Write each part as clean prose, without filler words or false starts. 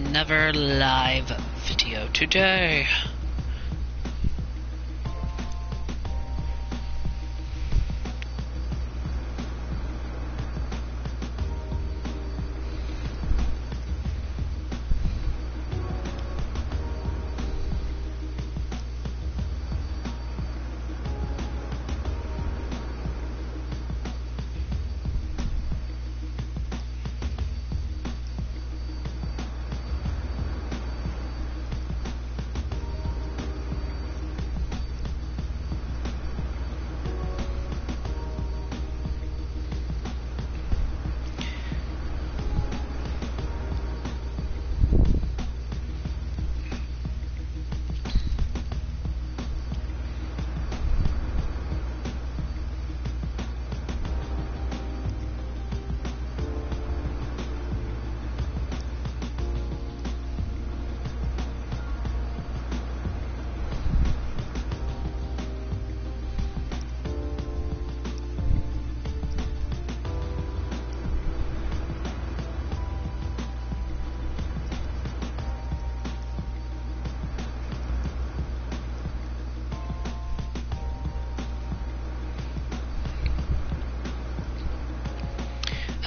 another live video today.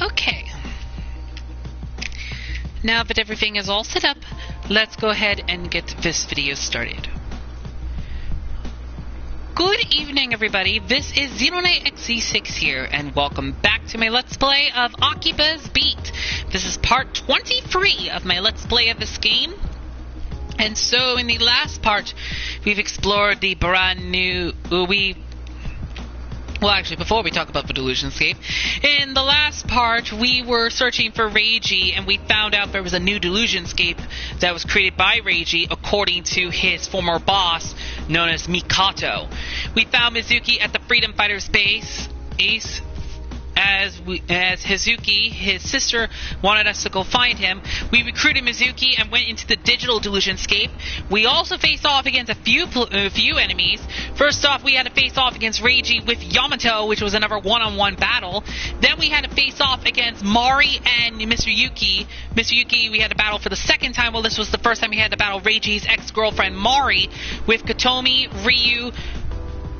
Okay, now that everything is all set up, let's go ahead and get this video started. Good evening, everybody. This is XeroKnight-XE6 here, and welcome back to my Let's Play of AKIBA'S Beat. This is part 23 of my Let's Play of this game. And so, in the last part, we've explored the brand new... Well, actually, before we talk about the Delusionscape, in the last part, we were searching for Reiji, and we found out there was a new Delusionscape that was created by Reiji, according to his former boss, known as Mikato. We found Mizuki at the Freedom Fighters base, Ace, as Hazuki, his sister, wanted us to go find him. We recruited Mizuki and went into the digital Delusionscape. We also faced off against a few enemies. First off, we had to face off against Reiji with Yamato, which was another one-on-one battle. Then we had to face off against Mari and Mr. Yuki. Mr. Yuki, we had to battle for the second time. Well, this was the first time we had to battle Reiji's ex-girlfriend Mari with Katomi, Ryu,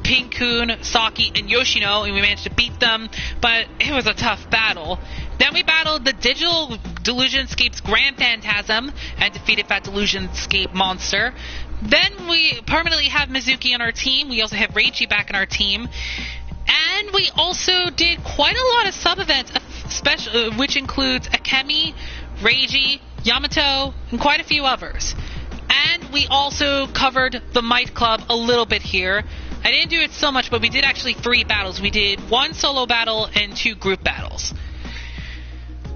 Pink-kun, Saki, and Yoshino, and we managed to beat them, but it was a tough battle. Then we battled the digital Delusionscape's Grand Phantasm and defeated that Delusionscape monster. Then we permanently have Mizuki on our team. We also have Reiji back in our team. And we also did quite a lot of sub-events, which includes Akemi, Reiji, Yamato, and quite a few others. And we also covered the Might Club a little bit here. I didn't do it so much, but we did actually 3 battles. We did 1 solo battle and 2 group battles.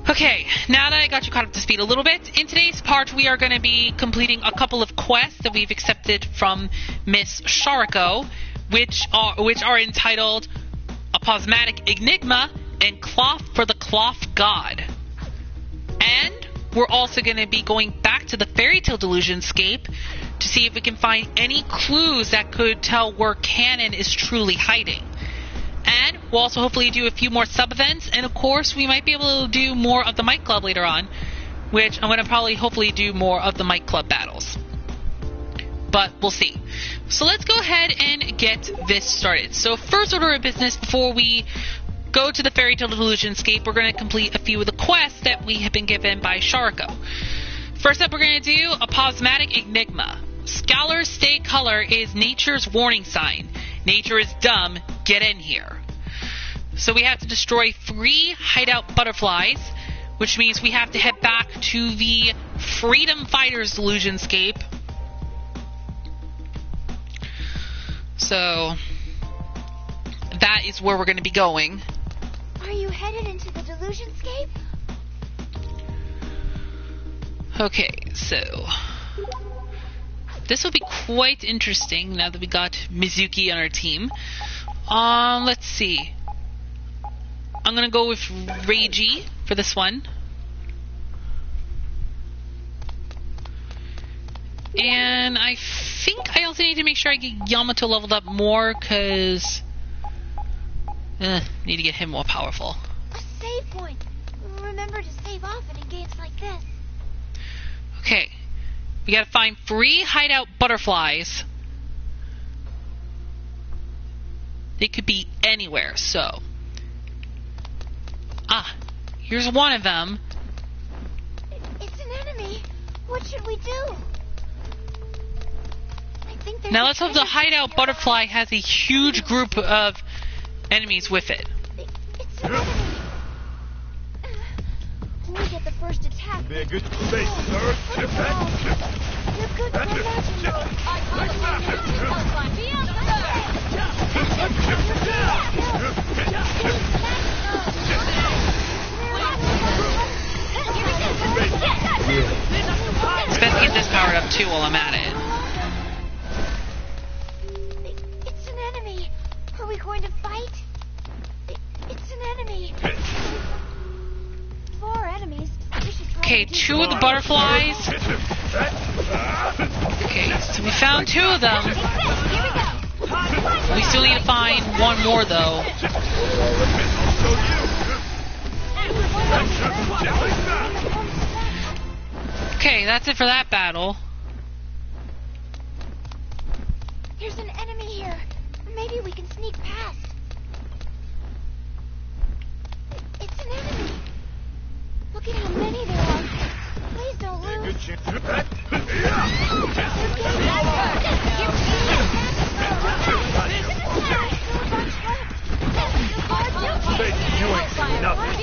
Okay, now that I got you caught up to speed a little bit, in today's part we are going to be completing a couple of quests that we've accepted from Miss Shariko, which are entitled Aposmatic Enigma and Cloth for the Cloth God. And we're also going to be going back to the Fairy Tale Delusionscape to see if we can find any clues that could tell where Canon is truly hiding. And we'll also hopefully do a few more sub-events, and of course we might be able to do more of the Might Club later on, which I'm going to probably hopefully do more of the Might Club battles. But we'll see. So let's go ahead and get this started. So first order of business, before we go to the Fairy Tale Delusionscape, we're going to complete a few of the quests that we have been given by Shariko. First up, we're going to do Aposmatic Enigma. Scholar's stay color is nature's warning sign. Nature is dumb, get in here. So we have to destroy 3 hideout butterflies, which means we have to head back to the Freedom Fighters Delusionscape. So that is where we're going to be going. Are you headed into the Delusionscape? Okay, so this will be quite interesting now that we got Mizuki on our team. Let's see. I'm gonna go with Reiji for this one. And I think I also need to make sure I get Yamato leveled up more, because need to get him more powerful. A save point. Remember to save often in games like this. Okay, We gotta find 3 hideout butterflies. They could be anywhere, so. Here's one of them. It's an enemy. What should we do? I think there's Now let's hope the hideout butterfly has a huge group of enemies with it. It's an enemy. We get the first attack. Be a good space, sir. You're good for imagine mode. It's best to get this powered up too while I'm at it. It's an enemy. Are we going to fight? It's an enemy. 4 enemies. We should try Okay, to do 2 of the butterflies. Okay, so we found 2 of them. We still need to find 1 more though. Okay, that's it for that battle. There's an enemy here. Maybe we can sneak past. It's an enemy. Look at how many there are. Please don't lose. Good chance. You ain't seen nothing.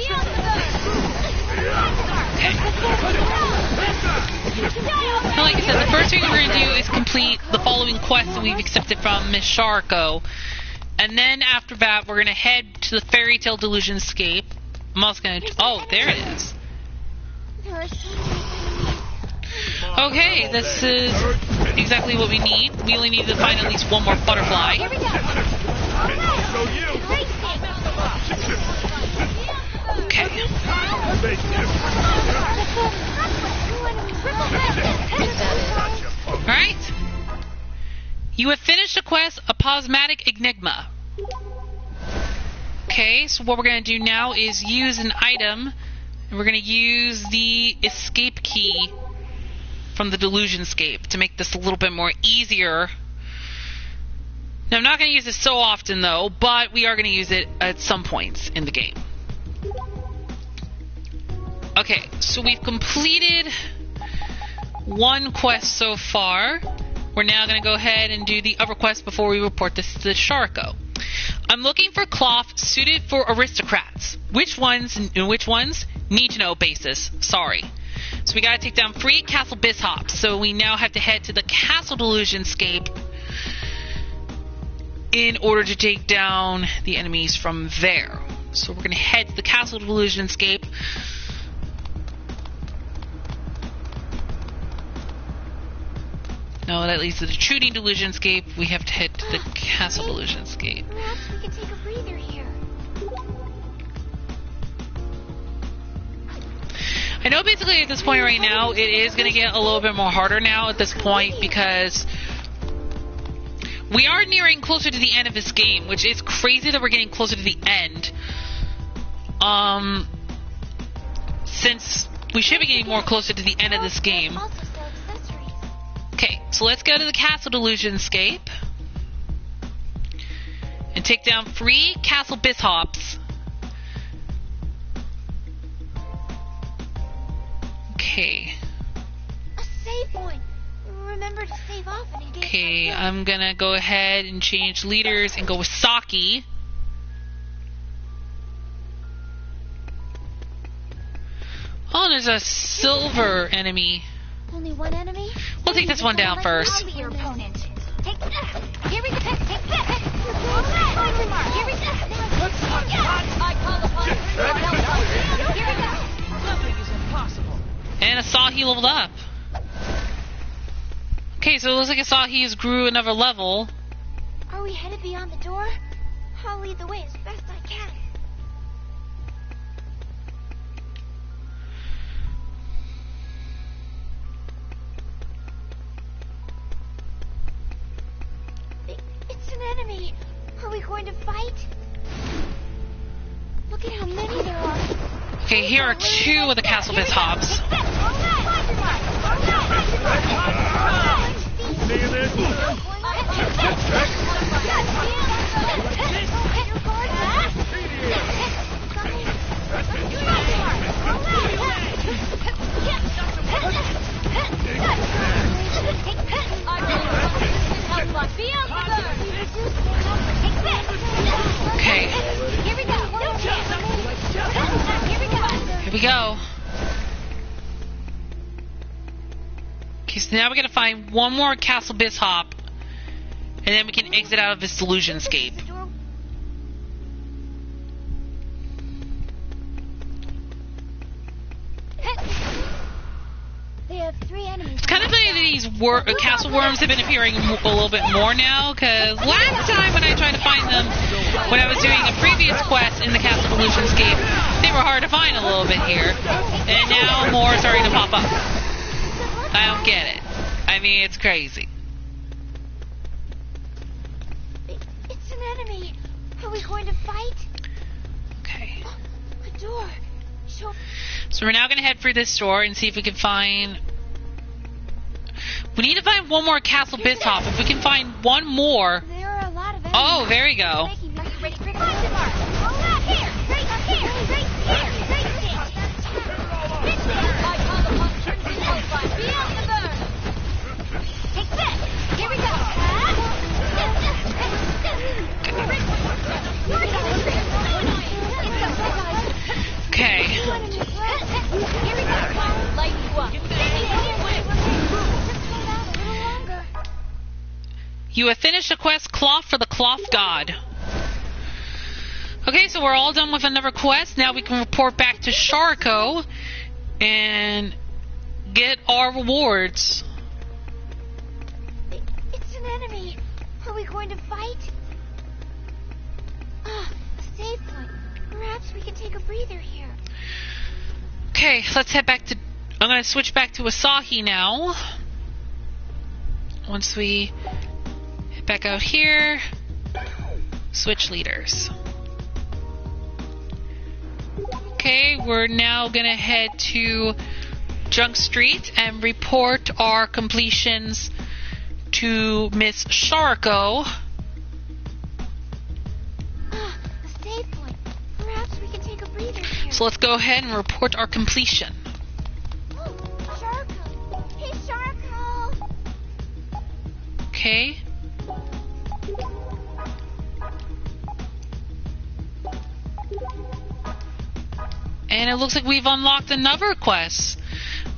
Now, like I said, the first thing we're going to do is complete the following quest that we've accepted from Miss Sharko. And then after that, we're going to head to the Fairy Tale Delusionscape. I'm also going to... Oh, there it is. There are so many enemies. Okay, this is exactly what we need. We only need to find at least 1 more butterfly. Here we go. Okay. Alright. You have finished the quest, A Posmatic Enigma. Okay, so what we're going to do now is use an item. And we're going to use the escape key from the Delusionscape to make this a little bit more easier. Now, I'm not going to use this so often, though, but we are going to use it at some points in the game. Okay, so we've completed 1 quest so far. We're now going to go ahead and do the other quest before we report this to Sharko. I'm looking for cloth suited for aristocrats. Which ones? Need to know basis. Sorry. So we gotta take down 3 castle bishops. So we now have to head to the castle Delusionscape in order to take down the enemies from there. So we're gonna head to the castle Delusionscape. No, that leads to the shooting Delusionscape. We have to head to the castle Delusionscape. Perhaps we can take a breather here. I know basically at this point right now, it is going to get a little bit more harder now at this point because we are nearing closer to the end of this game, which is crazy that we're getting closer to the end. Since we should be getting more closer to the end of this game. Also sell accessories. Okay, so let's go to the castle Delusionscape and take down 3 castle bishops. Okay. A save point. Remember to save often and get Okay, I'm gonna go ahead and change leaders and go with Saki. Oh, there's a silver enemy. Only 1 enemy? We'll take this one down first. I'll be your opponent. Take that. Here we go. Take that. All right. Here we go. I call upon you. Here we go. Nothing is impossible. And Asahi leveled up. Okay, so it looks like Asahi has grew another level. Are we headed beyond the door? I'll lead the way as best I can. It's an enemy. Are we going to fight? Look at how many there are. Okay, here are 2 of the castle bishops. All right. Okay, so now we gotta find one more Castle Bishop, and then we can exit out of this delusionscape. The door. They have 3 enemies. It's kind of funny that these castle worms have been appearing a little bit more now, because last time when I tried to find them, when I was doing a previous quest in the Castle Delusionscape, they were hard to find a little bit here, and now more are starting to pop up. I don't get it. I mean, it's crazy. It's an enemy. Are we going to fight? Okay. A door. Show. So we're now going to head for this door and see if we can find... We need to find one more Castle Bishop. If we can find one more... There are a lot of enemies. Oh, there we go. Making me ready for question mark. Hold that here. Right here. Right here. Right here. Fix it. I call the punch. Feel the burn. Take that. Here we go. Okay. Here we go. Light you up. You have finished the quest Cloth for the Cloth God. Okay, so we're all done with another quest. Now we can report back to Sharko and get our rewards. It's an enemy. Are we going to fight? A save point. Perhaps we can take a breather here. Okay, let's head back to... I'm going to switch back to Asahi now. Once we head back out here, switch leaders. Okay, we're now going to head to Junk Street and report our completions to Miss Sharko. A save point. Perhaps we can take a breather here. So let's go ahead and report our completion. Sharko. Hey, Sharko. Okay. And it looks like we've unlocked another quest.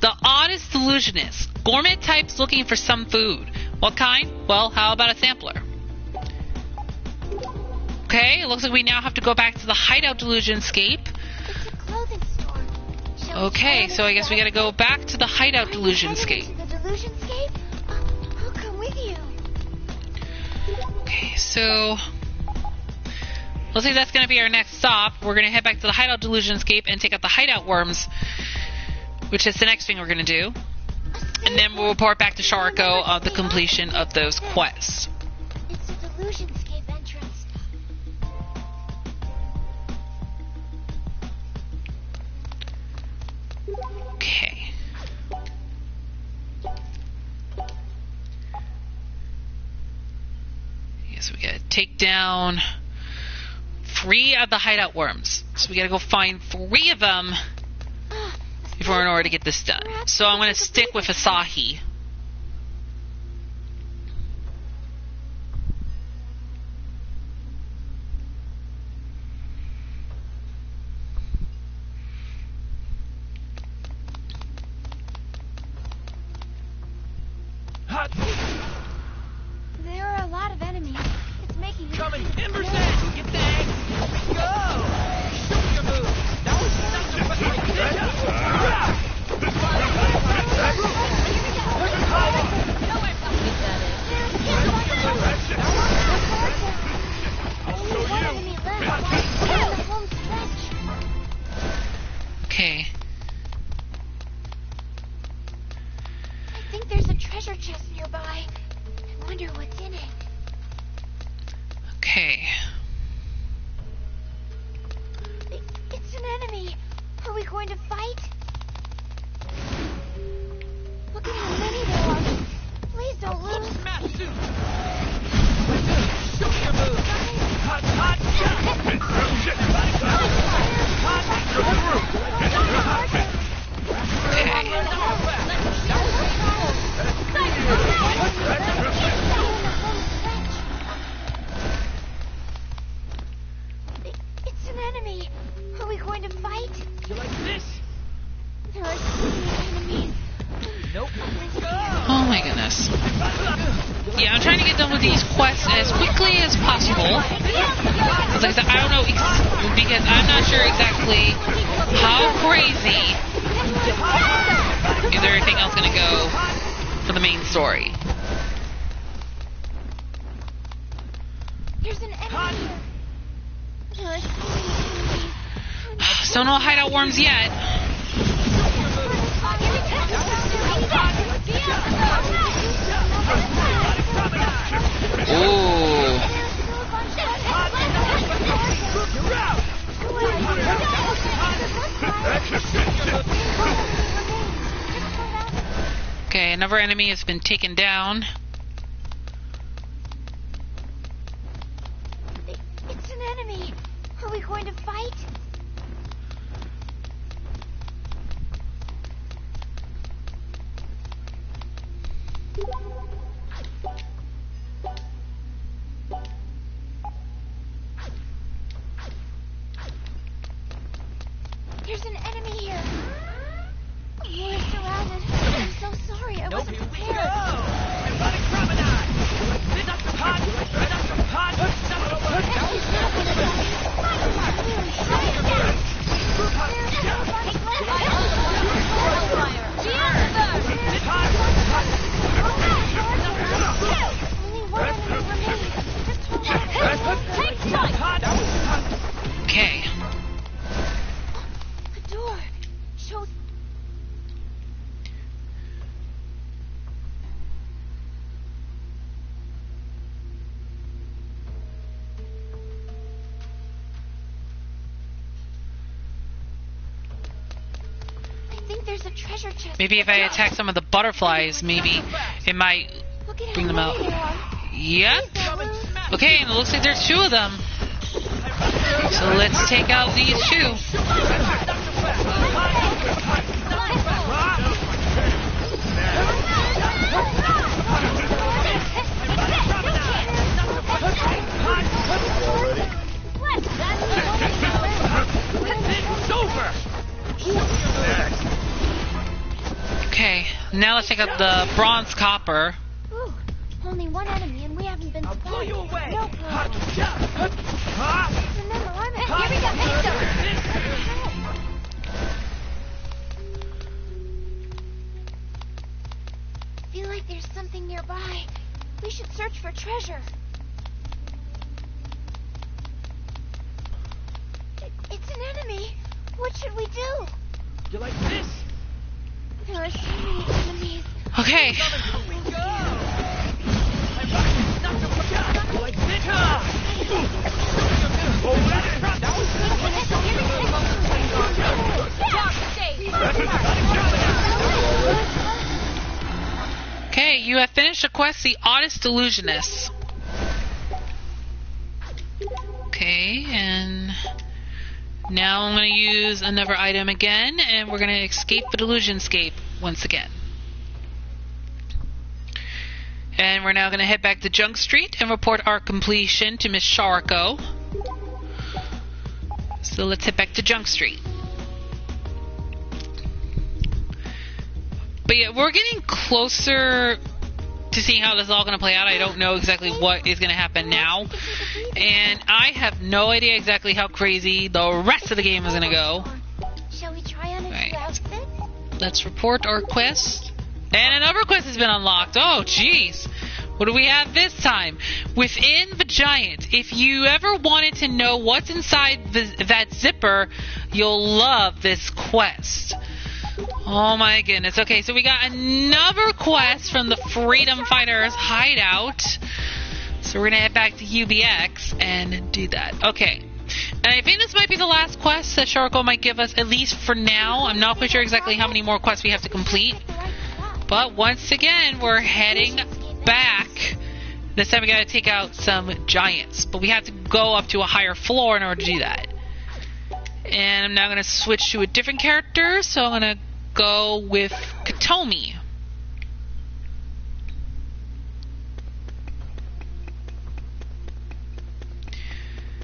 The Oddest Delusionist. Gourmet types looking for some food. What kind? Well, how about a sampler? Okay, it looks like we now have to go back to the Hideout Delusionscape. It's a clothing store. Shall we Okay, try so I guess we this gotta go back to the Hideout out? Are you headed Delusionscape. into the Delusionscape? I'll come with you. Okay, so... looks like that's going to be our next stop. We're going to head back to the Hideout Delusionscape and take out the Hideout Worms, which is the next thing we're going to do. And then we'll report back to Sharko of the completion of those quests. It's a Delusionscape entrance. Okay. Yes, we gotta take down 3 of the Hideout Worms. So we gotta go find 3 of them before in order to get this done. So I'm gonna stick with Asahi. Hot. There are a lot of enemies. It's making me Coming. kind of Embers nervous. in. Get that. Go. Show me your move. That was such a quick Okay. I think there's a treasure chest nearby. I wonder what's in it. Okay. It's an enemy. Are we going to fight? Look at how many there are. Please don't lose. smash suit. Show me your move. Hot, hot. It's an enemy. Are we going to fight? You like this? There are so many enemies. Nope. Go. Oh my goodness. Yeah, I'm trying to get done with these quests as quickly as possible. Because like I said, I don't know, because I'm not sure exactly how crazy is everything else going to go for the main story. There's an enemy here. Still no hideout worms yet. Ooh. Okay, another enemy has been taken down. It's an enemy. Are we going to fight? There's an enemy here. We're surrounded. I'm so sorry. I wasn't prepared. Everybody promenade! Dr. Pot! Dr. Pot! Okay. The door shows. I think there's a treasure chest. Maybe if I attack some of the butterflies, maybe it might Look at bring them how out. many there are. Yep. Okay, and it looks like there's 2 of them. So let's take out these 2. Okay, now let's take out the bronze copper. Ooh, only one enemy, and we haven't been I'll blow spotted. you away! No problem. Remember, I'm here we go. I feel like there's something nearby. We should search for treasure. It's an enemy. What should we do? You like this? There are so many enemies. Okay. Here we go! You like this? Okay, you have finished the quest, The Oddest Delusionist. Okay, and now I'm going to use another item again, and we're going to escape the Delusionscape once again. And we're now going to head back to Junk Street and report our completion to Miss Sharko. So let's head back to Junk Street. But yeah, we're getting closer to seeing how this is all going to play out. I don't know exactly what is going to happen now. And I have no idea exactly how crazy the rest of the game is going to go. Shall we try on a Right. new outfit? Let's report our quest. And another quest has been unlocked. Oh, jeez. What do we have this time? Within the Giant. If you ever wanted to know what's inside that zipper, you'll love this quest. Oh my goodness. Okay, so we got another quest from the Freedom Fighters hideout. So we're going to head back to UBX and do that. Okay. And I think this might be the last quest that Sharko might give us, at least for now. I'm not quite sure exactly how many more quests we have to complete. But once again, we're heading back. This time we gotta take out some giants. But we have to go up to a higher floor in order to do that. And I'm now gonna switch to a different character, so I'm gonna go with Katomi.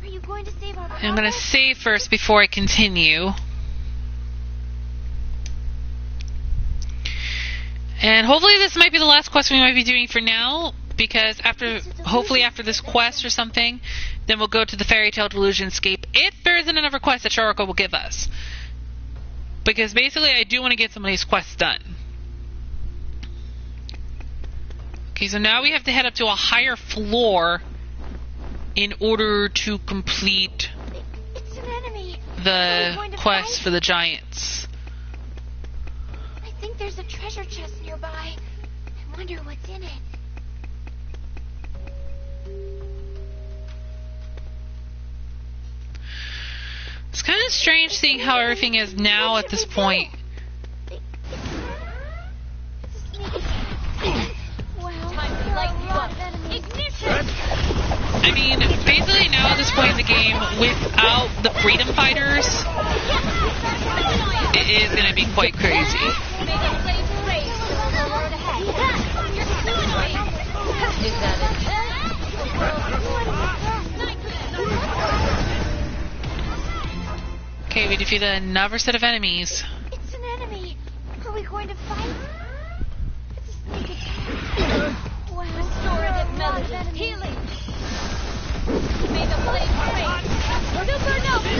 Are you going to save our I'm gonna save first before I continue. And hopefully this might be the last quest we might be doing for now, because hopefully after this quest or something, then we'll go to the Fairy Tale Delusionscape if there isn't another quest that Sharoko will give us. Because basically I do want to get some of these quests done. Okay, so now we have to head up to a higher floor in order to complete It's an enemy. the quest for the giants. I think there's a treasure chest nearby. I wonder what's in it. It's kind of strange seeing how everything is now at this point. Wow. Time to light you up. Ignition! I mean, basically now at this point in the game, without the freedom fighters, it is going to be quite crazy. Is that it? Okay, we defeated another set of enemies. It's an enemy. Are we going to fight? It's a sneak attack. Wow. Restorative melody. Healing. May the flame rage. Supernova.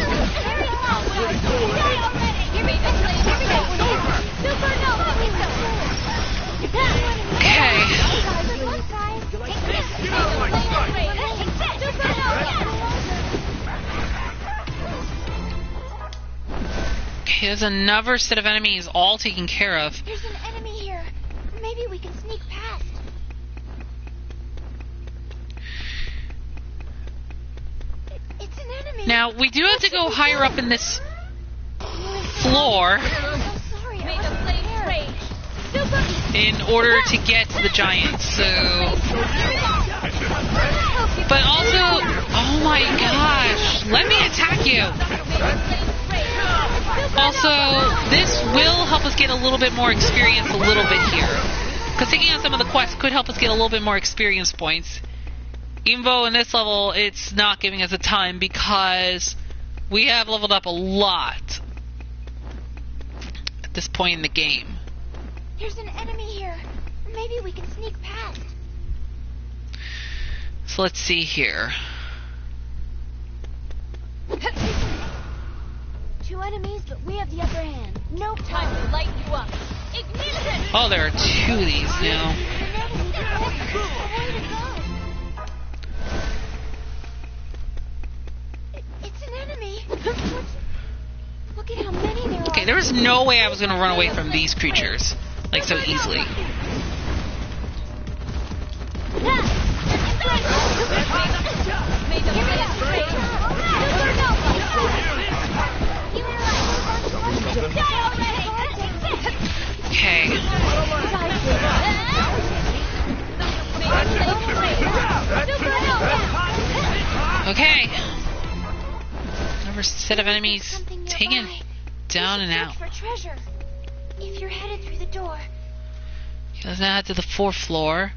Very loud. Die already. May the flame rage. Supernova. Okay. Good luck, guys. Take this. May the flame rage. Take this. Supernova. Okay, there's another set of enemies all taken care of. There's an enemy here. Maybe we can sneak past. It's an enemy. Now, we do have to go higher up in this floor I'm sorry. May the flame rage. Super. in order to get to the giants, so... But also, oh my gosh, let me attack you! Also, this will help us get a little bit more experience a little bit here. Because taking on some of the quests could help us get a little bit more experience points. Even though in this level, it's not giving us a ton because we have leveled up a lot at this point in the game. There's an enemy here. Maybe we can sneak past. So let's see here. 2 enemies, but we have the upper hand. No Time to light you up. Ignition. Oh, there are 2 of these now. It's an enemy. Look at how many there are. Okay, there was no way I was going to run away from these creatures, like, so easily. May the flame rage. Okay. Okay. Another set of enemies taken down and out. For treasure. If you're headed through the door. Let's now head to the 4th floor.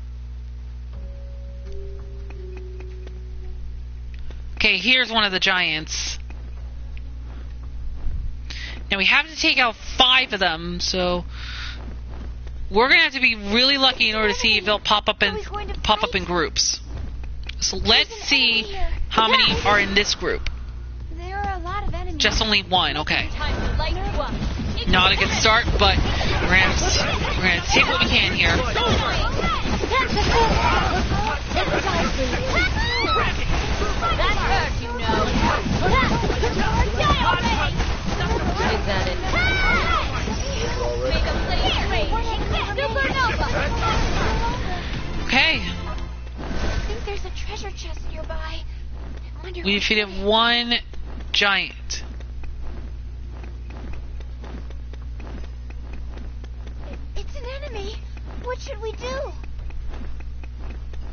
Okay, here's one of the giants. Now we have to take out 5 of them, so we're gonna have to be really lucky in order to see if they'll pop up in groups. So let's see how many are in this group. There are a lot of enemies. Just only 1, okay. Time to light you up. Not a good start, but we're gonna take what we can here. That hurt, you know. Is that it? May the flame rage. Supernova. Okay. I think there's a treasure chest nearby. I wonder We what's defeated in it. 1 giant. It's an enemy. What should we do?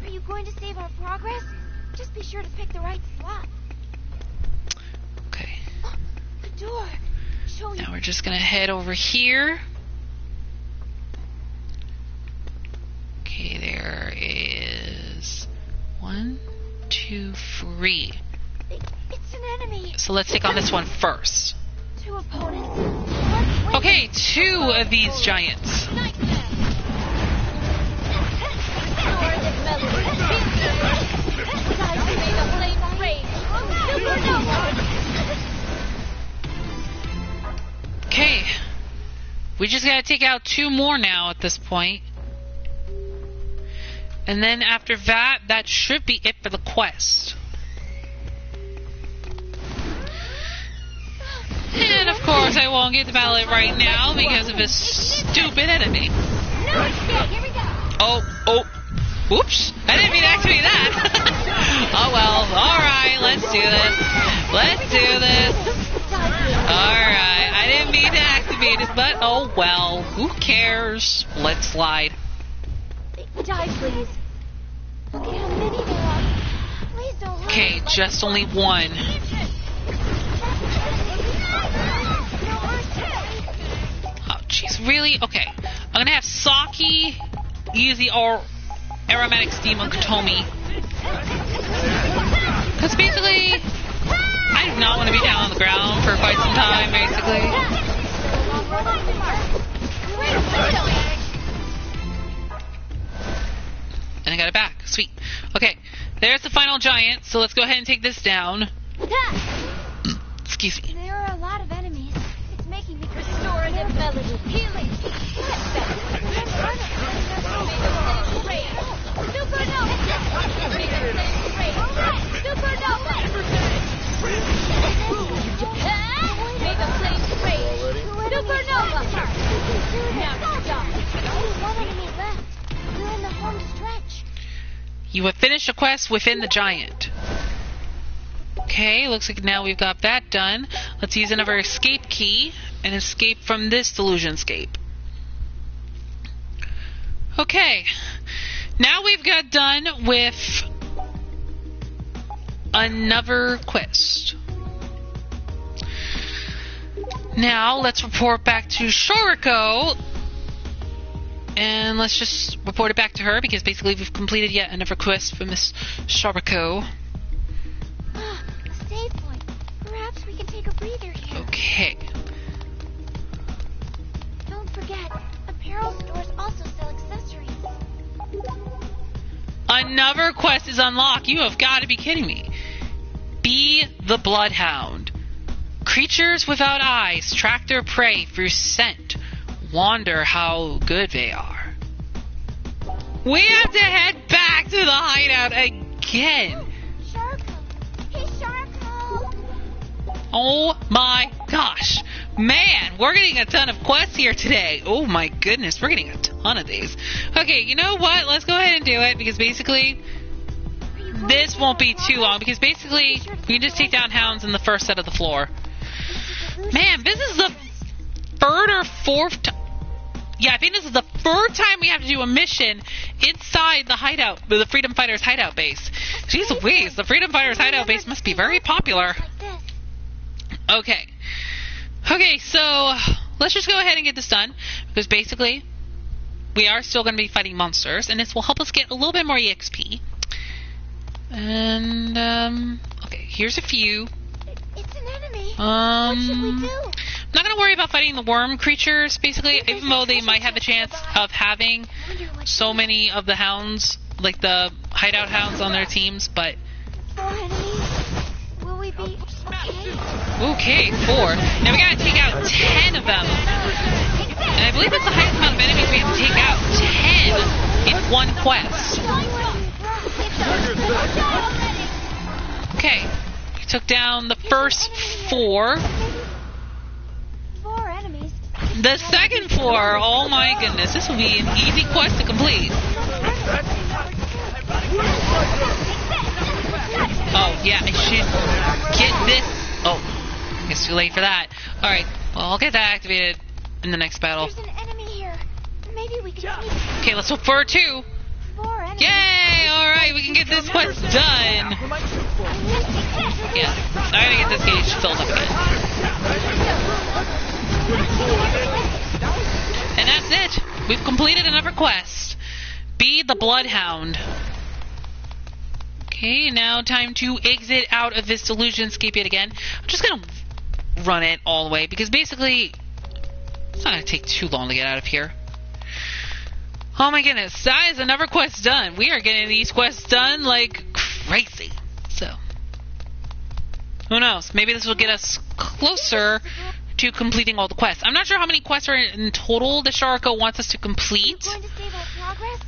Are you going to save our progress? Just be sure to pick the right slot. Okay. Oh, the door. Show you. Now we're just gonna head over here. Okay, there is 1, 2, 3. It's an enemy. So let's take on this one first. 2 opponents. One Okay, 2 of these giants. nightmare. We just gotta take out 2 more now at this point. And then after that, that should be it for the quest. And of course, I won't get to battle it right now because of this stupid enemy. Here we go. Oh, oops, I didn't mean to activate that. Oh well, alright, let's do this. Alright, I didn't mean to activate it, but oh well, who cares? Let's slide. Die, please. Look at how many there are. Please don't hurt. Okay, just only 1. Oh, jeez, really? Okay. I'm gonna have Saki use the aromatic steam on Kotomi. Because basically, I do not want to be down on the ground for quite some time, basically. And I got it back. Sweet. Okay, there's the final giant, so let's go ahead and take this down. Excuse me. There are a lot of enemies. It's making me restorative melody. Healing. You have finished a quest within the giant. Okay, looks like now we've got that done. Let's use another escape key and escape from this delusion scape. Okay, now we've got done with another quest. Now let's report back to Shoriko. And let's just report it back to her because basically we've completed yet another quest for Miss Shoriko. A save point. Perhaps we can take a breather here. Okay. Don't forget, apparel stores also sell accessories. Another quest is unlocked. You have got to be kidding me. Be the Bloodhound. Creatures without eyes track their prey through scent. Wonder how good they are. We have to head back to the hideout again. Sharko! Hey, Sharko! Oh my gosh. Man, we're getting a ton of quests here today. Oh my goodness, we're getting a ton of these. Okay, you know what? Let's go ahead and do it because basically this won't be too long because basically we can just take down hounds in the first set of the floor. Man, this is the 3rd or 4th time. Yeah, I think this is the 3rd time we have to do a mission inside the hideout, the Freedom Fighters hideout base. Jeez Louise, the Freedom Fighters hideout base must be very popular. Okay. Okay, so let's just go ahead and get this done because basically we are still going to be fighting monsters and this will help us get a little bit more EXP. And, okay, here's a few. It's an enemy. What should we do? I'm not going to worry about fighting the worm creatures, basically, even though they might have the chance of having so many of the hounds, like the hideout hounds on their teams, but... 4 enemies. Will we be okay? Okay, 4. Now we got to take out 10 of them. And I believe that's the highest amount of enemies we have to take out. 10 in one quest. Okay, we took down the first 4. 4 enemies. The second 4, oh my goodness, this will be an easy quest to complete. Oh yeah, I should get this. Oh, I guess too late for that. Alright, well I'll get that activated in the next battle. There's an enemy here. Maybe we can sneak. Okay, let's hope for 2. 4 enemies. Yay! Alright, we can get this quest done. Yeah, I gotta get this gauge filled up again. And that's it. We've completed another quest. Be the Bloodhound. Okay, now time to exit out of this delusionscape yet again. I'm just gonna run it all the way because basically it's not gonna take too long to get out of here. Oh my goodness, that is another quest done. We are getting these quests done like crazy. So, who knows? Maybe this will get us closer to completing all the quests. I'm not sure how many quests are in total that Sharko wants us to complete. Going to save our progress?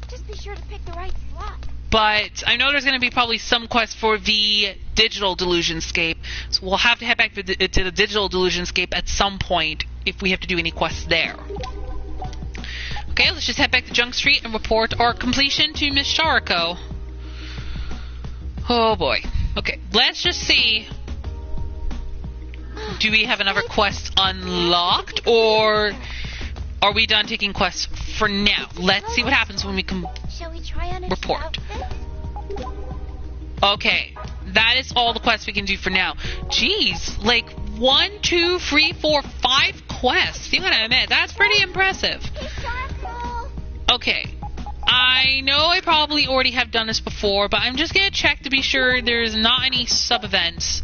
Just be sure to pick the right slot. But I know there's going to be probably some quests for the digital Delusionscape. So we'll have to head back to the digital Delusionscape at some point if we have to do any quests there. Okay, let's just head back to Junk Street and report our completion to Miss Sharko. Oh boy. Okay, let's just see. Do we have another quest unlocked, or are we done taking quests for now? Let's see what happens when we Shall we try on a report. Okay, that is all the quests we can do for now. Jeez, like 1, 2, 3, 4, 5 quests. You gotta admit, that's pretty impressive. Okay, I know I probably already have done this before, but I'm just gonna check to be sure there's not any sub-events,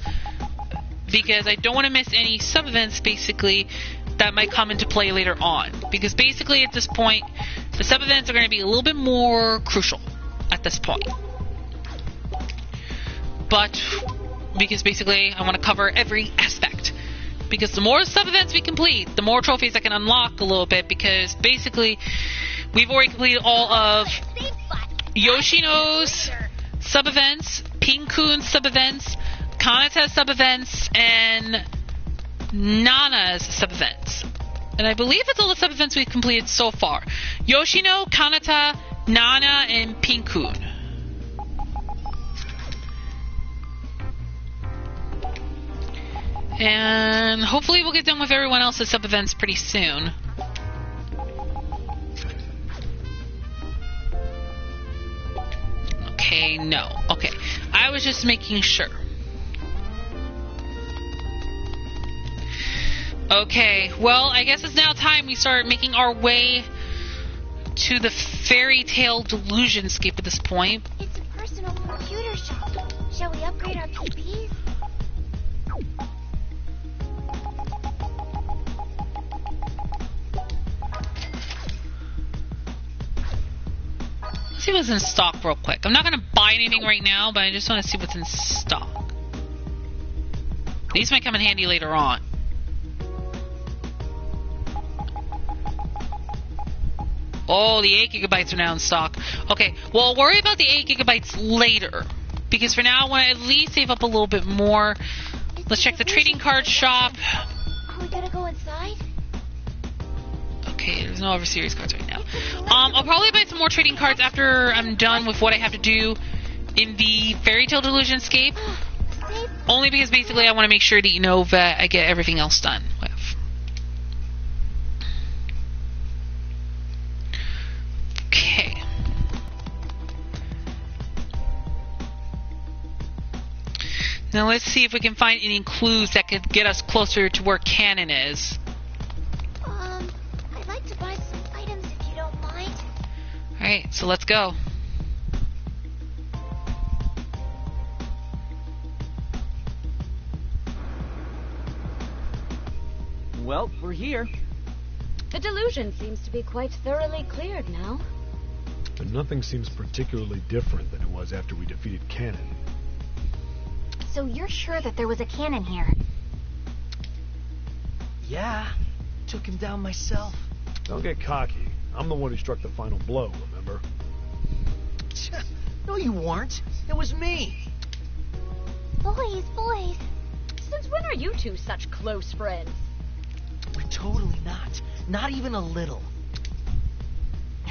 because I don't want to miss any sub-events, basically, that might come into play later on. Because basically, at this point, the sub-events are going to be a little bit more crucial at this point. But, because basically, I want to cover every aspect. Because the more sub-events we complete, the more trophies I can unlock a little bit, because basically, we've already completed all of Yoshino's sub-events, Pinkun's sub-events, Kanata's sub-events, and Nana's sub-events. And I believe that's all the sub-events we've completed so far. Yoshino, Kanata, Nana, and Pinkun. And hopefully we'll get done with everyone else's sub-events pretty soon. Okay, no. Okay. I was just making sure. Okay, well, I guess it's now time we start making our way to the Fairy Tale Delusionscape at this point. It's a personal computer shop. Shall we upgrade our PPs? Let's see what's in stock real quick. I'm not going to buy anything right now, but I just want to see what's in stock. These might come in handy later on. Oh, the 8 gigabytes are now in stock. Okay, well, I'll worry about the 8 gigabytes later. Because for now, I want to at least save up a little bit more. Let's check the trading card shop. Are we gonna go inside? Okay, there's no other series cards right now. I'll probably buy some more trading cards after I'm done with what I have to do in the Fairy Tale Delusionscape. Only because basically I want to make sure that you know that I get everything else done with. Okay. Now let's see if we can find any clues that could get us closer to where Cannon is. I'd like to buy some items if you don't mind. Alright, so let's go. Well, we're here. The delusion seems to be quite thoroughly cleared now. But nothing seems particularly different than it was after we defeated Cannon. So you're sure that there was a cannon here? Yeah, took him down myself. Don't get cocky. I'm the one who struck the final blow, remember? No, you weren't. It was me. Boys. Since when are you two such close friends? We're totally not. Not even a little.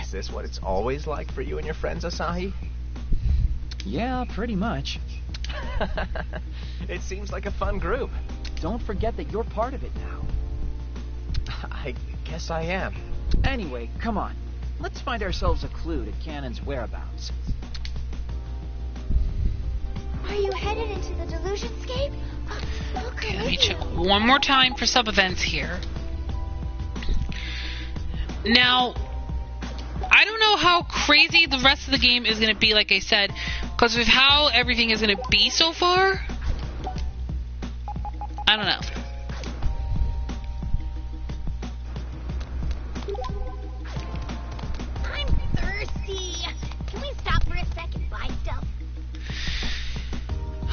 Is this what it's always like for you and your friends, Asahi? Yeah, pretty much. It seems like a fun group. Don't forget that you're part of it now. I guess I am. Anyway, come on. Let's find ourselves a clue to Cannon's whereabouts. Are you headed into the Delusionscape? Okay, let me check one more time for sub-events here. Now, I don't know how crazy the rest of the game is going to be, like I said, because with how everything is going to be so far, I don't know. I'm thirsty. Can we stop for a second and buy stuff?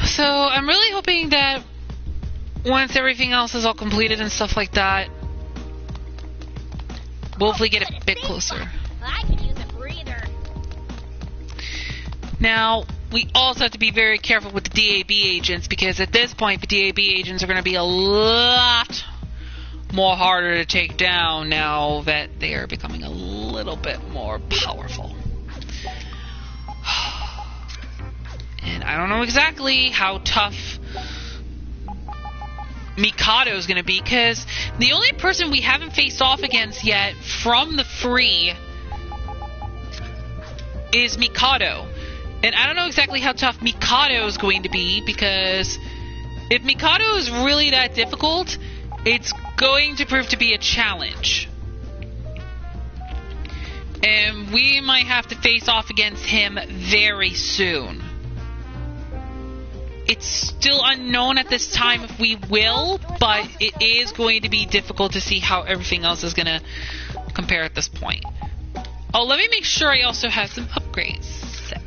So, I'm really hoping that once everything else is all completed and stuff like that, we'll hopefully get a bit closer. I could use a breather. Now, we also have to be very careful with the DAB agents, because at this point, the DAB agents are going to be a lot more harder to take down now that they are becoming a little bit more powerful. And I don't know exactly how tough Mikado is going to be, because the only person we haven't faced off against yet from the free is Mikado. And I don't know exactly how tough Mikado is going to be, because if Mikado is really that difficult, it's going to prove to be a challenge. And we might have to face off against him very soon. It's still unknown at this time if we will, but it is going to be difficult to see how everything else is going to compare at this point. Oh, let me make sure I also have some upgrades set.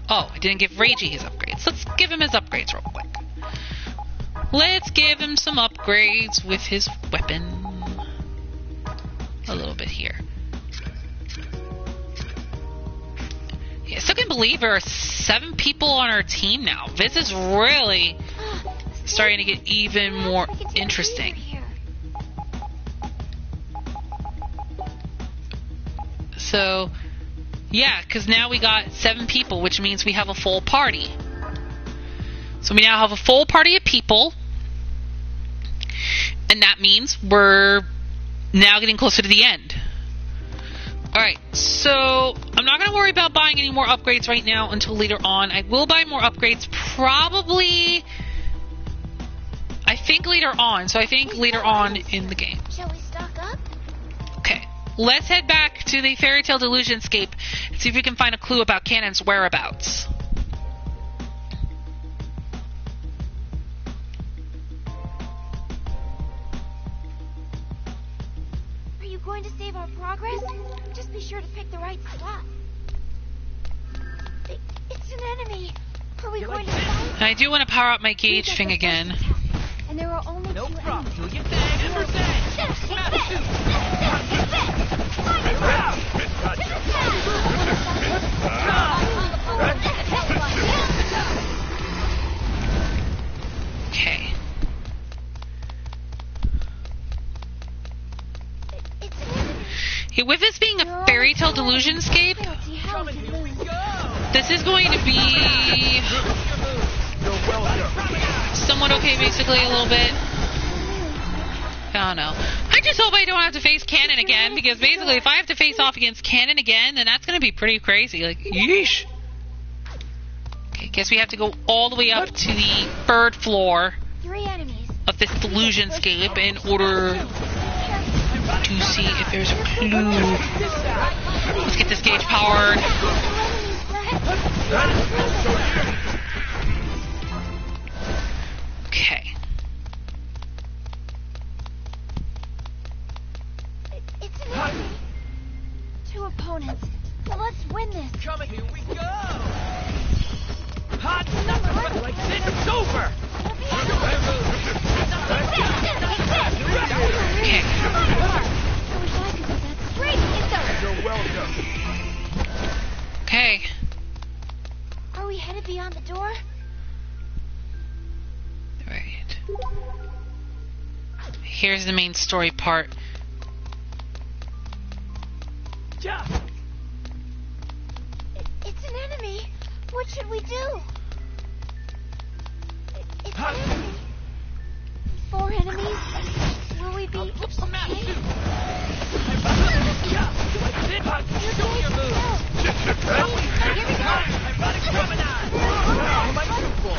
Oh, I didn't give Reiji his upgrades. Let's give him his upgrades real quick. Let's give him some upgrades with his weapon. A little bit here. Yeah, I still can't believe there are 7 people on our team now. This is really starting to get even more interesting. So, yeah, because now we got 7 people, which means we have a full party. So we now have a full party of people, and that means we're now getting closer to the end. Alright, so I'm not going to worry about buying any more upgrades right now until later on. I will buy more upgrades probably, I think later on. So I think later on in the game. Shall we stock up? Okay, let's head back to the Fairy Tale Delusionscape and see if we can find a clue about Canon's whereabouts. Are you going to save our progress? Just be sure to pick the right spot. It's an enemy. Are we going to fight? I do want to power up my gauge thing again. And there are only No 2 problem. enemies. Do your thing. Do your thing. Okay. It's an enemy. Yeah, with this being a Fairy Tale Delusionscape, Penalty, how is it lose? this is going to be somewhat okay, basically, a little bit. I don't know. I just hope I don't have to face Canon again, because basically if I have to face off against Canon again, then that's going to be pretty crazy. Like, yeesh. Okay, guess we have to go all the way up to the 3rd floor 3 enemies. of this Delusionscape in order to see if there's a clue. Let's get this gauge powered. Okay. It's an enemy. 2 opponents. Let's win this. Coming, here we go. Hot number like this. It's over. Okay. I wish I could do that. Great, it's over. You're welcome. Okay. Are we headed beyond the door? Right. Here's the main story part. Yeah. It's an enemy. What should we do? It's an enemy. 4 enemies. Will we be Smash okay? you. Yeah. Like this. Show your moves. Here we go. Ironic promenade. What am I looking for?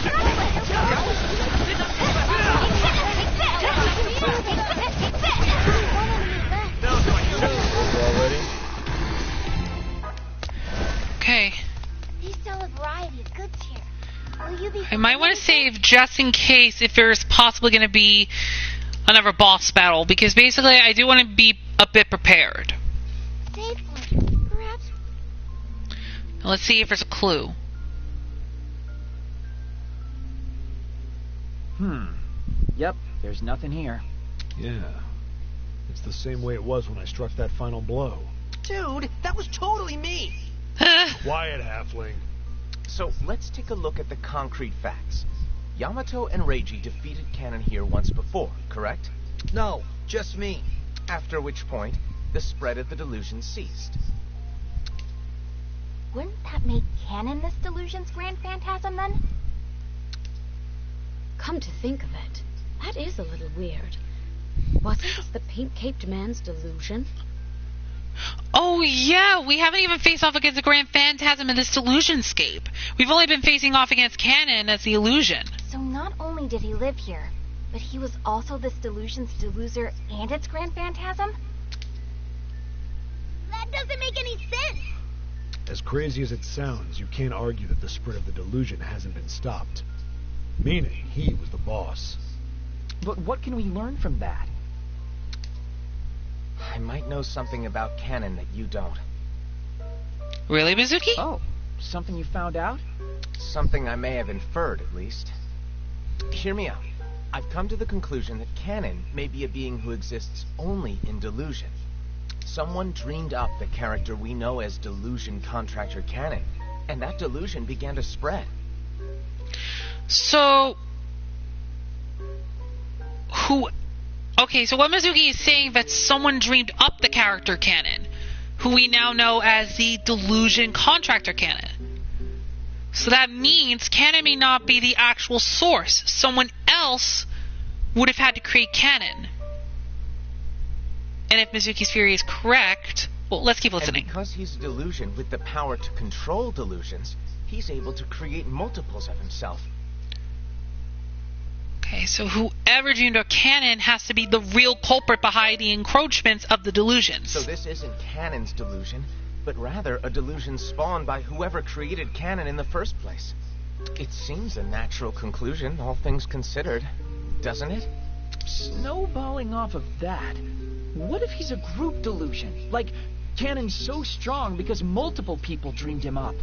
Already? Okay. They sell a variety of goods here. Will you be I might want to save just in case if there's possibly going to be another boss battle, because basically I do want to be a bit prepared. Save one, perhaps? Now let's see if there's a clue. Yep, there's nothing here. Yeah. It's the same way it was when I struck that final blow. Dude, that was totally me! Quiet, halfling. So, let's take a look at the concrete facts. Yamato and Reiji defeated Kanon here once before, correct? No, just me. After which point, the spread of the delusion ceased. Wouldn't that make Kanon this delusion's grand phantasm then? Come to think of it, that is a little weird. Wasn't this the pink-caped man's delusion? Oh yeah, we haven't even faced off against the Grand Phantasm in this Delusionscape. We've only been facing off against Kanon as the Illusion. So not only did he live here, but he was also this delusion's deluser and its grand phantasm? That doesn't make any sense! As crazy as it sounds, you can't argue that the spread of the delusion hasn't been stopped. Meaning, he was the boss. But what can we learn from that? I might know something about Kanon that you don't. Really, Mizuki? Oh, something you found out? Something I may have inferred, at least. Hear me out. I've come to the conclusion that Kanon may be a being who exists only in delusion. Someone dreamed up the character we know as Delusion Contractor Kanon, and that delusion began to spread. So... Okay, so what Mizuki is saying that someone dreamed up the character Kanon, who we now know as the Delusion Contractor Kanon. So that means Kanon may not be the actual source. Someone else would have had to create Kanon. And if Mizuki's theory is correct, well, let's keep listening. And because he's a delusion with the power to control delusions, he's able to create multiples of himself. Okay, so whoever dreamed up Kanon has to be the real culprit behind the encroachments of the delusions. So this isn't Kanon's delusion, but rather a delusion spawned by whoever created Kanon in the first place. It seems a natural conclusion, all things considered, doesn't it? Snowballing off of that, what if he's a group delusion? Like, Kanon's so strong because multiple people dreamed him up.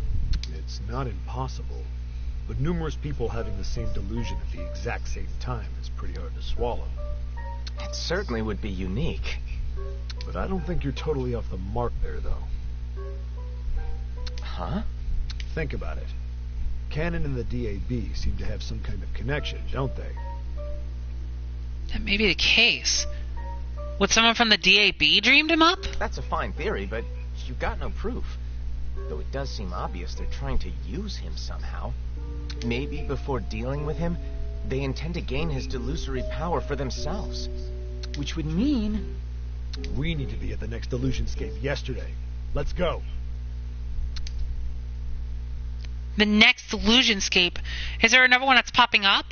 It's not impossible, but numerous people having the same delusion at the exact same time is pretty hard to swallow. It certainly would be unique. But I don't think you're totally off the mark there, though. Huh? Think about it. Kanon and the DAB seem to have some kind of connection, don't they? That may be the case. Would someone from the DAB dreamed him up? That's a fine theory, but you've got no proof. Though it does seem obvious they're trying to use him somehow. Maybe before dealing with him, they intend to gain his delusory power for themselves. Which would mean... We need to be at the next Delusionscape yesterday. Let's go. The next Delusionscape. Is there another one that's popping up?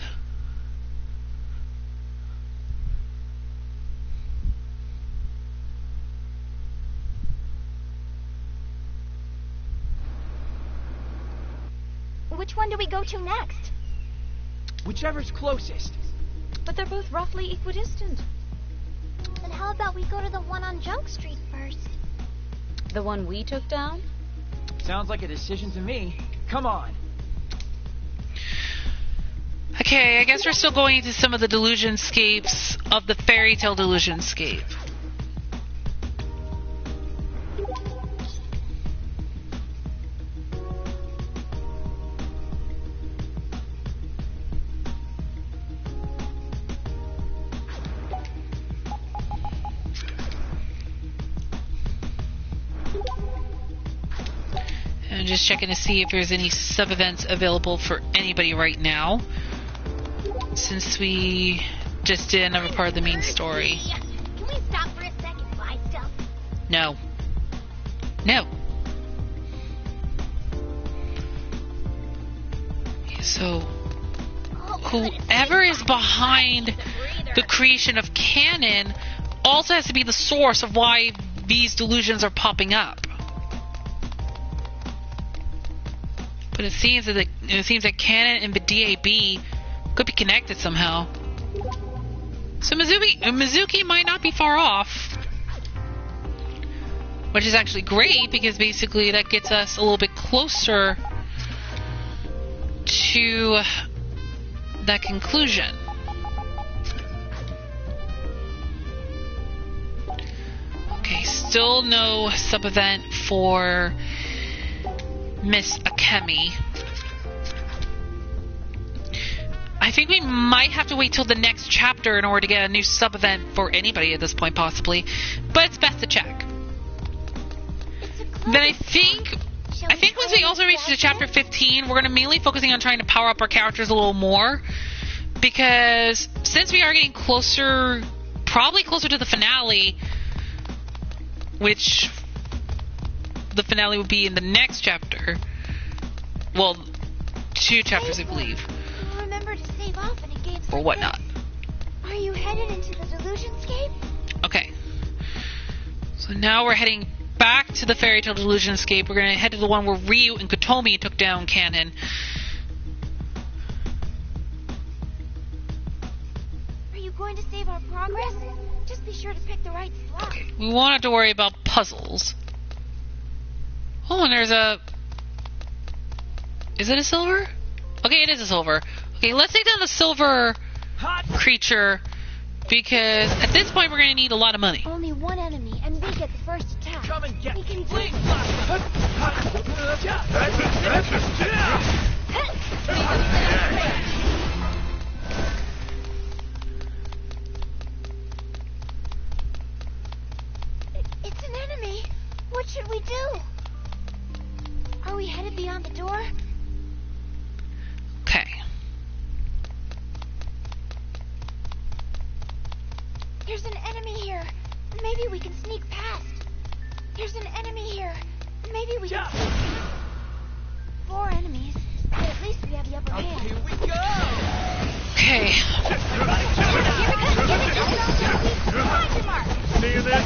Which one do we go to next? Whichever's closest. But they're both roughly equidistant. Then how about we go to the one on Junk Street first? The one we took down? Sounds like a decision to me. Come on. Okay, I guess we're still going into some of the Delusionscapes of the Fairy Tale Delusionscape. And just checking to see if there's any sub-events available for anybody right now, since we just did another part of the main story. Can we stop for a second and buy stuff? No. No. So, whoever is behind the creation of Kanon also has to be the source of why these delusions are popping up. But it seems that Kanon and the DAB could be connected somehow. So Mizuki might not be far off, which is actually great because basically that gets us a little bit closer to that conclusion. still no sub-event for Miss Akemi. I think we might have to wait till the next chapter in order to get a new sub-event for anybody at this point, possibly. But it's best to check. Then I think once we also reach to chapter 15, we're going to mainly focusing on trying to power up our characters a little more. Because since we are getting closer, probably closer to the finale, which the finale would be in the next chapter. Well, 2 chapters, I believe. Remember to save off in a game Or like whatnot. this. Are you headed into the Delusionscape? Okay. So now we're heading back to the Fairy Tale Delusionscape. We're going to head to the one where Ryu and Kotomi took down Kanon. Are you going to save our progress? Just be sure to pick the right slot. Okay. We won't have to worry about puzzles. Oh, and there's a... Is it a silver? Okay, it is a silver. Okay, let's take down the silver creature, because at this point we're going to need a lot of money. Only one enemy, and we get the first attack. Come and get We can do Blink it. It's an enemy. What should we do? Are we headed beyond the door? Okay. There's an enemy here. Maybe we can sneak past. There's an enemy here. Maybe we can sneak. 4 enemies. But at least we have the upper hand. Here we go! Okay. Find your mark. See you there.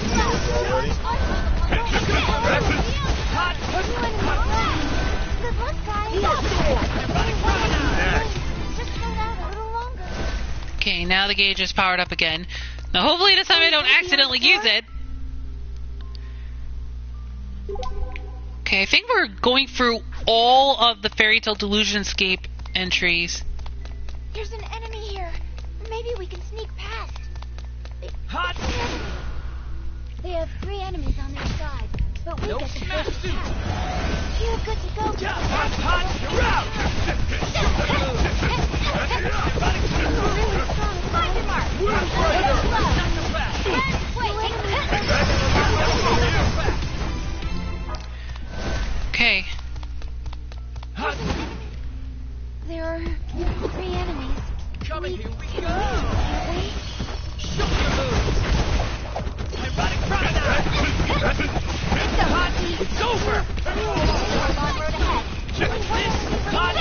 Good luck, guys. Just hold out a little longer. Okay, now the gauge is powered up again. Now hopefully this time I don't accidentally use it. Okay, I think we're going through all of the Fairy Tale Delusionscape entries. There's an enemy here. Maybe we can sneak past. Hot! They have 3 enemies on their side, but we No get the smash first suit. attack. You're good to go. Hot! You're out! You're really strong. Find your mark. Okay. There are 3 enemies. Coming, here we go! Can't we? Show your moves! Ironic crocodile! It's over! A long road ahead. Hot!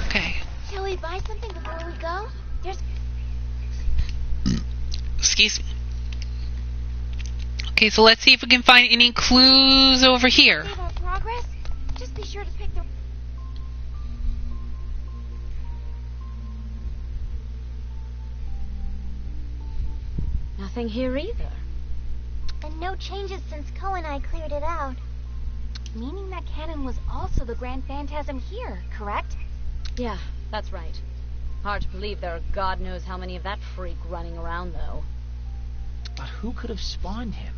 Okay. Shall we buy something before we go? There's Excuse me. Okay, so let's see if we can find any clues over here. save our progress. Just be sure to pick the. Nothing here either. And no changes since Ko and I cleared it out. Meaning that Kanon was also the Grand Phantasm here, correct? Yeah, that's right. Hard to believe there are God knows how many of that freak running around, though. But who could have spawned him?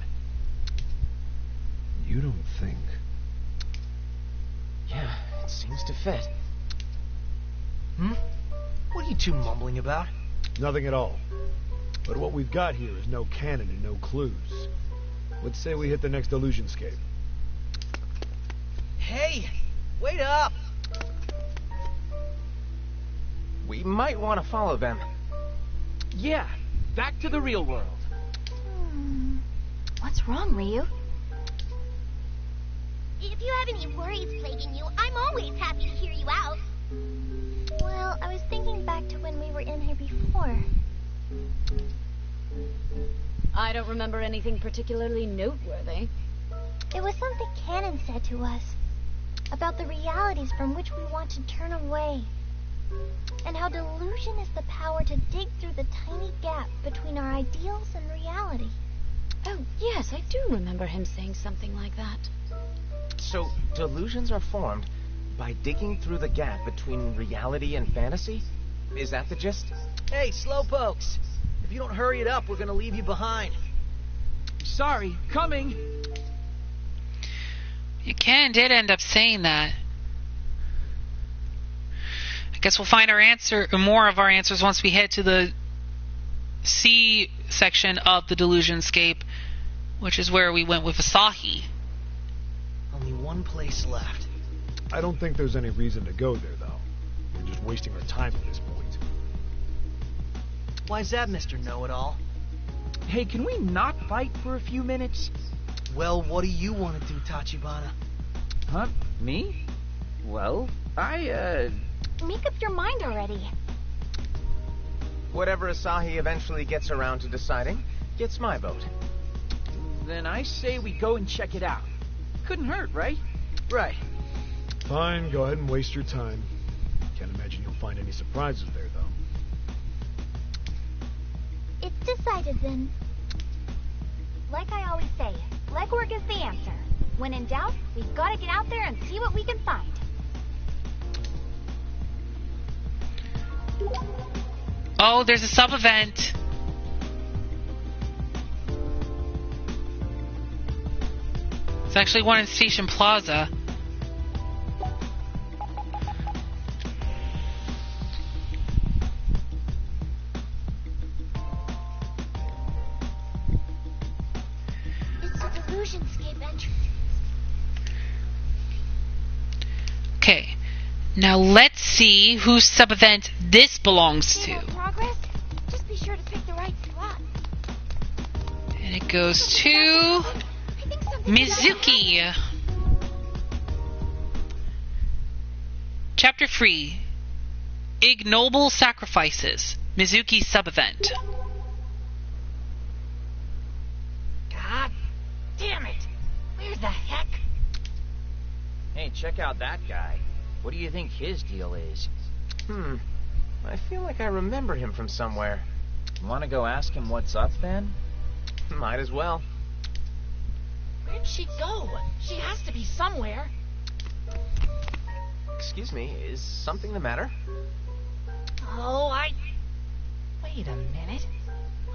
You don't think? Yeah, it seems to fit. What are you two mumbling about? Nothing at all. But what we've got here is no canon and no clues. Let's say we hit the next Delusionscape. Hey! Wait up! We might want to follow them. Yeah, back to the real world. What's wrong, Ryu? If you have any worries plaguing you, I'm always happy to hear you out. Well, I was thinking back to when we were in here before. I don't remember anything particularly noteworthy. It was something Kanon said to us. About the realities from which we want to turn away. And how delusion is the power to dig through the tiny gap between our ideals and reality. Oh, yes, I do remember him saying something like that. So, delusions are formed by digging through the gap between reality and fantasy? Is that the gist? Hey, slowpokes. If you don't hurry it up, we're gonna leave you behind. Sorry, coming. Ken did end up saying that. I guess we'll find more of our answers once we head to the C section of the Delusionscape, which is where we went with Asahi. Only one place left. I don't think there's any reason to go there, though. We're just wasting our time at this point. Why's that, Mr. Know-It-All? Hey, can we not fight for a few minutes? Well, what do you want to do, Tachibana? Huh? Me? Well, Make up your mind already. Whatever Asahi eventually gets around to deciding gets my vote. Then I say we go and check it out. Couldn't hurt, right? Right. Fine, go ahead and waste your time. Can't imagine you'll find any surprises there, though. It's decided then. Like I always say, legwork is the answer. When in doubt, we've got to get out there and see what we can find. Oh, there's a sub-event. It's actually one in Station Plaza. It's a Delusionscape entrance. Okay, now let's see whose sub-event this belongs See to. that progress? Just be sure to pick the right spot. And it goes to I think something Mizuki. Chapter 3, Ignoble Sacrifices, Mizuki sub-event. God damn it! Where the heck? Hey, check out that guy. What do you think his deal is? I feel like I remember him from somewhere. Want to go ask him what's up, then? Might as well. Where'd she go? She has to be somewhere. Excuse me, is something the matter? Oh, Wait a minute.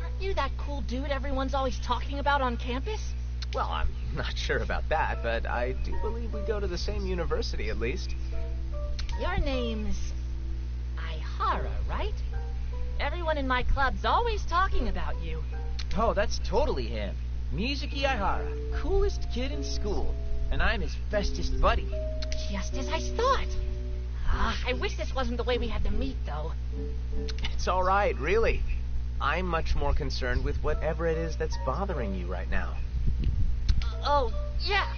Aren't you that cool dude everyone's always talking about on campus? Well, I'm not sure about that, but I do believe we go to the same university at least. Your name's Aihara, right? Everyone in my club's always talking about you. Oh, that's totally him. Mizuki Aihara, coolest kid in school. And I'm his bestest buddy. Just as I thought. I wish this wasn't the way we had to meet, though. It's all right, really. I'm much more concerned with whatever it is that's bothering you right now. Oh, yeah.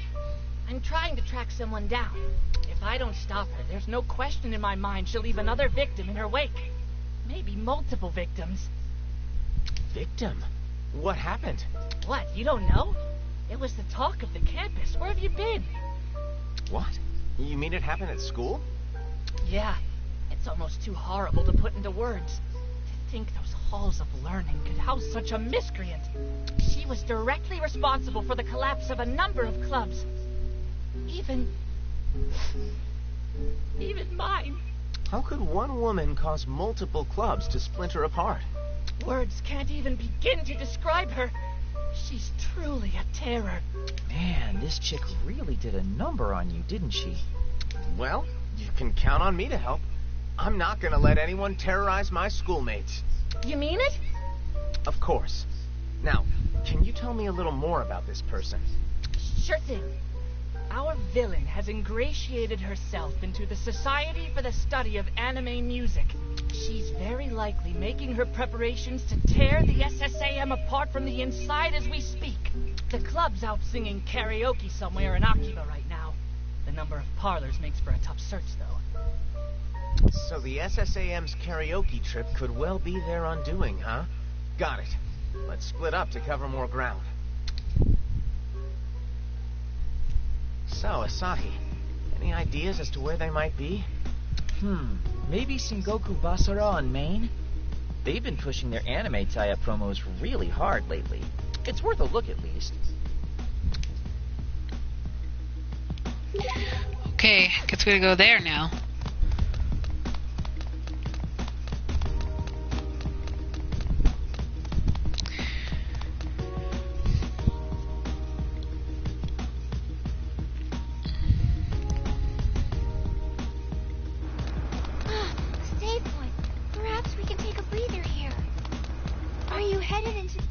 I'm trying to track someone down. If I don't stop her, there's no question in my mind she'll leave another victim in her wake. Maybe multiple victims. Victim? What happened? What, you don't know? It was the talk of the campus. Where have you been? What? You mean it happened at school? Yeah, it's almost too horrible to put into words. To think those halls of learning could house such a miscreant. She was directly responsible for the collapse of a number of clubs. Even mine. How could one woman cause multiple clubs to splinter apart? Words can't even begin to describe her. She's truly a terror. Man, this chick really did a number on you, didn't she? Well, you can count on me to help. I'm not gonna let anyone terrorize my schoolmates. You mean it? Of course. Now, can you tell me a little more about this person? Sure thing. Our villain has ingratiated herself into the Society for the Study of Anime Music. She's very likely making her preparations to tear the SSAM apart from the inside as we speak. The club's out singing karaoke somewhere in Akiba right now. The number of parlors makes for a tough search, though. So the SSAM's karaoke trip could well be their undoing, huh? Got it. Let's split up to cover more ground. So, Asahi, any ideas as to where they might be? Maybe Sengoku Basara on Main? They've been pushing their anime tie-up promos really hard lately. It's worth a look at least. Okay, guess we're gonna go there now. headed into...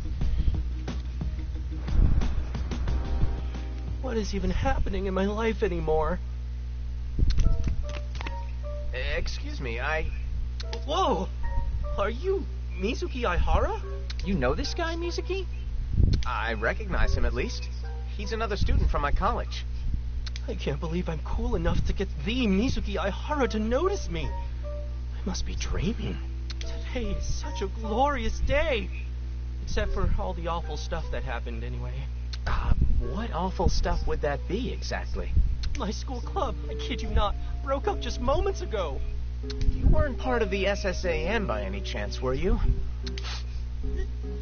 What is even happening in my life anymore? Excuse me, Whoa! Are you Mizuki Aihara? You know this guy, Mizuki? I recognize him at least. He's another student from my college. I can't believe I'm cool enough to get the Mizuki Aihara to notice me. I must be dreaming. Today is such a glorious day. Except for all the awful stuff that happened anyway. What awful stuff would that be exactly? My school club, I kid you not, broke up just moments ago. You weren't part of the SSAM by any chance, were you?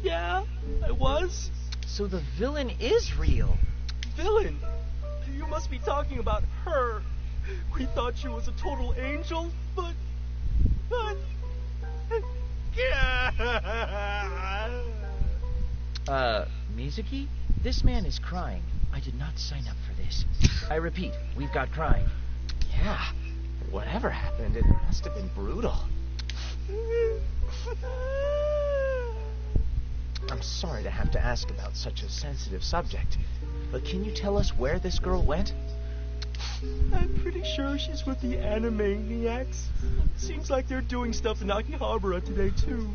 Yeah, I was. So the villain is real. Villain? You must be talking about her. We thought she was a total angel, but... Mizuki? This man is crying. I did not sign up for this. I repeat, we've got crying. Yeah. Whatever happened, it must have been brutal. I'm sorry to have to ask about such a sensitive subject, but can you tell us where this girl went? I'm pretty sure she's with the Animaniacs. Seems like they're doing stuff in Akihabara today, too.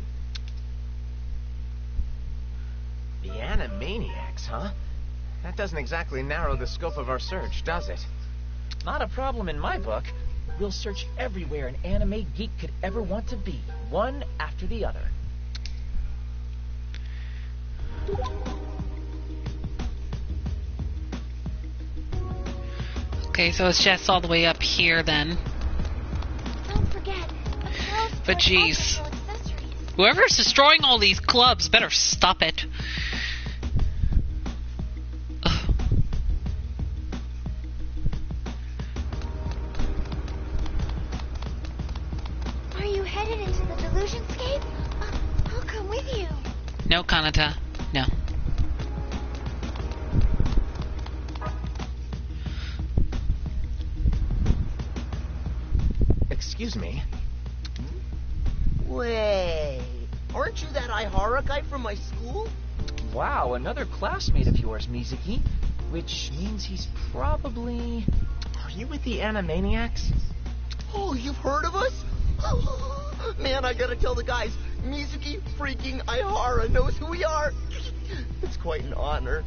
The Animaniacs, huh? That doesn't exactly narrow the scope of our search, does it? Not a problem in my book. We'll search everywhere an anime geek could ever want to be, one after the other. Okay, so it's just all the way up here then. Don't forget. But jeez. Whoever's destroying all these clubs better stop it. Ugh. Are you headed into the Delusionscape? I'll come with you. No, Kanata. No. Excuse me. Wait, aren't you that Aihara guy from my school? Wow, another classmate of yours, Mizuki. Which means he's probably... Are you with the Animaniacs? Oh, you've heard of us? Man, I gotta tell the guys, Mizuki freaking Aihara knows who we are. It's quite an honor.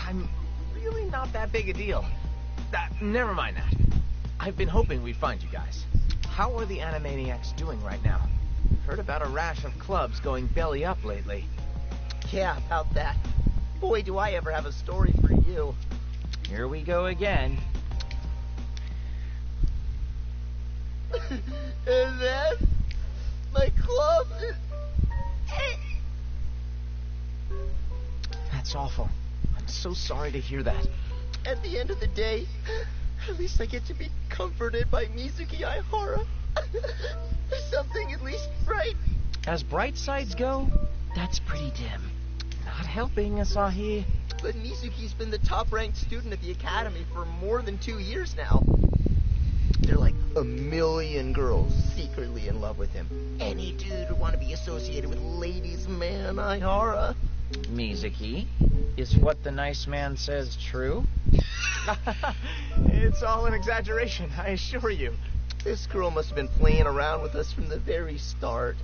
I'm really not that big a deal. Never mind that. I've been hoping we'd find you guys. How are the Animaniacs doing right now? Heard about a rash of clubs going belly up lately. Yeah, about that. Boy, do I ever have a story for you. Here we go again. And then, my club is... That's awful. I'm so sorry to hear that. At the end of the day, at least I get to be comforted by Mizuki Aihara. There's something at least bright. As bright sides go, that's pretty dim. Not helping, Asahi. But Mizuki's been the top-ranked student at the academy for more than 2 years now. There are like 1 million girls secretly in love with him. Any dude would want to be associated with ladies' man Aihara. Mizuki, is what the nice man says true? It's all an exaggeration, I assure you. This girl must have been playing around with us from the very start.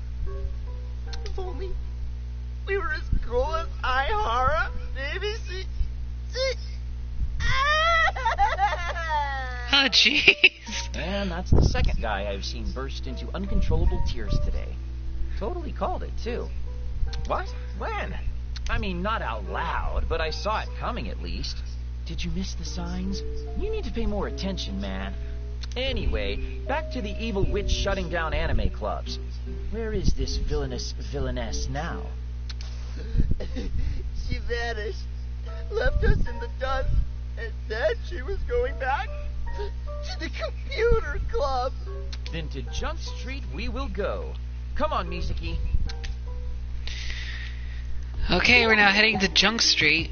If only we were as cool as Aihara, maybe she... Oh, jeez. And that's the second guy I've seen burst into uncontrollable tears today. Totally called it, too. What? When? I mean, not out loud, but I saw it coming at least. Did you miss the signs? You need to pay more attention, man. Anyway, back to the evil witch shutting down anime clubs. Where is this villainess now? She vanished, left us in the dust, and then she was going back to the computer club. Then to Junk Street we will go. Come on, Mizuki. Okay, we're now heading to Junk Street.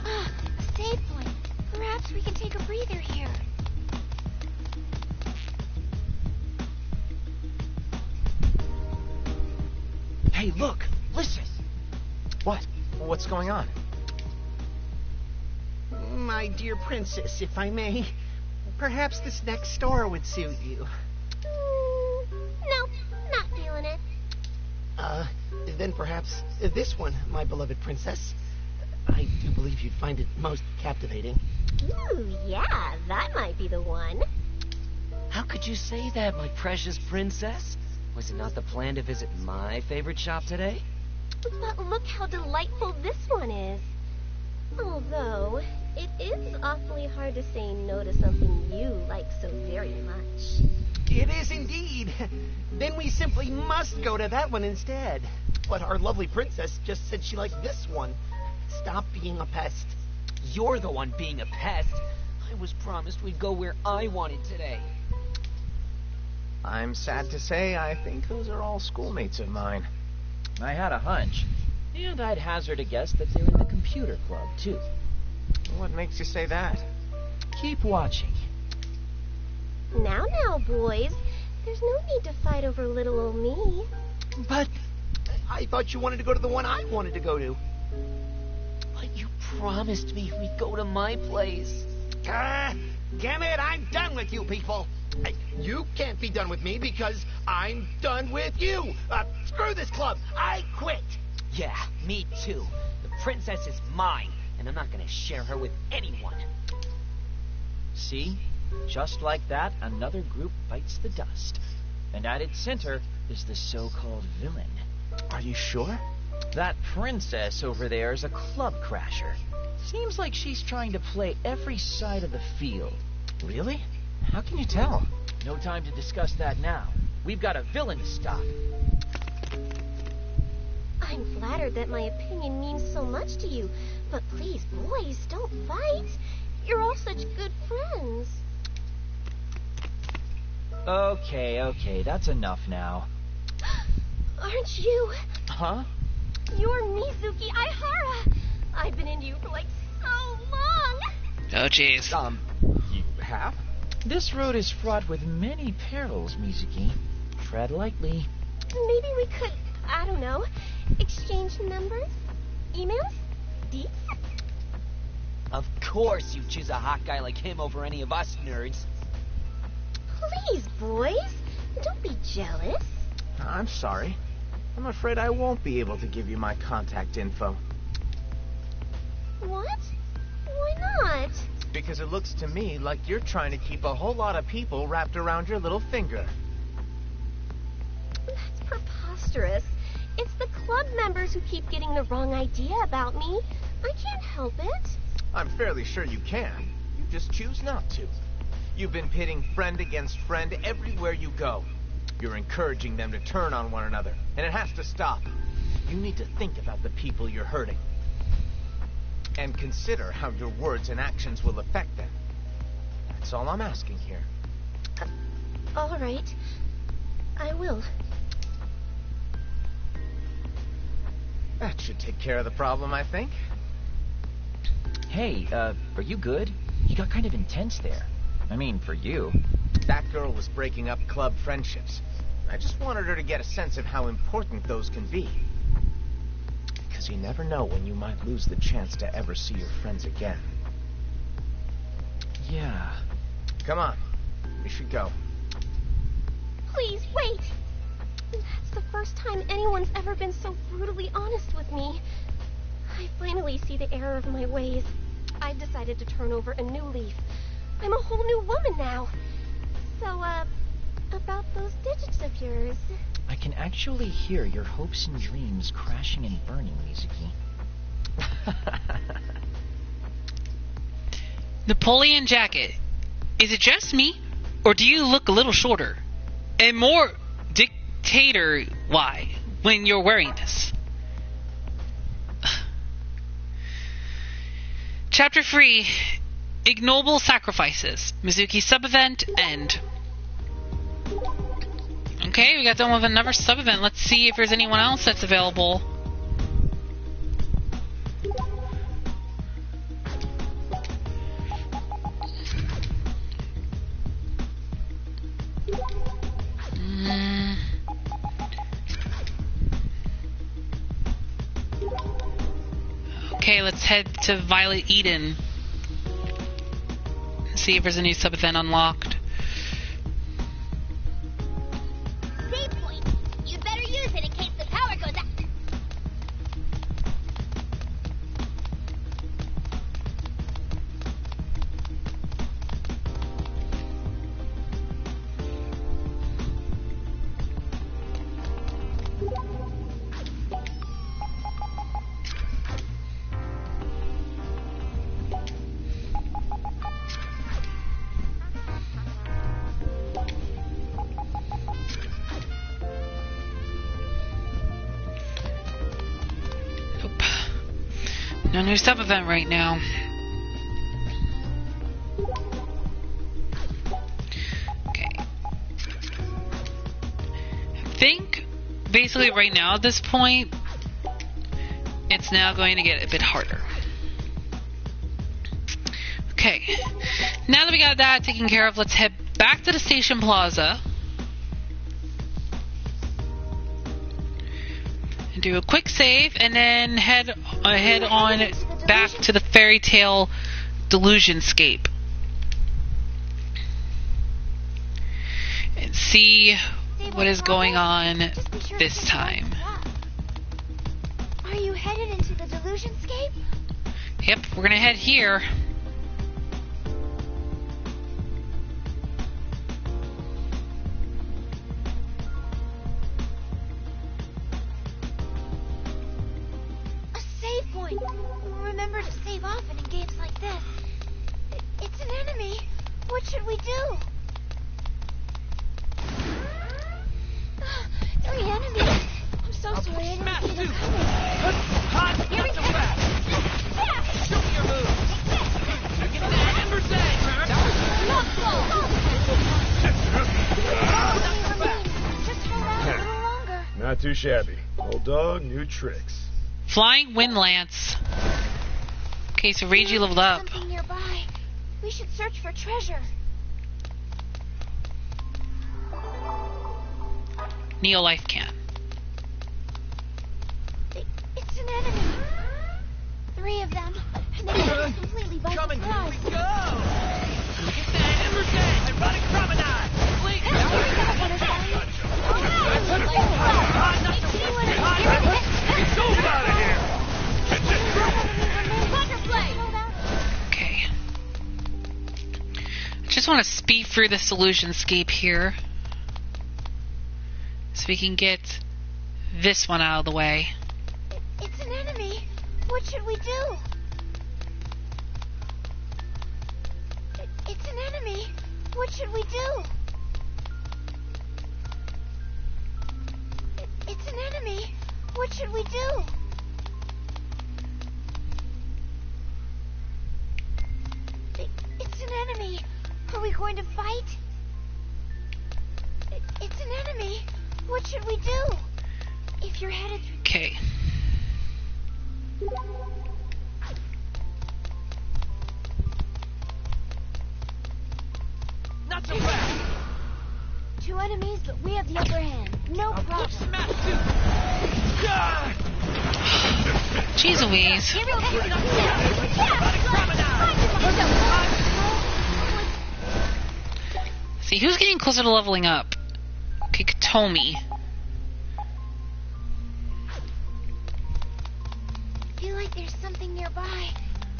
A save point. Perhaps we can Hey, look! Listen! What? What's going on? My dear princess, if I may, perhaps this next store would suit you. No, not feeling it. Then perhaps this one, my beloved princess. I do believe you'd find it most captivating. Ooh, yeah, that might be the one. How could you say that, my precious princess? Was it not the plan to visit my favorite shop today? But look how delightful this one is. Although, it is awfully hard to say no to something you like so very much. It is indeed. Then we simply must go to that one instead. But our lovely princess just said she liked this one. Stop being a pest. You're the one being a pest. I was promised we'd go where I wanted today. I'm sad to say I think those are all schoolmates of mine. I had a hunch. And I'd hazard a guess that they're in the computer club, too. What makes you say that? Keep watching. Now, boys. There's no need to fight over little old me. But I thought you wanted to go to the one I wanted to go to. But you promised me we'd go to my place. Damn it, I'm done with you people. You can't be done with me because I'm done with you. Screw this club. I quit. Yeah, me too. The princess is mine, and I'm not gonna share her with anyone. See? Just like that, another group bites the dust. And at its center is the so-called villain. Are you sure? That princess over there is a club crasher. Seems like she's trying to play every side of the field. Really? How can you tell? No time to discuss that now. We've got a villain to stop. I'm flattered that my opinion means so much to you, but please, boys, don't fight. You're all such good friends. Okay, that's enough now. Aren't you? Huh? You're Mizuki Aihara. I've been into you for like so long. Oh, jeez. You have? This road is fraught with many perils, Mizuki. Tread lightly. Maybe we could, I don't know, exchange numbers? Emails? Deets? Of course you choose a hot guy like him over any of us nerds. Please, boys, don't be jealous. I'm sorry. I'm afraid I won't be able to give you my contact info. What? Why not? Because it looks to me like you're trying to keep a whole lot of people wrapped around your little finger. That's preposterous. It's the club members who keep getting the wrong idea about me. I can't help it. I'm fairly sure you can. You just choose not to. You've been pitting friend against friend everywhere you go. You're encouraging them to turn on one another, and it has to stop. You need to think about the people you're hurting. And consider how your words and actions will affect them. That's all I'm asking here. All right. I will. That should take care of the problem, I think. Hey, are you good? You got kind of intense there. I mean, for you. That girl was breaking up club friendships. I just wanted her to get a sense of how important those can be. Because you never know when you might lose the chance to ever see your friends again. Yeah. Come on. We should go. Please, wait! That's the first time anyone's ever been so brutally honest with me. I finally see the error of my ways. I've decided to turn over a new leaf. I'm a whole new woman now. So, about those digits of yours. I can actually hear your hopes and dreams crashing and burning, Mizuki. Napoleon jacket. Is it just me, or do you look a little shorter? And more dictator why when you're wearing this? Chapter 3, Ignoble Sacrifices. Mizuki sub-event end. Okay, we got done with another sub-event. Let's see if there's anyone else that's available. Okay, let's head to Violet Eden. See if there's a new sub-event unlocked. Save point. You'd better use it in case the power goes out. No new sub-event right now. Okay. I think, basically right now at this point, it's now going to get a bit harder. Okay. Now that we got that taken care of, let's head back to the Station Plaza. Do a quick save and then head on back to the Fairy Tale Delusionscape and see what is going on this time. Are you headed into the Delusionscape? Yep, we're gonna head here. Remember to save often in games like this. It's an enemy. What should we do? 3 enemies. I'm so sorry. I didn't see them coming. Here we go. Show me your moves. Get that Ember Sage. Just hold out a little longer. Not too shabby. Old dog, new tricks. Flying Wind Lance. Okay, so Reiji leveled up. Something nearby. We should search for treasure. Neo Life Can. It's an enemy. 3 of them, and they took us completely by surprise. Here we go. Get that Ember Sage. Erotic Promenade. Get out of here! Okay. I just want to speed through the Delusionscape here, so we can get this one out of the way. It's an enemy. What should we do? It's an enemy. What should we do? It's an enemy. What should we do? It's an enemy. Are we going to fight? It's an enemy. What should we do? If you're headed... Okay. Not so fast. 2 enemies, but we have the upper hand. No problem. Jeez Louise. See, who's getting closer to leveling up? Okay, Katomi. I feel like there's something nearby.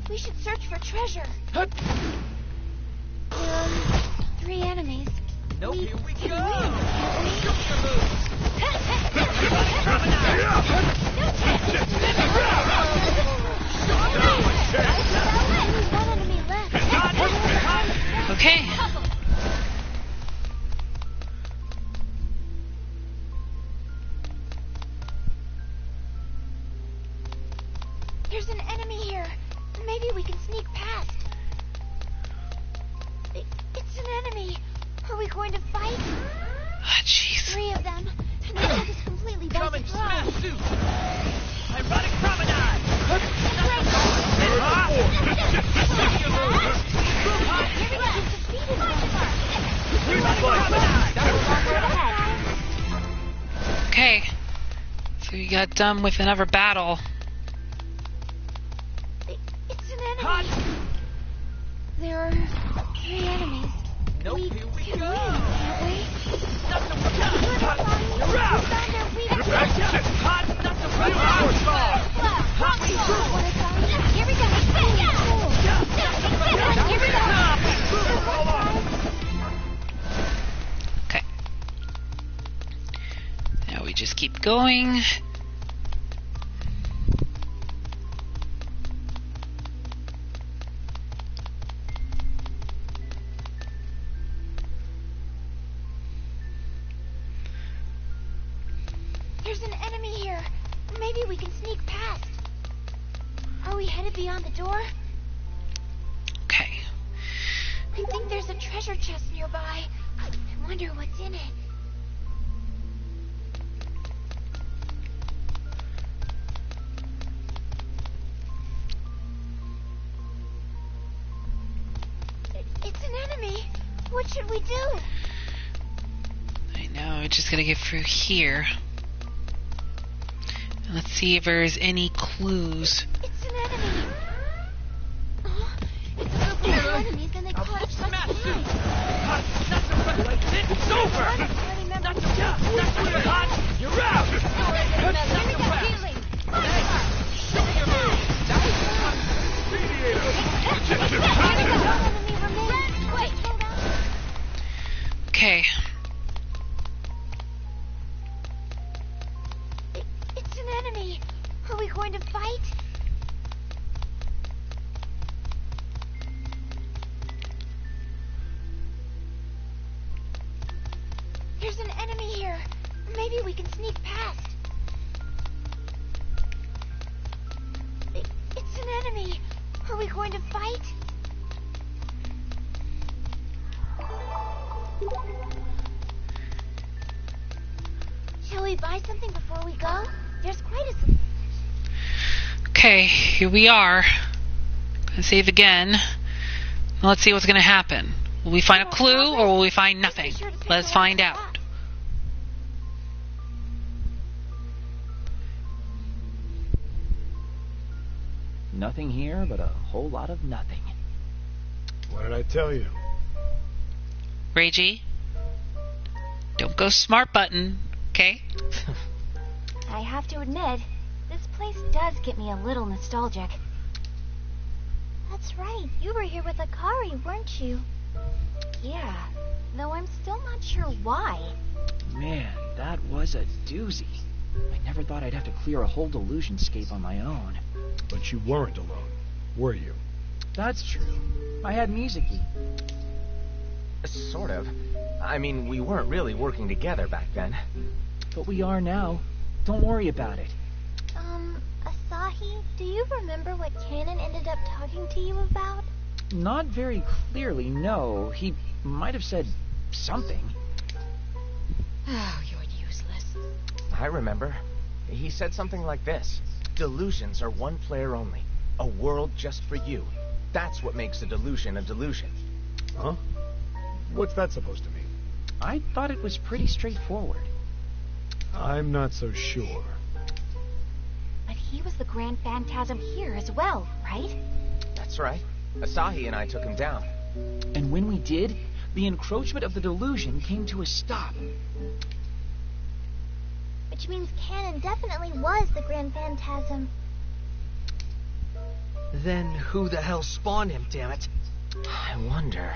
We should search for treasure. There are 3 enemies. Nope, here we go. Okay. There's an enemy here. Maybe we can sneak past. It's an enemy. Are we going to fight? Ah, jeez. 3 of them. And they took us completely by Coming surprise. smash suit. Ironic Promenade. Okay. So we got done with another battle. There are 3 enemies. Nope, We here can we win, go. can't we? You're out. Found our weakness. Hot, not the right. Here we go. Here we go. Okay. Now we just keep going. There's an enemy here. Maybe we can sneak past. Are we headed beyond the door? Okay. I think there's a treasure chest nearby. I wonder what's in it. It's an enemy. What should we do? I know, we're just gonna get through here. And let's see if there's any clues. It's an enemy. Oh, it's a group of enemies and they caught us by surprise. It's over. Not the hot. You're out. Show me your move. Okay. It's an enemy. Are we going to fight? There's an enemy here. Maybe we can sneak past. It's an enemy. Are we going to fight? Shall we buy something before we go? There's quite a... Okay, here we are. Gonna save again. Let's see what's gonna happen. Will we find a clue or will we find nothing? Let's find out. Nothing here but a whole lot of nothing. What did I tell you? Reiji, don't go smart button, okay? I have to admit, this place does get me a little nostalgic. That's right, you were here with Akari, weren't you? Yeah, though I'm still not sure why. Man, that was a doozy. I never thought I'd have to clear a whole delusionscape on my own. But you weren't alone, were you? That's true. I had Mizuki. Sort of. I mean, we weren't really working together back then. But we are now. Don't worry about it. Asahi, do you remember what Kanon ended up talking to you about? Not very clearly, no. He might have said something. Oh, you're useless. I remember. He said something like this. Delusions are one player only. A world just for you. That's what makes a delusion a delusion. Huh? What's that supposed to mean? I thought it was pretty straightforward. I'm not so sure. But he was the Grand Phantasm here as well, right? That's right. Asahi and I took him down. And when we did, the encroachment of the delusion came to a stop. Which means Kanon definitely was the Grand Phantasm. Then who the hell spawned him, damn it? I wonder.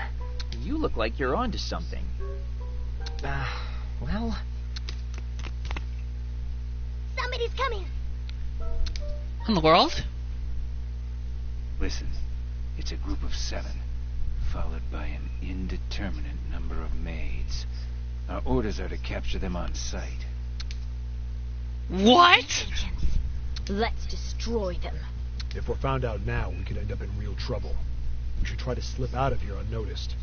You look like you're onto something. Well... Somebody's coming! In the world? Listen, it's a group of 7, followed by an indeterminate number of maids. Our orders are to capture them on sight. What? Agents. Let's destroy them. If we're found out now, we could end up in real trouble. We should try to slip out of here unnoticed.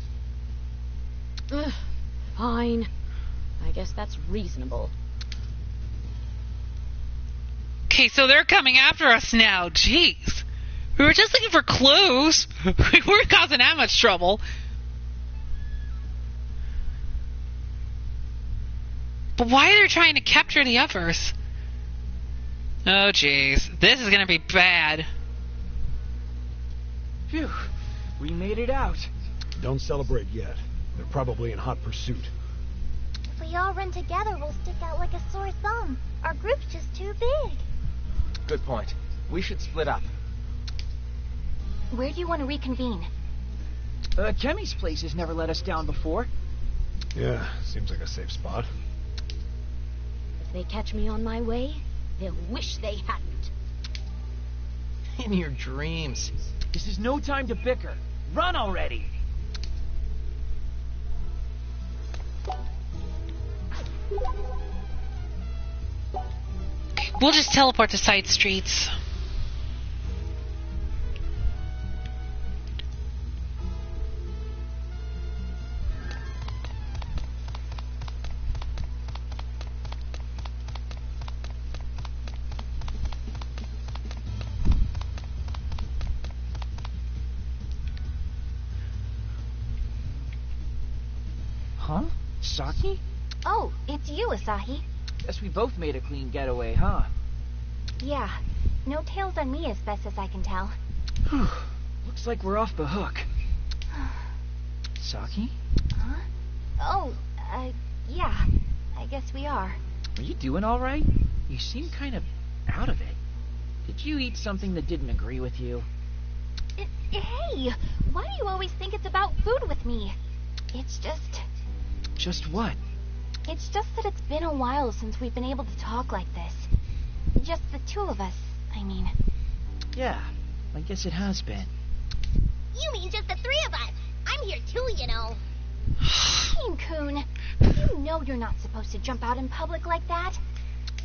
Fine. I guess that's reasonable. Okay, so they're coming after us now. Jeez. We were just looking for clues. We weren't causing that much trouble. But why are they trying to capture the others? Oh, jeez. This is gonna be bad. Phew. We made it out. Don't celebrate yet. They're probably in hot pursuit. If we all run together, we'll stick out like a sore thumb. Our group's just too big. Good point. We should split up. Where do you want to reconvene? Kemi's place has never let us down before. Yeah, seems like a safe spot. If they catch me on my way, they'll wish they hadn't. In your dreams. This is no time to bicker. Run already! We'll just teleport to side streets. Huh? Saki? Oh, it's you, Asahi. Guess we both made a clean getaway, huh? Yeah. No tails on me as best as I can tell. Looks like we're off the hook. Saki? Huh? Oh, yeah. I guess we are. Are you doing all right? You seem kind of out of it. Did you eat something that didn't agree with you? Hey! Why do you always think it's about food with me? It's just... Just what? It's just that it's been a while since we've been able to talk like this. Just the two of us, I mean. Yeah, I guess it has been. You mean just the three of us? I'm here too, you know. Peen-kun, you know you're not supposed to jump out in public like that.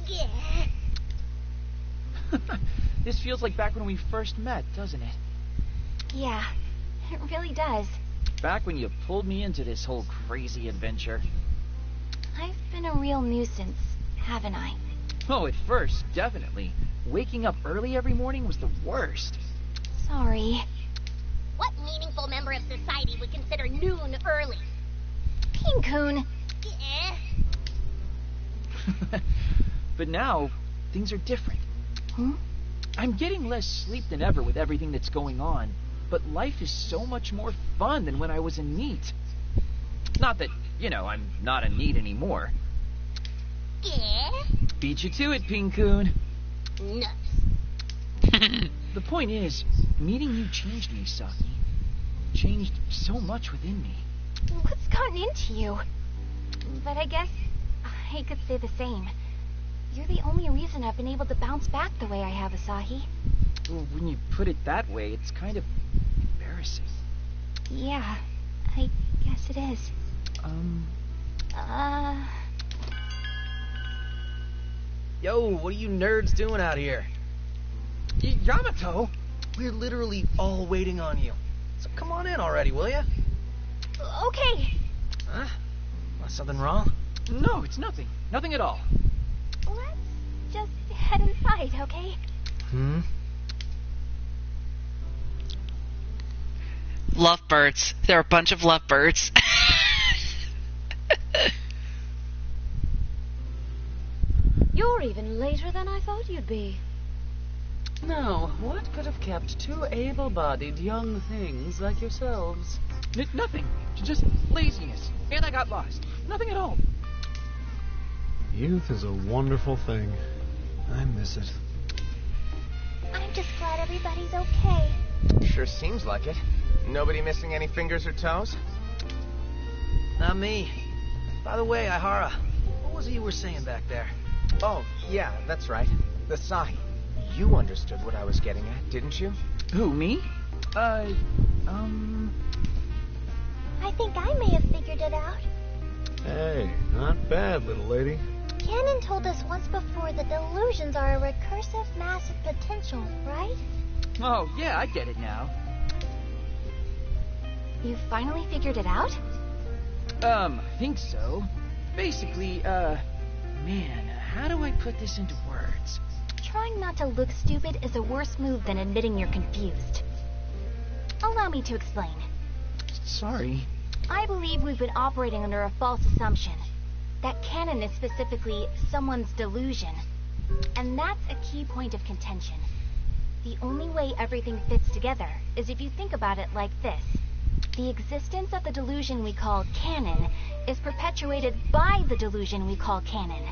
Yeah. This feels like back when we first met, doesn't it? Yeah, it really does. Back when you pulled me into this whole crazy adventure. I've been a real nuisance, haven't I? Oh, at first, definitely. Waking up early every morning was the worst. Sorry. What meaningful member of society would consider noon early? Peen-kun. Yeah. But now, things are different. Hmm? I'm getting less sleep than ever with everything that's going on, but life is so much more fun than when I was a NEET. Not that, I'm not a NEET anymore. Yeah. Beat you to it, Peen-kun. Nuts. The point is, meeting you changed me, Saki. Changed so much within me. What's gotten into you? But I guess I could say the same. You're the only reason I've been able to bounce back the way I have, Asahi. Well, when you put it that way, it's kind of embarrassing. Yeah, I guess it is. Yo, what are you nerds doing out here? Yamato? We're literally all waiting on you. So come on in already, will ya? Okay. Huh? Something wrong? No, it's nothing. Nothing at all. Let's just head inside, okay? Hmm? Lovebirds. They're a bunch of lovebirds. You're even later than I thought you'd be. Now, what could have kept two able-bodied young things like yourselves? Nothing. Just laziness. And I got lost. Nothing at all. Youth is a wonderful thing. I miss it. I'm just glad everybody's okay. Sure seems like it. Nobody missing any fingers or toes? Not me. By the way, Ihara, what was it you were saying back there? Oh, yeah, that's right. The sign. You understood what I was getting at, didn't you? Who, me? I think I may have figured it out. Hey, not bad, little lady. Canon told us once before that delusions are a recursive massive potential, right? Oh, yeah, I get it now. You finally figured it out? I think so. Basically, man, how do I put this into words? Trying not to look stupid is a worse move than admitting you're confused. Allow me to explain. Sorry. I believe we've been operating under a false assumption. That canon is specifically someone's delusion. And that's a key point of contention. The only way everything fits together is if you think about it like this. The existence of the delusion we call canon is perpetuated by the delusion we call canon.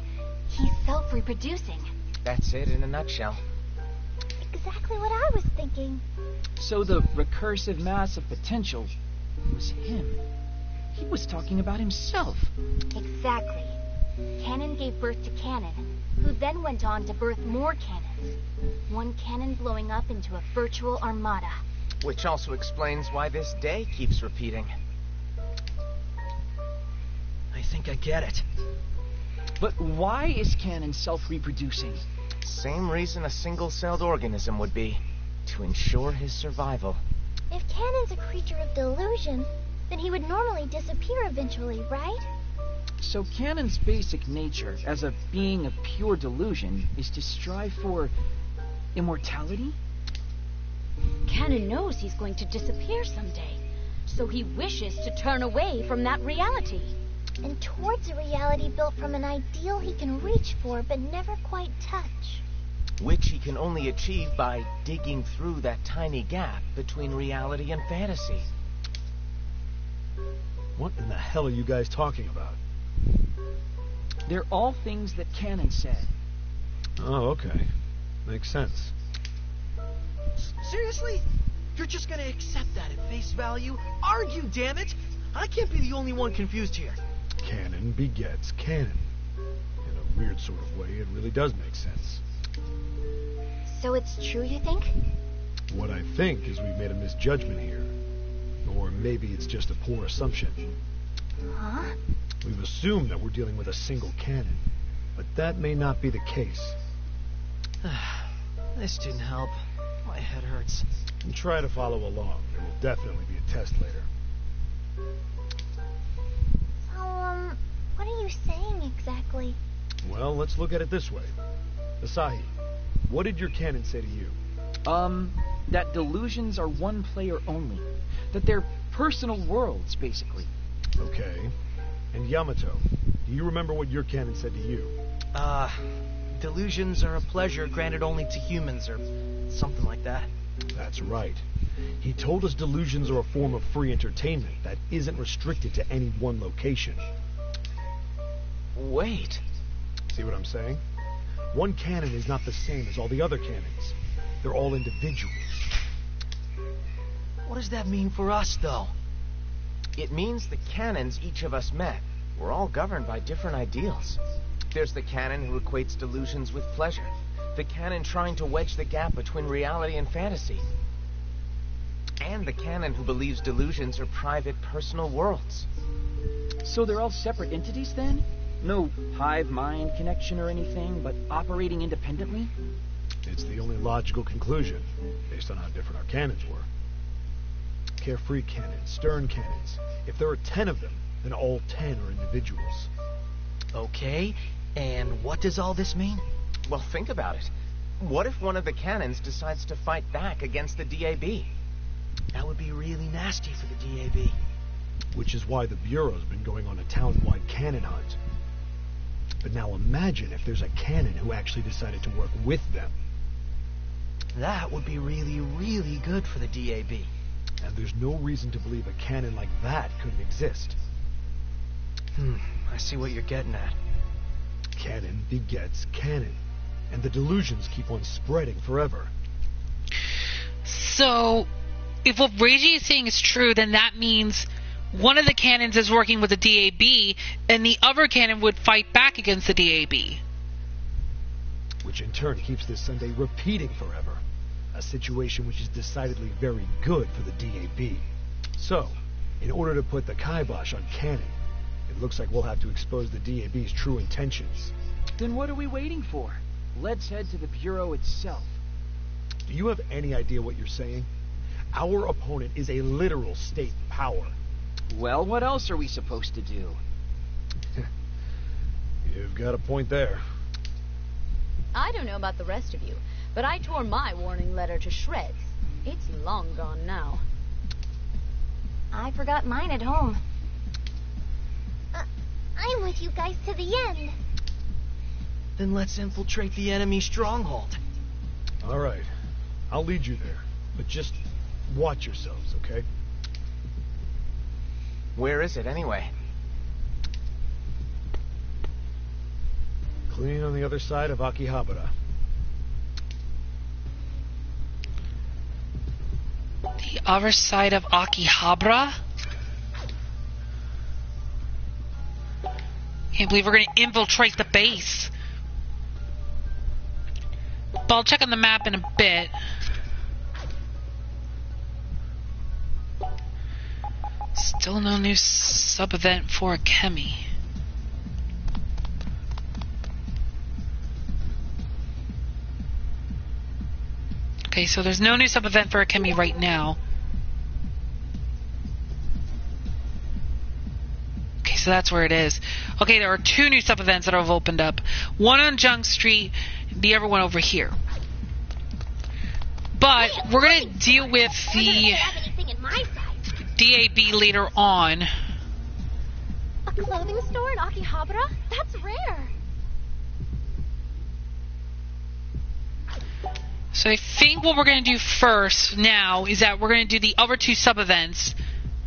He's self-reproducing. That's it in a nutshell. Exactly what I was thinking. So the recursive mass of potential was him. He was talking about himself. Exactly. Canon gave birth to canon, who then went on to birth more cannons. One cannon blowing up into a virtual armada. Which also explains why this day keeps repeating. I think I get it. But why is canon self-reproducing? Same reason a single-celled organism would be. To ensure his survival. If Canon's a creature of delusion, then he would normally disappear eventually, right? So Canon's basic nature, as a being of pure delusion, is to strive for immortality? Canon knows he's going to disappear someday, so he wishes to turn away from that reality. And towards a reality built from an ideal he can reach for but never quite touch. Which he can only achieve by digging through that tiny gap between reality and fantasy. What in the hell are you guys talking about? They're all things that Canon said. Oh, okay. Makes sense. Seriously? You're just gonna accept that at face value? Argue, damn it! I can't be the only one confused here. Canon begets canon. In a weird sort of way, it really does make sense. So it's true, you think? What I think is we've made a misjudgment here. Or maybe it's just a poor assumption. Huh? We've assumed that we're dealing with a single canon, but that may not be the case. This didn't help. My head hurts. And try to follow along. There will definitely be a test later. So, what are you saying exactly? Well, let's look at it this way. Asahi, what did your canon say to you? That delusions are one player only. That they're personal worlds, basically. Okay. And Yamato, do you remember what your canon said to you? Delusions are a pleasure granted only to humans, or something like that. That's right. He told us delusions are a form of free entertainment that isn't restricted to any one location. Wait. See what I'm saying? One canon is not the same as all the other canons. They're all individuals. What does that mean for us, though? It means the canons each of us met were all governed by different ideals. There's the canon who equates delusions with pleasure. The canon trying to wedge the gap between reality and fantasy. And the canon who believes delusions are private, personal worlds. So they're all separate entities, then? No hive-mind connection or anything, but operating independently? It's the only logical conclusion, based on how different our canons were. Carefree canons, stern canons. If there are 10 of them, then all 10 are individuals. Okay, and what does all this mean? Well, think about it. What if one of the canons decides to fight back against the DAB? That would be really nasty for the DAB. Which is why the Bureau's been going on a town-wide canon hunt. But now imagine if there's a canon who actually decided to work with them. That would be really, really good for the DAB. And there's no reason to believe a canon like that couldn't exist. I see what you're getting at. Canon begets canon. And the delusions keep on spreading forever. So, if what Reiji is saying is true, then that means one of the canons is working with the DAB, and the other canon would fight back against the DAB. Which in turn keeps this Sunday repeating forever. A situation which is decidedly very good for the DAB. So, in order to put the kibosh on canon, it looks like we'll have to expose the DAB's true intentions. Then what are we waiting for? Let's head to the Bureau itself. Do you have any idea what you're saying? Our opponent is a literal state power. Well, what else are we supposed to do? You've got a point there. I don't know about the rest of you, but I tore my warning letter to shreds. It's long gone now. I forgot mine at home. I'm with you guys to the end. Then let's infiltrate the enemy stronghold. All right. I'll lead you there, but just watch yourselves, okay? Where is it, anyway? Clean on the other side of Akihabara. The other side of Akihabara? Can't believe we're going to infiltrate the base. But I'll check on the map in a bit. Still no new sub-event for Akemi. Okay, so there's no new sub-event for Akemi right now. Okay, so that's where it is. Okay, there are 2 new sub-events that have opened up. One on Junk Street, the other one over here. But we're going to deal with the DAB later on. A clothing store in Akihabara? That's rare. So I think what we're going to do first now is that we're going to do the other 2 sub-events.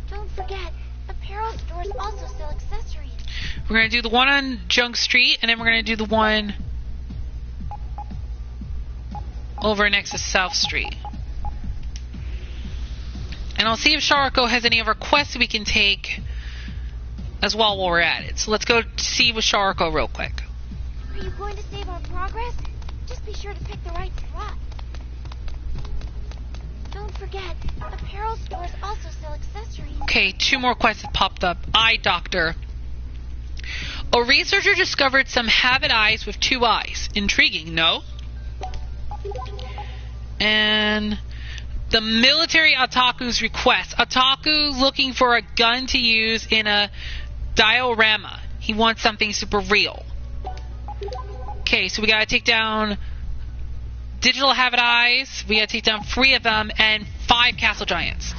Don't forget, apparel stores also sell accessories. We're going to do the one on Junk Street, and then we're going to do the one over next to South Street. And I'll see if Sharako has any other quests we can take as well while we're at it. So let's go see with Sharako real quick. Are you going to save our progress? Just be sure to pick the right spot. Don't forget, apparel stores also sell accessories. Okay, 2 more quests have popped up. Eye Doctor. A researcher discovered some Habit eyes with 2 eyes. Intriguing, no? And the military otaku's request. Otaku looking for a gun to use in a diorama. He wants something super real. Okay, so we gotta take down Digital Habit Eyes. We gotta take down 3 of them and 5 Castle Giants.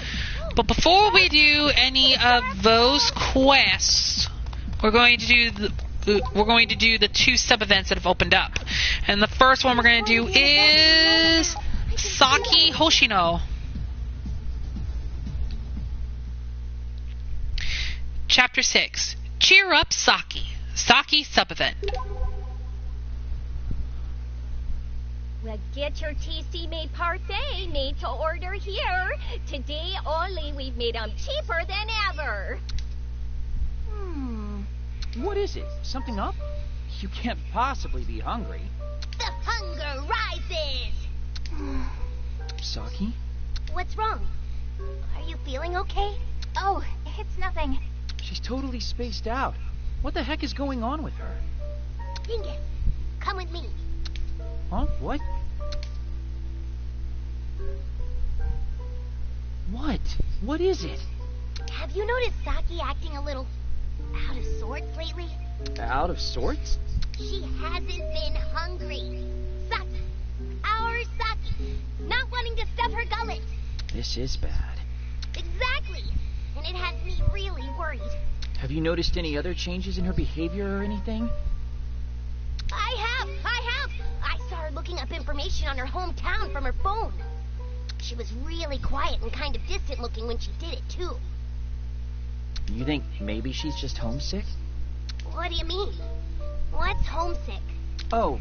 But before we do any of those quests, we're going to do the 2 sub events that have opened up. And the first one we're going to do is Saki Hoshino. Chapter 6. Cheer Up Saki. Saki sub event. Well, get your TC made parfait made to order here. Today only we've made them cheaper than ever. What is it? Something up? You can't possibly be hungry. The hunger rises. Saki? What's wrong? Are you feeling okay? Oh, it's nothing. She's totally spaced out. What the heck is going on with her? Dingus, come with me. Huh? What? What? What is it? Have you noticed Saki acting a little out of sorts lately? Out of sorts? She hasn't been hungry. Saki. Our Saki. Not wanting to stuff her gullet. This is bad. Exactly. And it has me really worried. Have you noticed any other changes in her behavior or anything? I have. I saw her looking up information on her hometown from her phone. She was really quiet and kind of distant looking when she did it, too. You think maybe she's just homesick? What do you mean? What's homesick? Oh,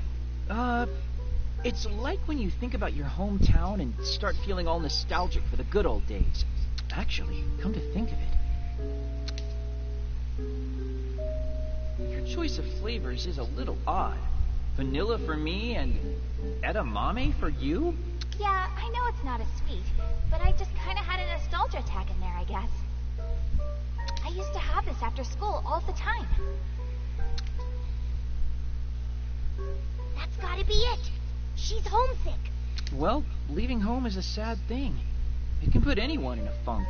it's like when you think about your hometown and start feeling all nostalgic for the good old days. Actually, come to think of it, your choice of flavors is a little odd. Vanilla for me and edamame for you? Yeah, I know it's not as sweet, but I just kind of had a nostalgia attack in there, I guess. I used to have this after school all the time. That's gotta be it. She's homesick. Well, leaving home is a sad thing. It can put anyone in a funk.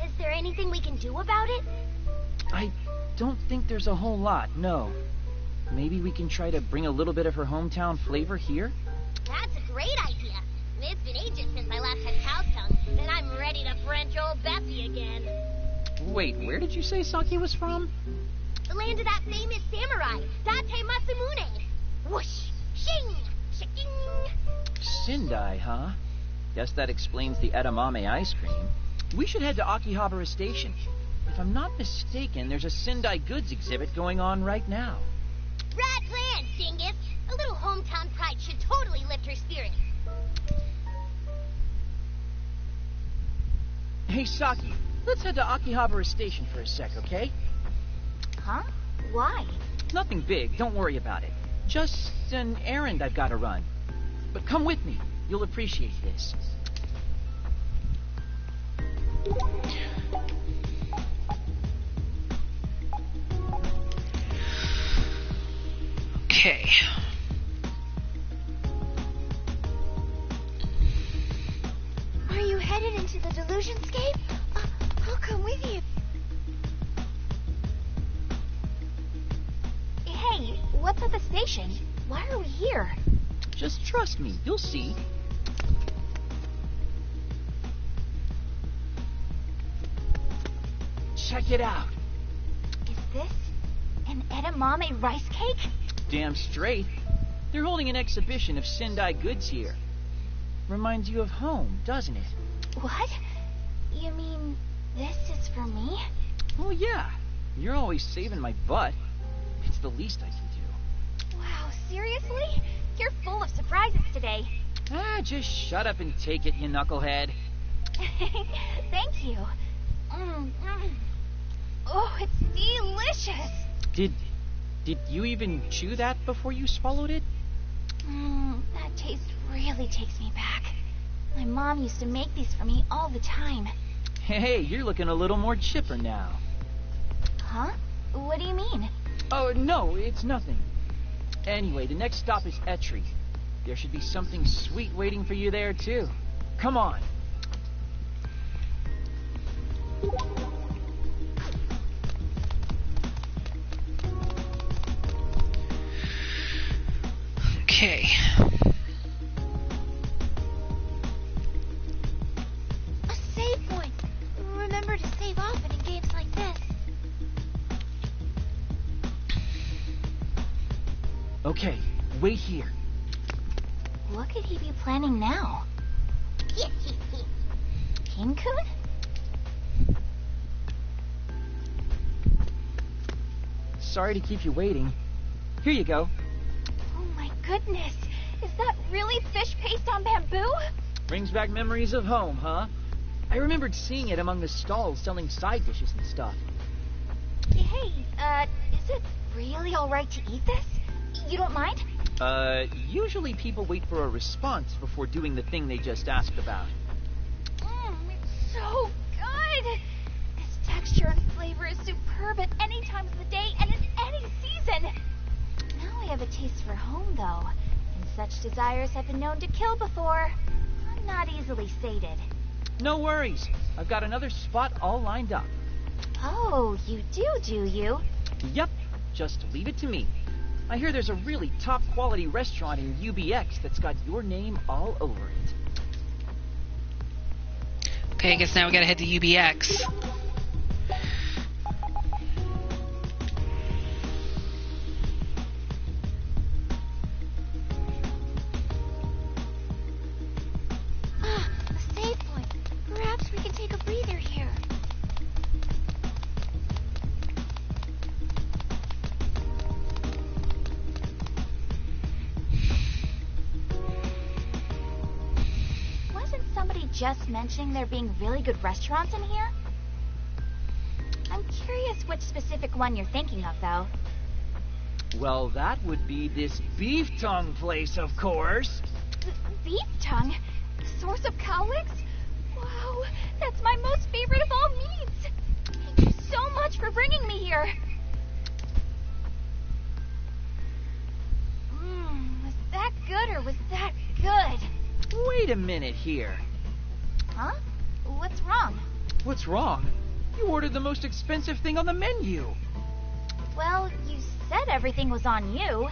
Is there anything we can do about it? I don't think there's a whole lot, no. Maybe we can try to bring a little bit of her hometown flavor here? That's a great idea. It's been ages since I last had cow's tongue, and I'm ready to French old Bessie again. Wait, where did you say Saki was from? The land of that famous samurai, Date Masamune. Whoosh! Shing! Shaking! Sendai, huh? Guess that explains the edamame ice cream. We should head to Akihabara Station. If I'm not mistaken, there's a Sendai Goods exhibit going on right now. Rad plan, dingus. A little hometown pride should totally lift her spirits. Hey, Saki, let's head to Akihabara Station for a sec, okay? Huh? Why? Nothing big, don't worry about it. Just an errand I've got to run. But come with me, you'll appreciate this. Okay. Are you headed into the Delusionscape? I'll come with you. Hey, what's at the station? Why are we here? Just trust me, you'll see. Check it out. Is this an edamame rice cake? Damn straight. They're holding an exhibition of Sendai Goods here. Reminds you of home, doesn't it? What? You mean this is for me? Oh yeah. You're always saving my butt. It's the least I can do. Wow, seriously? You're full of surprises today. Just shut up and take it, you knucklehead. Thank you. Oh, it's delicious. Did you even chew that before you swallowed it? That taste really takes me back. My mom used to make these for me all the time. Hey, you're looking a little more chipper now. Huh? What do you mean? Oh, no, it's nothing. Anyway, the next stop is Etri. There should be something sweet waiting for you there, too. Come on. Okay. A save point. Remember to save often in games like this. Okay, wait here. What could he be planning now? King-kun? Sorry to keep you waiting. Here you go. Oh my goodness. Is that really fish paste on bamboo? Brings back memories of home, huh? I remembered seeing it among the stalls selling side dishes and stuff. Hey, is it really alright to eat this? You don't mind? Usually people wait for a response before doing the thing they just asked about. It's so good! This texture and flavor is superb at any time of the day and in any season. Now I have a taste for home, though, and such desires have been known to kill before. I'm not easily sated. No worries. I've got another spot all lined up. Oh, you do you? Yep, just leave it to me. I hear there's a really top-quality restaurant in UBX that's got your name all over it. Okay, I guess now we gotta head to UBX. A save point. Perhaps we can take a breather here. Just mentioning there being really good restaurants in here? I'm curious which specific one you're thinking of, though. Well, that would be this beef tongue place, of course. Beef tongue? The source of cowlicks? Wow, that's my most favorite of all meats. Thank you so much for bringing me here. Was that good or was that good? Wait a minute here. Huh? What's wrong? What's wrong? You ordered the most expensive thing on the menu. Well, you said everything was on you.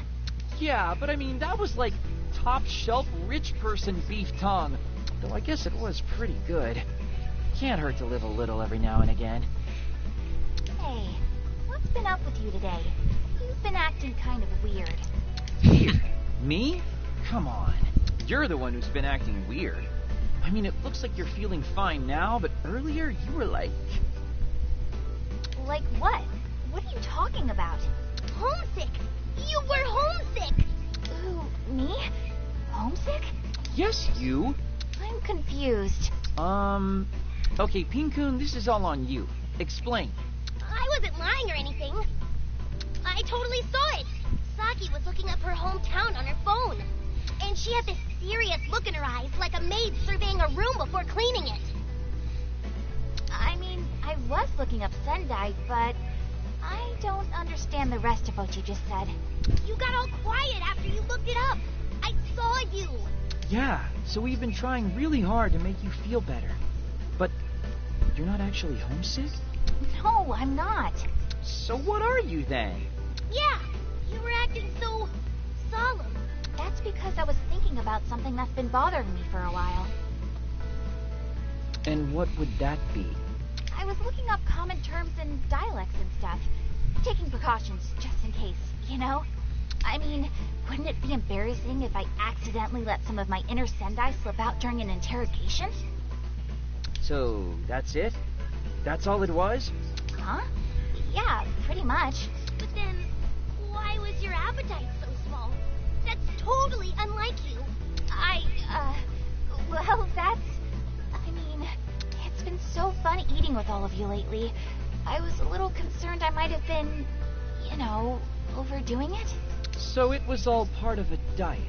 Yeah, but I mean, that was like top shelf rich person beef tongue. Though I guess it was pretty good. Can't hurt to live a little every now and again. Hey, what's been up with you today? You've been acting kind of weird. Weird? Me? Come on. You're the one who's been acting weird. I mean, it looks like you're feeling fine now, but earlier you were like... Like what? What are you talking about? Homesick! You were homesick! Ooh, me? Homesick? Yes, you. I'm confused. Okay, Pin-kun, this is all on you. Explain. I wasn't lying or anything. I totally saw it. Saki was looking up her hometown on her phone. And she had this serious look in her eyes, like a maid surveying a room before cleaning it. I mean, I was looking up Sendai, but I don't understand the rest of what you just said. You got all quiet after you looked it up. I saw you. Yeah, so we've been trying really hard to make you feel better. But you're not actually homesick? No, I'm not. So what are you then? Yeah, you were acting so solemn. That's because I was thinking about something that's been bothering me for a while. And what would that be? I was looking up common terms and dialects and stuff. Taking precautions just in case, you know? I mean, wouldn't it be embarrassing if I accidentally let some of my inner Sendai slip out during an interrogation? So, that's it? That's all it was? Huh? Yeah, pretty much. But then, why was your appetite so small? That's totally unlike you. Well, that's... I mean, it's been so fun eating with all of you lately. I was a little concerned I might have been, you know, overdoing it. So it was all part of a diet.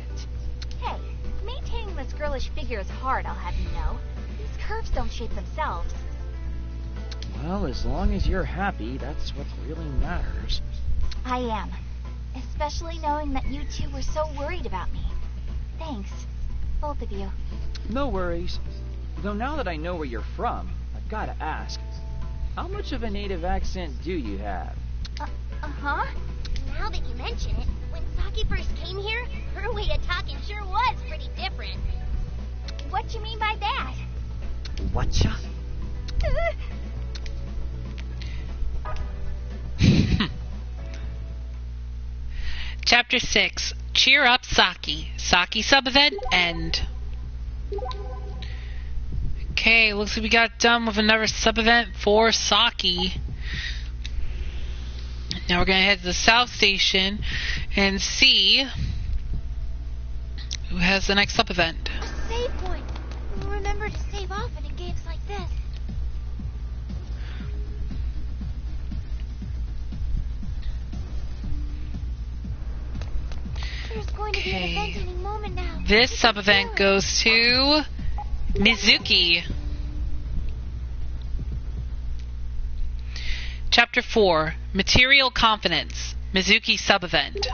Hey, maintaining this girlish figure is hard, I'll have you know. These curves don't shape themselves. Well, as long as you're happy, that's what really matters. I am. Especially knowing that you two were so worried about me. Thanks, both of you. No worries. Though now that I know where you're from, I've got to ask, how much of a native accent do you have? Uh-huh. Now that you mention it, when Saki first came here, her way of talking sure was pretty different. What you mean by that? Whatcha? Chapter 6. Cheer up, Saki. Saki sub-event end. Okay, looks like we got done with another sub-event for Saki. Now we're going to head to the South Station and see who has the next sub-event. A save point. Remember to save often in games like this. There's going to be an event any moment now. This sub-event goes to Mizuki. Chapter 4. Material Confidence. Mizuki sub-event.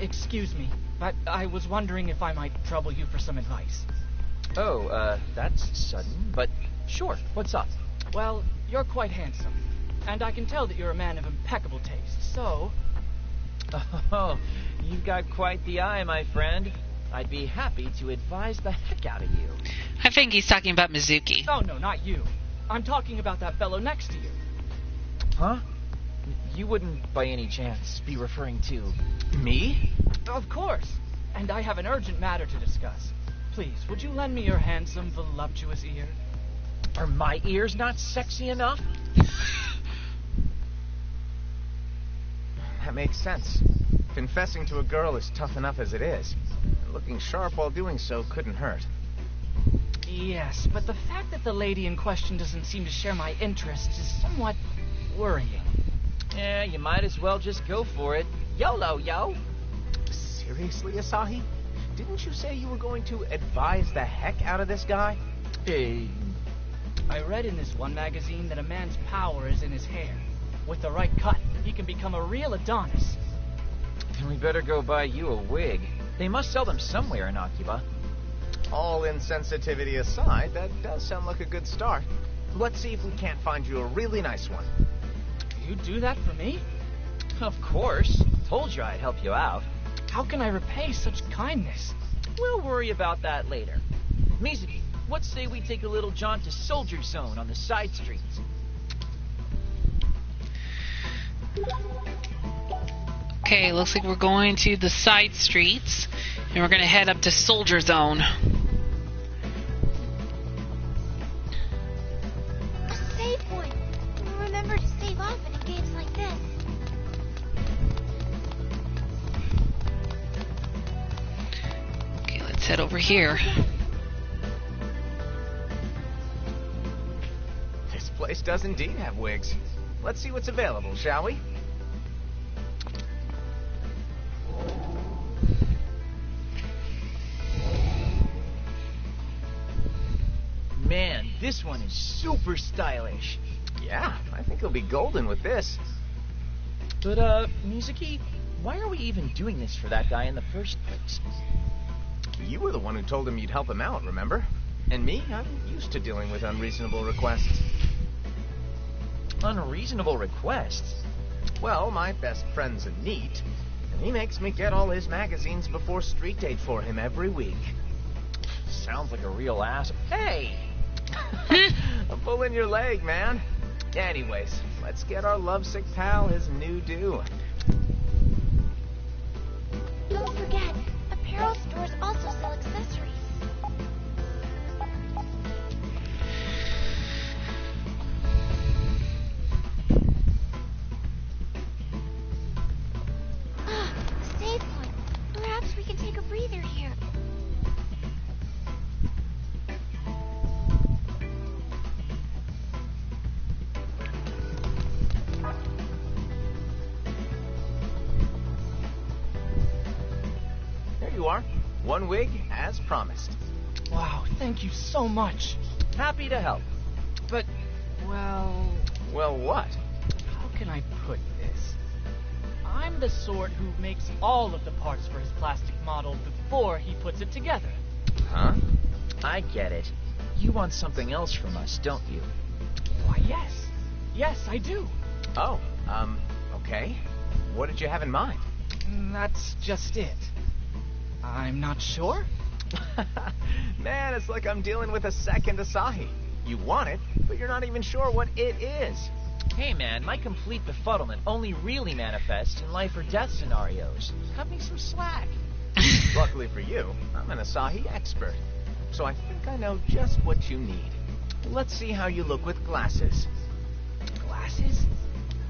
Excuse me, but I was wondering if I might trouble you for some advice. Oh, that's sudden, but sure, what's up? Well, you're quite handsome, and I can tell that you're a man of impeccable taste, so... Oh, you've got quite the eye, my friend. I'd be happy to advise the heck out of you. I think he's talking about Mizuki. Oh, no, not you. I'm talking about that fellow next to you. Huh? You wouldn't, by any chance, be referring to me? Of course. And I have an urgent matter to discuss. Please, would you lend me your handsome, voluptuous ear? Are my ears not sexy enough? That makes sense. Confessing to a girl is tough enough as it is. Looking sharp while doing so couldn't hurt. Yes, but the fact that the lady in question doesn't seem to share my interests is somewhat worrying. Yeah, you might as well just go for it. YOLO, yo! Seriously, Asahi? Didn't you say you were going to advise the heck out of this guy? Hey. I read in this one magazine that a man's power is in his hair. With the right cut, he can become a real Adonis. Then we better go buy you a wig. They must sell them somewhere in Akiba. All insensitivity aside, that does sound like a good start. Let's see if we can't find you a really nice one. You do that for me? Of course. Told you I'd help you out. How can I repay such kindness? We'll worry about that later. Mizuki, what say we take a little jaunt to Soldier Zone on the side streets? Okay, looks like we're going to the side streets. And we're gonna head up to Soldier Zone. A save point. Remember to save often in games like this. Okay, let's head over here. This place does indeed have wigs. Let's see what's available, shall we? Man, this one is super stylish. Yeah, I think he'll be golden with this. But, Mizuki, why are we even doing this for that guy in the first place? You were the one who told him you'd help him out, remember? And me, I'm used to dealing with unreasonable requests. Unreasonable requests? Well, my best friend's a NEET, and he makes me get all his magazines before street date for him every week. Sounds like a real ass. Hey! I'm pulling your leg, man. Anyways, let's get our lovesick pal his new due. Don't forget, apparel stores also sell accessories. Ah, a save point. Perhaps we can take a breather here. There you are. One wig, as promised. Wow, thank you so much. Happy to help. But, well, Well, what? how can I put this? I'm the sort who makes all of the parts for his plastic model before he puts it together. Huh? I get it. You want something else from us, don't you? Why, yes. Yes, I do. Oh, okay. What did you have in mind? That's just it. I'm not sure. Man, it's like I'm dealing with a second Asahi. You want it, but you're not even sure what it is. Hey man, my complete befuddlement only really manifests in life or death scenarios. Cut me some slack. Luckily for you, I'm an Asahi expert. So I think I know just what you need. Let's see how you look with glasses. Glasses?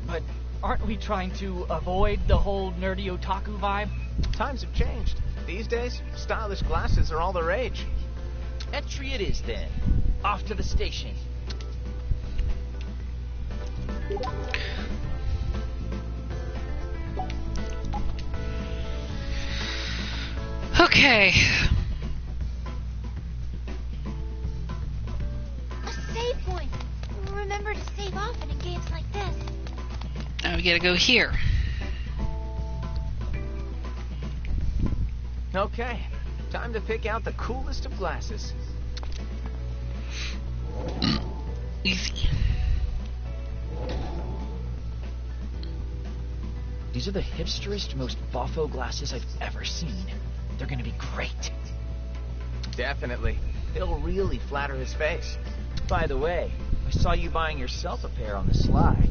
But aren't we trying to avoid the whole nerdy otaku vibe? Times have changed. These days, stylish glasses are all the rage. Entry it is then. Off to the station. Okay. A save point. Remember to save often in games like this. Now we gotta go here. Okay, time to pick out the coolest of glasses. Easy. These are the hipsterest, most boffo glasses I've ever seen. They're gonna be great. Definitely. It'll really flatter his face. By the way, I saw you buying yourself a pair on the sly.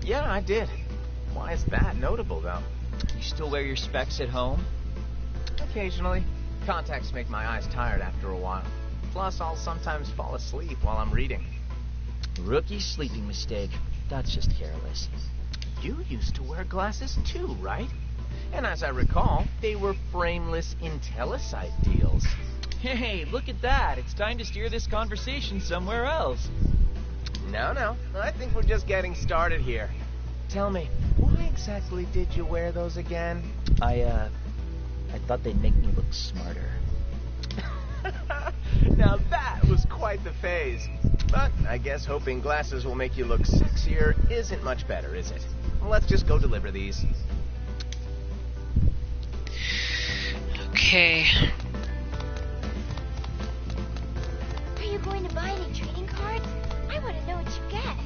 Yeah, I did. Why is that notable, though? You still wear your specs at home? Occasionally. Contacts make my eyes tired after a while. Plus, I'll sometimes fall asleep while I'm reading. Rookie sleeping mistake. That's just careless. You used to wear glasses too, right? And as I recall, they were frameless IntelliSight deals. Hey, look at that. It's time to steer this conversation somewhere else. No. I think we're just getting started here. Tell me, why exactly did you wear those again? I thought they'd make me look smarter. Now that was quite the phase. But I guess hoping glasses will make you look sexier isn't much better, is it? Let's just go deliver these. Okay. Are you going to buy any trading cards? I want to know what you get.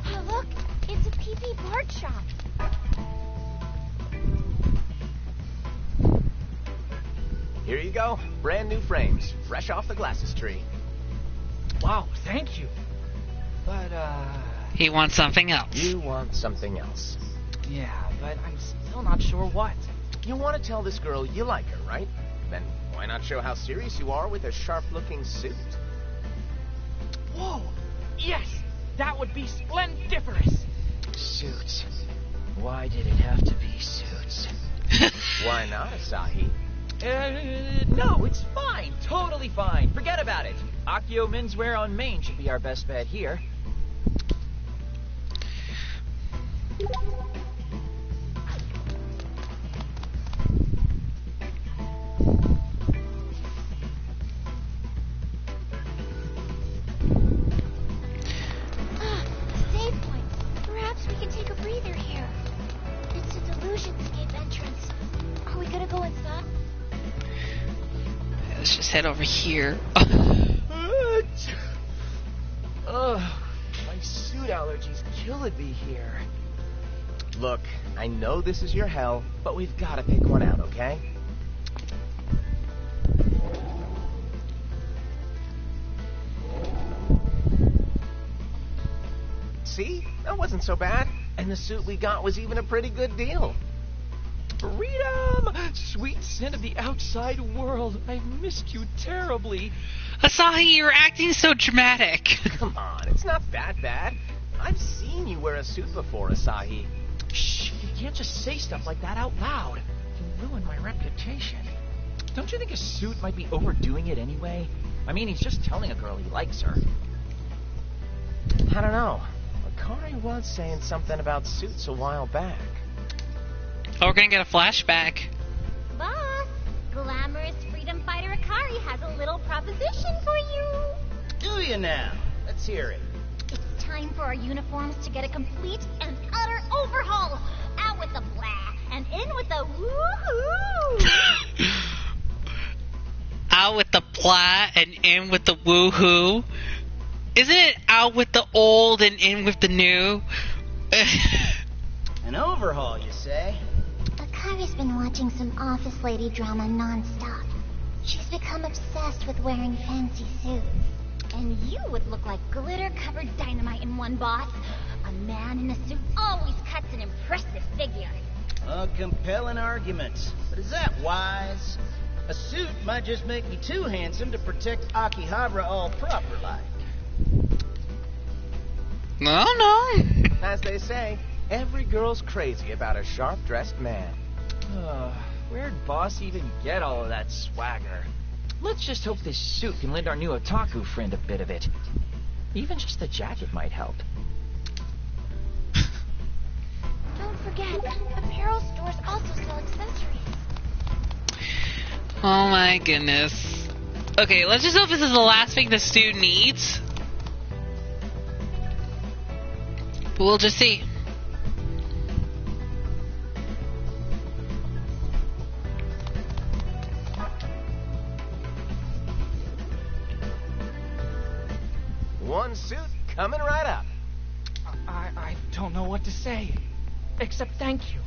Oh, look! It's a PP Bard shop. Here you go. Brand new frames, fresh off the glasses tree. Wow, thank you. But, He wants something else. You want something else. yeah, but I'm still not sure what. You want to tell this girl you like her, right? Then why not show how serious you are with a sharp-looking suit? Whoa! Yes! That would be splendiferous! Suits. Why did it have to be suits? Why not, Asahi? No, it's fine. Totally fine. Forget about it. Akio Menswear on Main should be our best bet here. Save point. Perhaps we can take a breather here. It's a Delusionscape entrance. Are we gonna go inside? Let's just head over here. Ugh, my suit allergies killing me here. Look, I know this is your hell, but we've got to pick one out, okay? See? That wasn't so bad. And the suit we got was even a pretty good deal. Freedom! Sweet scent of the outside world. I've missed you terribly. Asahi, you're acting so dramatic. Come on, it's not that bad. I've seen you wear a suit before, Asahi. Shh, you can't just say stuff like that out loud. You'll ruin my reputation. Don't you think a suit might be overdoing it anyway? I mean, he's just telling a girl he likes her. I don't know. Akari was saying something about suits a while back. Oh, we're gonna get a flashback. Boss, glamorous freedom fighter Akari has a little proposition for you. Do you now? Let's hear it. It's time for our uniforms to get a complete and utter overhaul. Out with the blah and in with the woohoo. Out with the blah and in with the woohoo. Isn't it out with the old and in with the new? An overhaul, you say? Akari's been watching some office lady drama nonstop. She's become obsessed with wearing fancy suits. And you would look like glitter-covered dynamite in one, boss. A man in a suit always cuts an impressive figure. A compelling argument. But is that wise? A suit might just make me too handsome to protect Akihabara all proper like. No. As they say, every girl's crazy about a sharp-dressed man. Where'd Boss even get all of that swagger? Let's just hope this suit can lend our new otaku friend a bit of it. Even just the jacket might help. Don't forget, apparel stores also sell accessories. Oh my goodness. Okay, let's just hope this is the last thing the student needs. But we'll just see. One suit coming right up. I don't know what to say. Except thank you.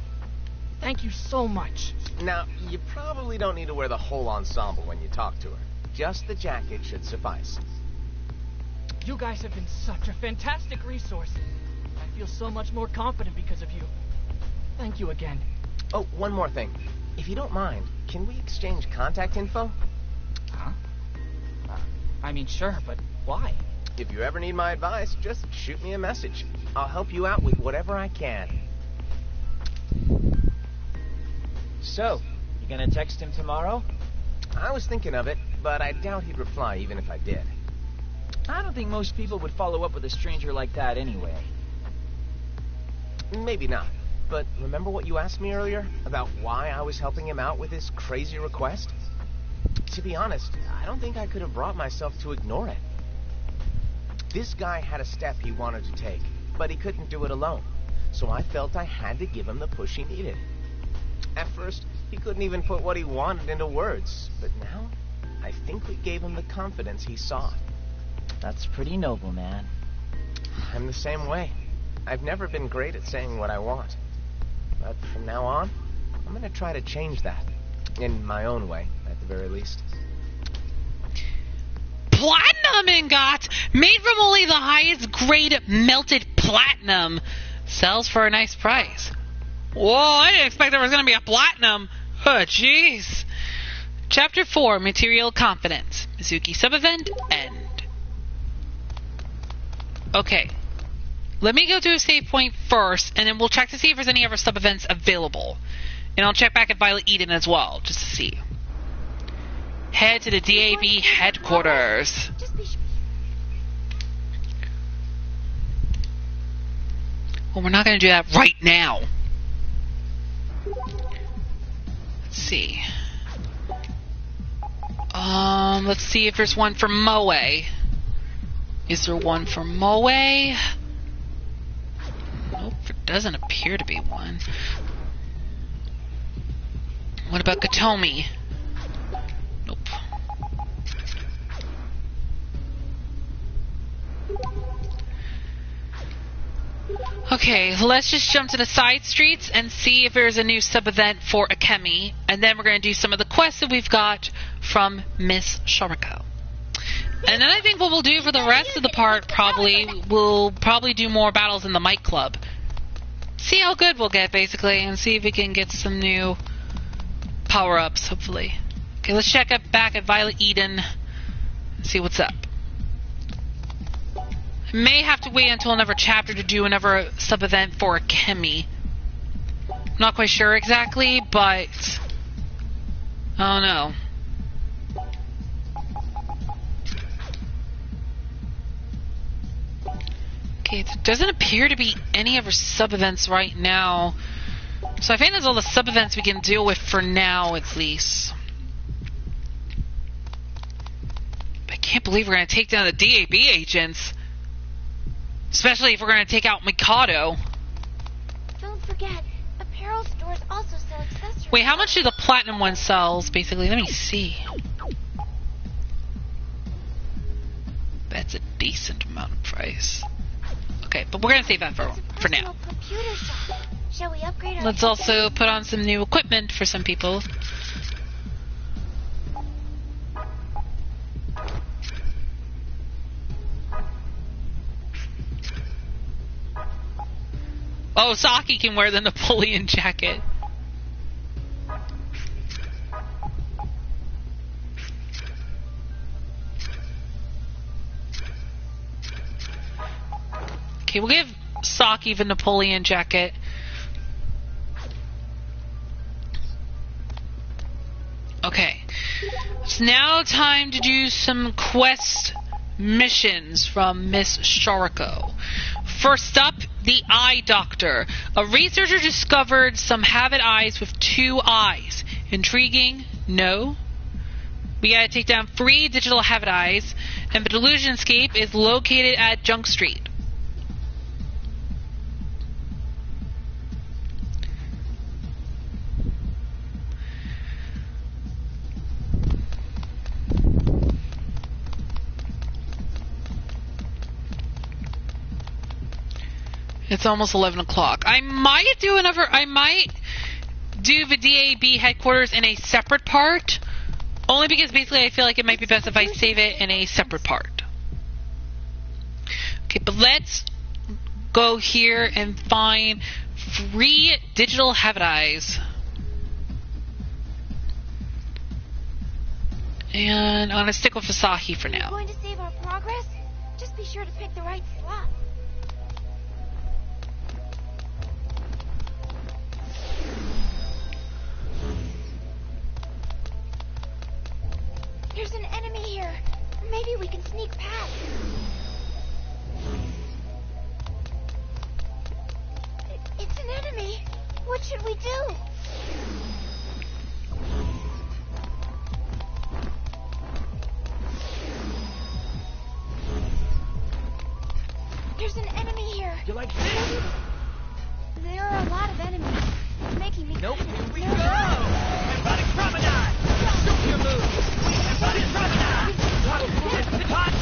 Thank you so much. Now, you probably don't need to wear the whole ensemble when you talk to her. Just the jacket should suffice. You guys have been such a fantastic resource. I feel so much more confident because of you. Thank you again. Oh, one more thing. If you don't mind, can we exchange contact info? Huh? I mean, sure, but why? If you ever need my advice, just shoot me a message. I'll help you out with whatever I can. So, you gonna text him tomorrow? I was thinking of it, but I doubt he'd reply even if I did. I don't think most people would follow up with a stranger like that anyway. Maybe not. But remember what you asked me earlier about why I was helping him out with his crazy request? To be honest, I don't think I could have brought myself to ignore it. This guy had a step he wanted to take, but he couldn't do it alone. So I felt I had to give him the push he needed. At first, he couldn't even put what he wanted into words, but now I think we gave him the confidence he sought. That's pretty noble, man. I'm the same way. I've never been great at saying what I want. But from now on, I'm going to try to change that. In my own way, at the very least. platinum ingot made from only the highest grade melted platinum. Sells for a nice price. Whoa, I didn't expect there was going to be a platinum. Oh, jeez. Chapter 4, Material Confidence. Mizuki sub-event, end. Okay. Let me go to a save point first, and then we'll check to see if there's any other sub-events available. And I'll check back at Violet Eden as well, just to see. Head to the DAB headquarters. Well, we're not going to do that right now. Let's see. Let's see if there's one for Moe. Is there one for Moe? Nope, there doesn't appear to be one. What about Katomi? Nope. Okay, let's just jump to the side streets and see if there's a new sub-event for Akemi, and then we're going to do some of the quests that we've got from Miss Shariko. And then I think what we'll do for the rest of the part we'll probably do more battles in the Might Club. See how good we'll get, basically, and see if we can get some new power-ups, hopefully. Okay, let's check back at Violet Eden and see what's up. May have to wait until another chapter to do another sub-event for Akemi. I'm not quite sure exactly, but I don't know. Okay, there doesn't appear to be any other sub-events right now. So I think that's all the sub-events we can deal with for now, at least. But I can't believe we're going to take down the DAB agents. Especially if we're going to take out Mikado. Don't forget, apparel stores also sell accessories. Wait, how much do the platinum one sells, basically? Let me see. That's a decent amount of price. Okay, but we're going to save that for now. Shall we upgrade our Let's also put on some new equipment for some people. Oh, Saki can wear the Napoleon jacket. Okay, we'll give Saki the Napoleon jacket. Okay. It's now time to do some quest missions from Miss Shariko. First up, the Eye Doctor. A researcher discovered some Habit eyes with 2 eyes. Intriguing? No. We gotta take down 3 digital Habit eyes, and the Delusionscape is located at Junk Street. It's almost 11 o'clock. I might do the DAB headquarters in a separate part. Only because basically I feel like it might be best if I save it in a separate part. Okay, but let's go here and find 3 digital Habit eyes. And I'm going to stick with Asahi for now. Going to save our progress? Just be sure to pick the right slot. There's an enemy here. Maybe we can sneak past. It's an enemy. What should we do? There's an enemy here. You like this? There are a lot of enemies. It's making me Nope, kind of here we nervous. go! Everybody promenade! Shoot your move! Everybody promenade! Hot!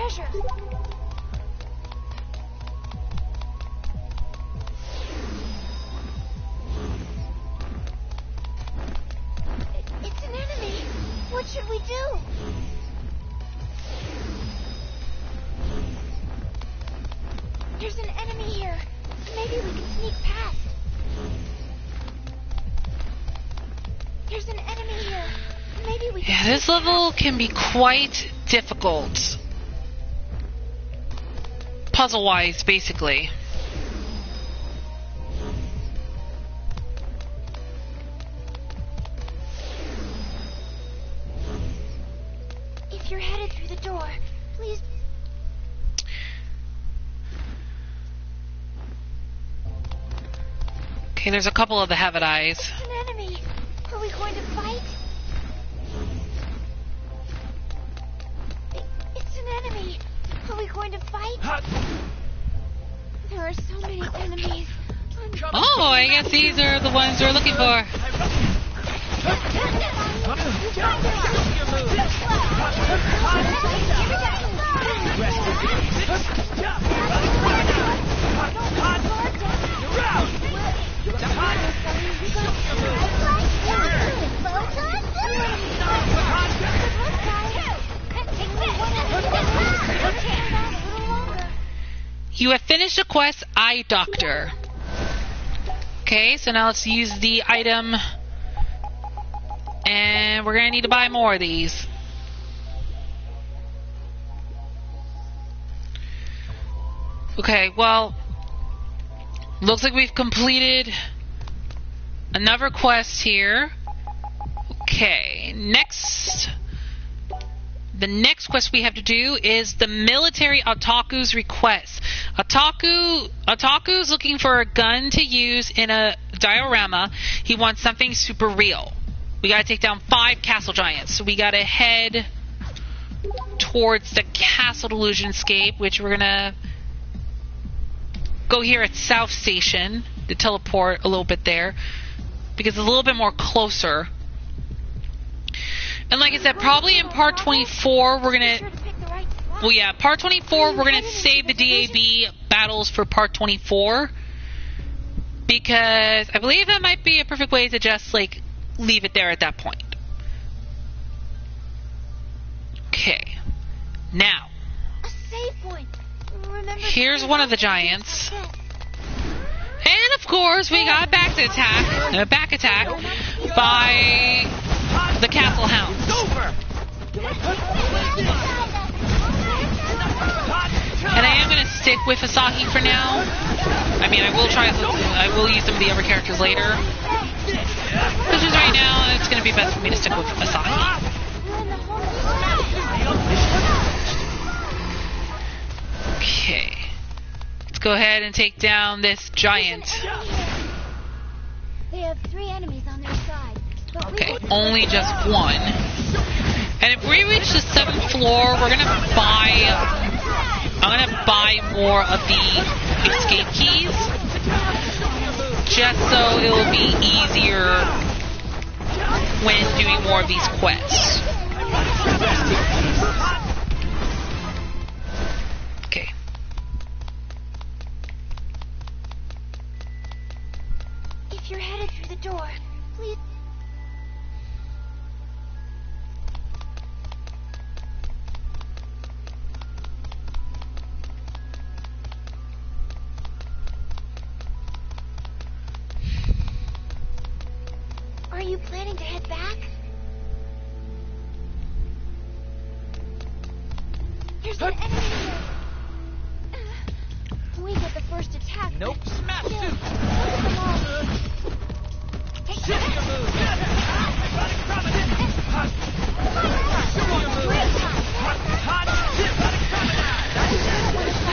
treasure. It's an enemy. What should we do? There's an enemy here. Maybe we can sneak past. There's an enemy here. Maybe we can Yeah, this level can be quite difficult. Puzzle-wise, basically. If you're headed through the door, please. Okay, there's a couple of the Have It Eyes. It's an enemy. Are we going to fight? It's an enemy. Are we going to fight? There are so many enemies. Oh, I guess these are the ones we're looking for. You have finished the quest, Eye Doctor. Okay, so now let's use the item. And we're going to need to buy more of these. Okay, well, looks like we've completed another quest here. Okay, the next quest we have to do is the military otaku's request. Otaku's looking for a gun to use in a diorama. He wants something super real. We gotta take down 5 castle giants. So we gotta head towards the castle delusionscape, which we're gonna go here at South Station to teleport a little bit there, because it's a little bit more closer. And like I said, probably in part 24 we're gonna... Well, yeah, part 24 we're gonna save the DAB battles for part 24, because I believe that might be a perfect way to just, like, leave it there at that point. Okay. Now, here's one of the giants. And of course, we got a back attack by the castle hounds. And I am going to stick with Asahi for now. I mean, I will use some of the other characters later. But just right now, it's going to be best for me to stick with Asahi. Okay. Let's go ahead and take down this giant. They have 3 enemies on their side. Okay, only just one. And if we reach the 7th floor, I'm gonna buy more of the escape keys, just so it'll be easier when doing more of these quests. Okay. If you're headed through the door, please. Are you planning to head back? There's an enemy here. We get the first attack. Nope, smash Still, suit. look at them all. Take Shoot your move.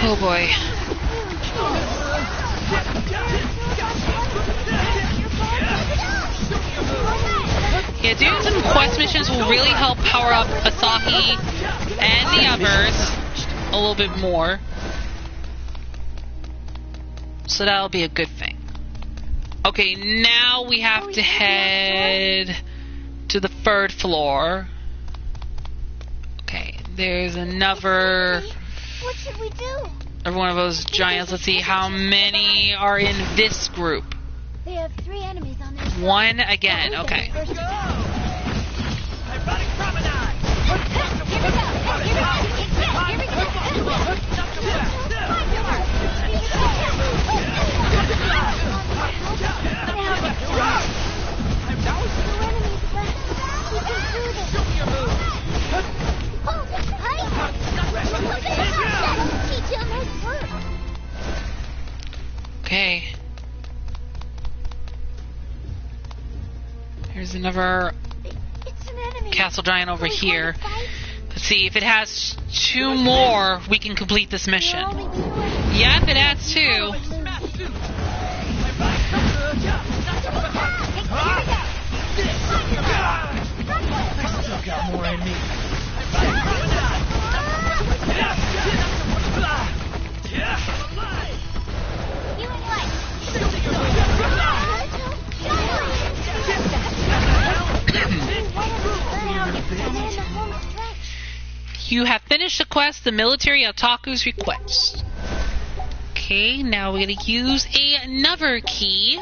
Oh boy. Yeah, doing some quest missions will really help power up Asahi and the others a little bit more. So that'll be a good thing. Okay, now we have to head to the 3rd floor. Okay, There's another... What should we do? Or one of those giants. Let's see how many are in this group. They have 3 enemies on their side. One again, okay. Here we go. Okay. Here's another castle giant over here. Let's see if it has 2 more. We can complete this mission. Yep, it has 2. I still got more in me. You have finished the quest, the military otaku's request. Okay, now we're going to use another key.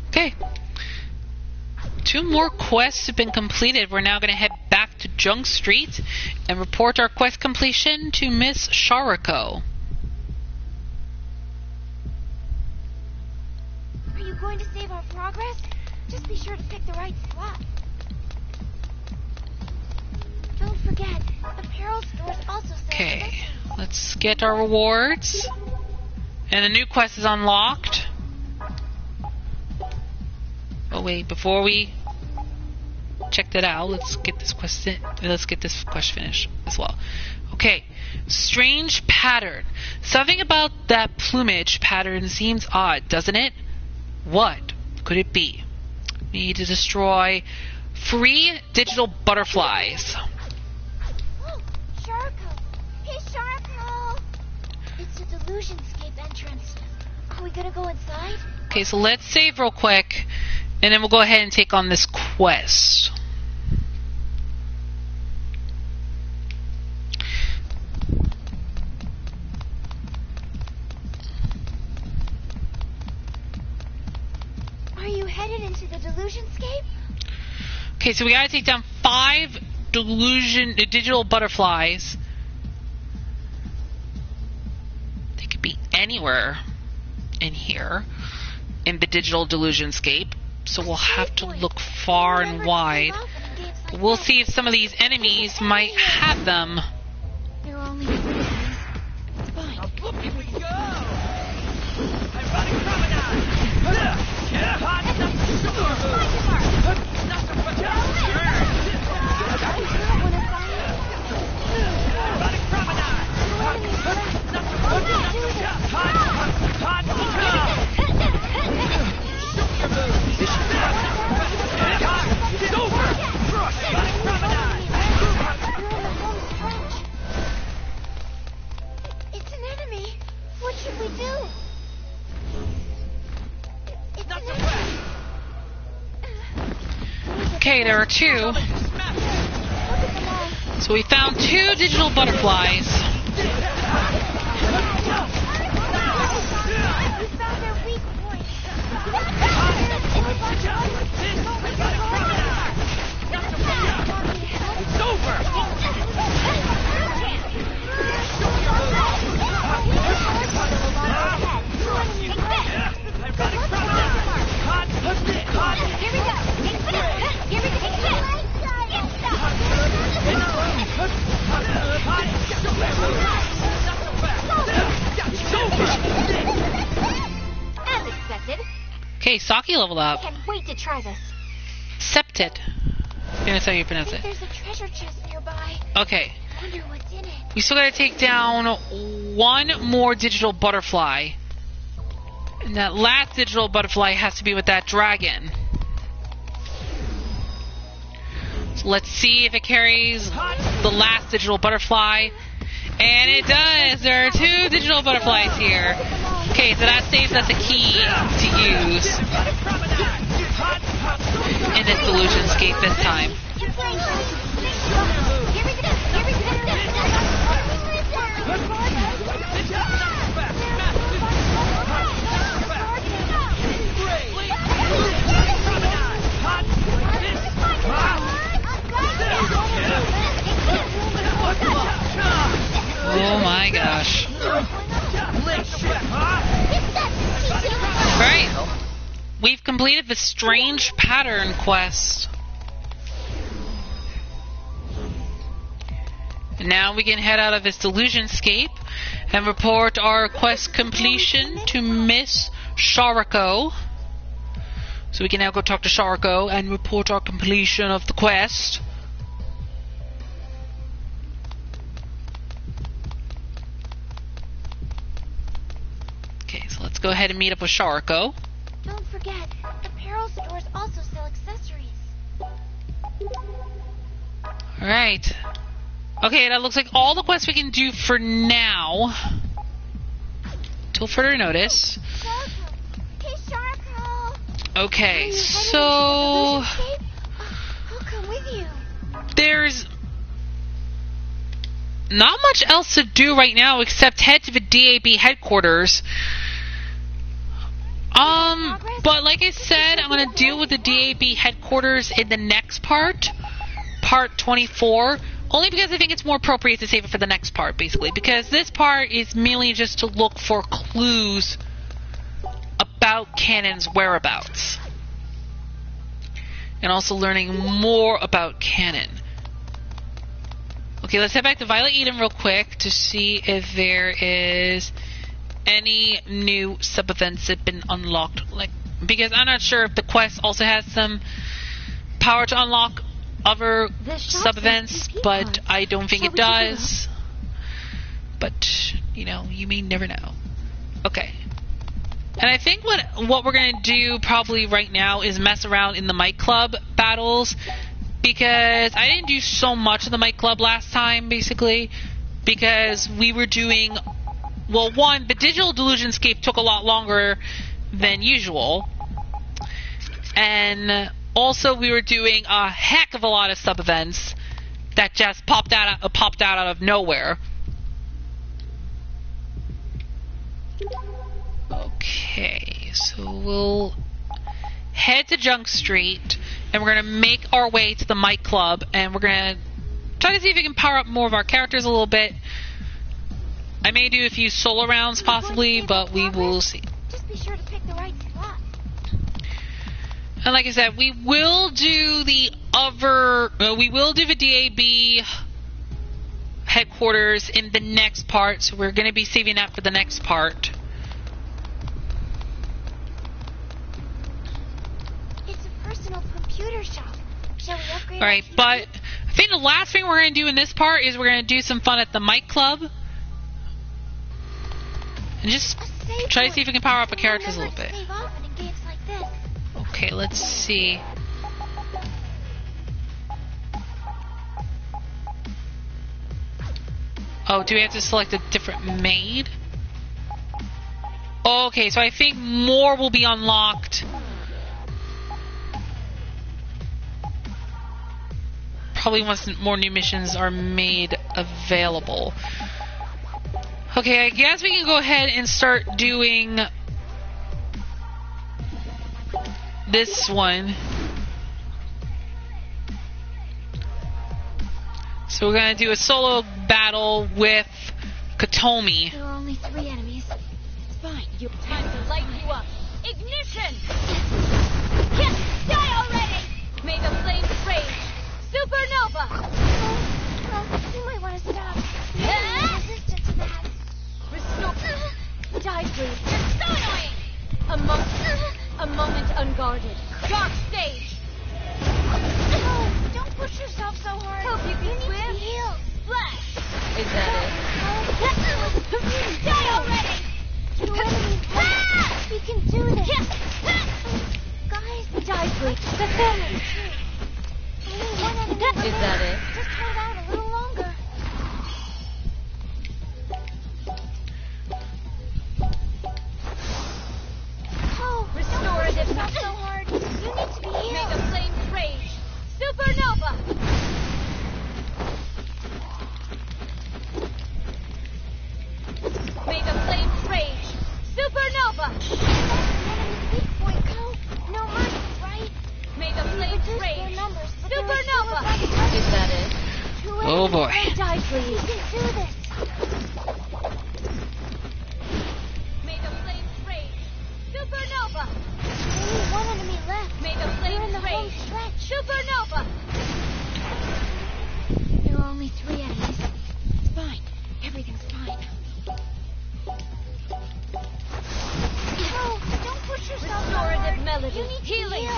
Okay. 2 more quests have been completed. We're now going to head back to Junk Street and report our quest completion to Miss Shariko. Are you going to save our progress? Just be sure to pick the right spot. Don't forget, apparel stores also sell. Okay, let's get our rewards. And the new quest is unlocked. Oh wait, before we check that out, let's get this quest finished as well. Okay, strange pattern. Something about that plumage pattern seems odd, doesn't it? What could it be? We need to destroy 3 digital butterflies. Oh, Sharko! Hey, Sharko! It's a Delusionscape entrance. Are we gonna go inside? Okay, so let's save real quick, and then we'll go ahead and take on this quest. Are you headed into the Delusionscape? Okay, so we gotta take down 5 digital butterflies. They could be anywhere in here in the digital Delusionscape, so we'll have to look far and wide. But we'll see if some of these enemies might have them. There are only 3 of these. Fine. Look, here we go! Ironic promenade! It's an enemy. What should we do? It's an enemy. Okay, there are 2. So we found 2 digital butterflies. It's over! As expected. Okay, Saki leveled up. Can't wait to try this. Septed. That's how you pronounce it. There's a treasure chest nearby. Okay. Wonder what's in it. We still gotta take down 1 more digital butterfly. And that last digital butterfly has to be with that dragon. So let's see if it carries the last digital butterfly. And it does! There are 2 digital butterflies here. Okay, so that saves us a key to use. clues in this delusionscape this time. Oh my gosh. Alright. We've completed the strange pattern quest. And now we can head out of this delusionscape and report our quest completion to Miss Sharako. So we can now go talk to Sharako and report our completion of the quest. Okay, so let's go ahead and meet up with Sharako. Don't forget, apparel stores also sell accessories. Alright. Okay, that looks like all the quests we can do for now. Till further notice. Hey, Sharako! Okay, so... I'll come with you. There's not much else to do right now except head to the DAB headquarters. But like I said, I'm going to deal with the DAB headquarters in the next part. Part 24. Only because I think it's more appropriate to save it for the next part, basically. Because this part is merely just to look for clues about Canon's whereabouts. And also learning more about Canon. Okay, let's head back to Violet Eden real quick to see if there is any new sub-events that have been unlocked. Because I'm not sure if the quest also has some power to unlock other sub-events, but I don't think it does. But, you know, you may never know. Okay. And I think what we're going to do probably right now is mess around in the Might Club battles, because I didn't do so much of the Might Club last time, basically, because we were doing... Well, one, the digital delusionscape took a lot longer than usual, and also we were doing a heck of a lot of sub-events that just popped out of nowhere. Okay, so we'll head to Junk Street, and we're going to make our way to the Might Club, and we're going to try to see if we can power up more of our characters a little bit. I may do a few solo rounds possibly, but we will see. Just be sure to pick the right spot. And like I said, we will do the DAB headquarters in the next part, so we're going to be saving that for the next part. It's a personal computer shop. Shall we upgrade? Alright, but I think the last thing we're going to do in this part is we're going to do some fun at the Might Club. And just try to see if we can power up our characters a little bit. Okay, let's see. Oh, do we have to select a different maid? Okay, so I think more will be unlocked. Probably once more new missions are made available. Okay, I guess we can go ahead and start doing this one. So we're gonna do a solo battle with Katomi. There are only 3 enemies. It's fine. You time to light you up. Ignition! Yes, die already! May the flames rage. Supernova! You might want to stop. Ah! Resistant to that. Restore. Die, please. You're so annoying! A moment unguarded. Dark stage! Oh, don't push yourself so hard. Hope you can swim. Heal. Splash! Is that Die already! 2 enemies. Ah! We can do this. Yes! Guys, Die, please. Fulfillment! only 1 enemy. it? Is that it? Just hold out a little longer. Oh, Restore Oh boy. Die, please. You can do this. May the flames rage. Supernova. Only one enemy left. May the We're in the flames home rage. stretch. Supernova. There are only 3 enemies. It's fine. Everything's fine. No, don't push yourself so hard. Restorative melody. You need to Healing. heal.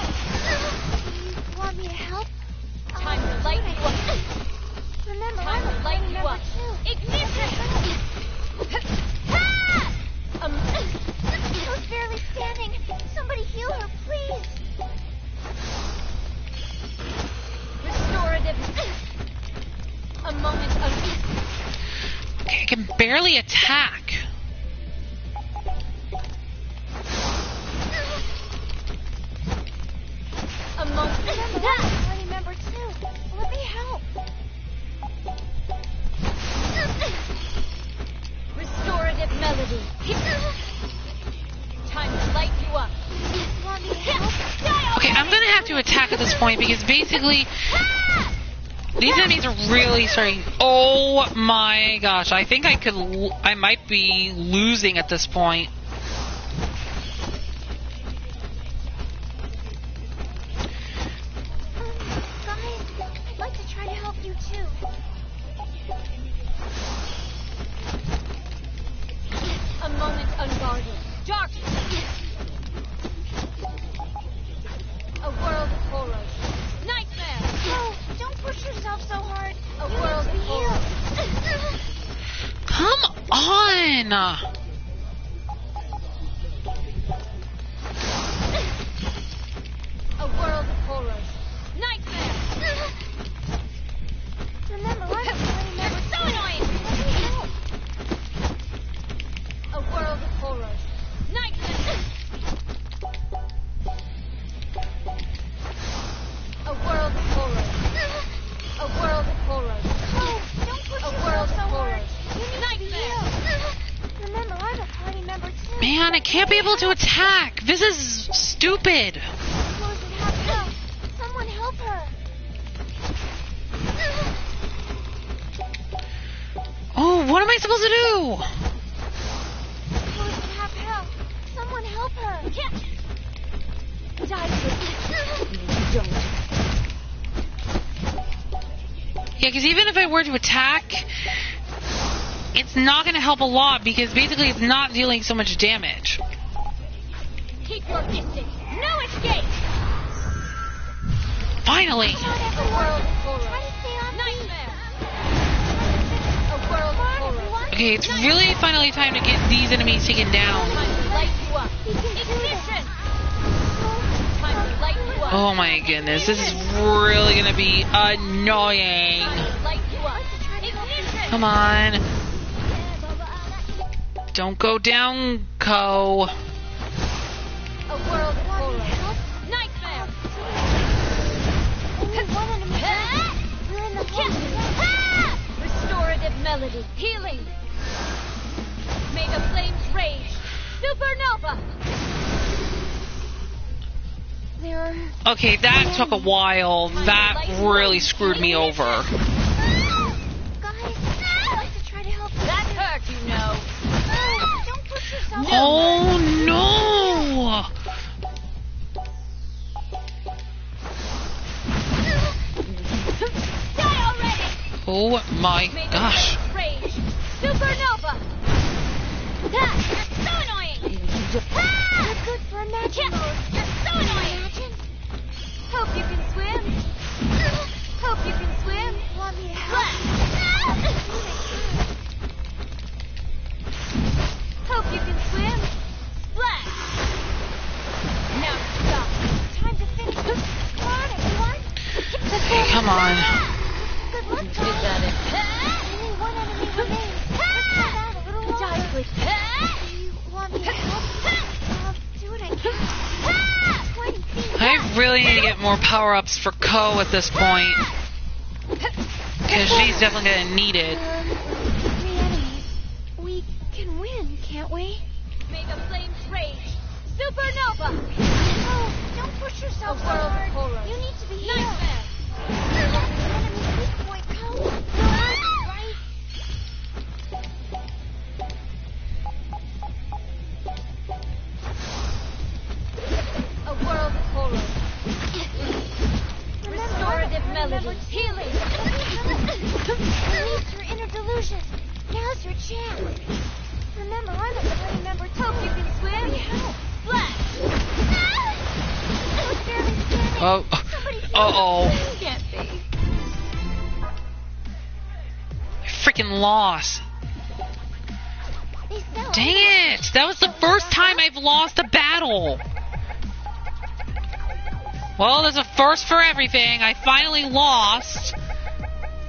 You want me to help? Time to light you up. Remember, Time I'm to a light party you member up. too. Ignition. She's barely standing. Somebody heal her, please. Restorative. A moment of Okay, I can barely attack. a moment. Remember, I'm a party member too. Let me help. Restorative melody. Time to light you up. Want me to help? Okay, I'm gonna have to attack at this point because basically these enemies are really starting. Oh my gosh! I think I might be losing at this point. Guys, I'd like to try to help you too. A moment unguarded. Darkness. A world of horrors. Nightmare. No, don't push yourself so hard. A You world need to of be healed. Come on! A world of horrors. Nightmare. Remember, I'm a party member So too. annoying. Let me help. A world of horrors. Nightmare. A world of horrors. A world of horrors. Oh, don't push A yourself world so of hard. horrors. You need to be Nightmare. healed. Remember, I'm a party member too. Man, I can't be able to attack. This is stupid. Rose would have help. Someone help her. Oh, what am I supposed to do? Rose would have help. Someone help her. Die, please. You don't. Yeah, because even if I were to attack, it's not going to help a lot because basically it's not dealing so much damage. Keep your distance. No escape. Finally! Come on, A everyone. world of horrors. Try to stay on beat. Nightmare. A world of horrors. Okay, it's really finally time to get these enemies taken down. Time to light you up. We can do this. Ignition. Time to light you up. Oh my goodness, this is really going to be annoying. Time to light you up. Ignition. Come on. Don't go down, Ko. A world of horrors. Nightmare. Only one enemy left. We're in the home. Restorative melody. Healing. May the flames rage. Supernova. There are... Okay, that took a while. That really screwed me over. Guys, I'd like to try to help you. That hurt, you know. No, don't push yourself. Oh no! Die already. Oh my May the gosh. flames rage. Supernova. You're so annoying. You're good for imagine mode. You're so annoying. Imagine. Hope you can swim. Hope you can swim. Want me to help? Splash. Hope you can swim. Splash. Now stop. Time to finish this. Come on, everyone. Okay, come on. Good luck, Get guys. at it. Only one enemy remains. Just hold out a little longer. Die, please. Do you want me to help? I'll do what I can. Pointing fingers. I really need to get more power-ups for Ko at this point. Because she's definitely going to need it. 3 enemies. We can win, can't we? May the flames rage. Supernova. Oh, don't push yourself A so world of hard. horrors. You need to be healed. Nightmare. Enemy's weak point, Cole. melody. Healing. Release your inner delusion. Now's your chance. Remember, I'm a party member. Hope you can swim. Splash. Oh. Uh-oh. Can't be. I freaking lost. Dang it! That was the first time I've lost a battle. Well, there's a first for everything. I finally lost.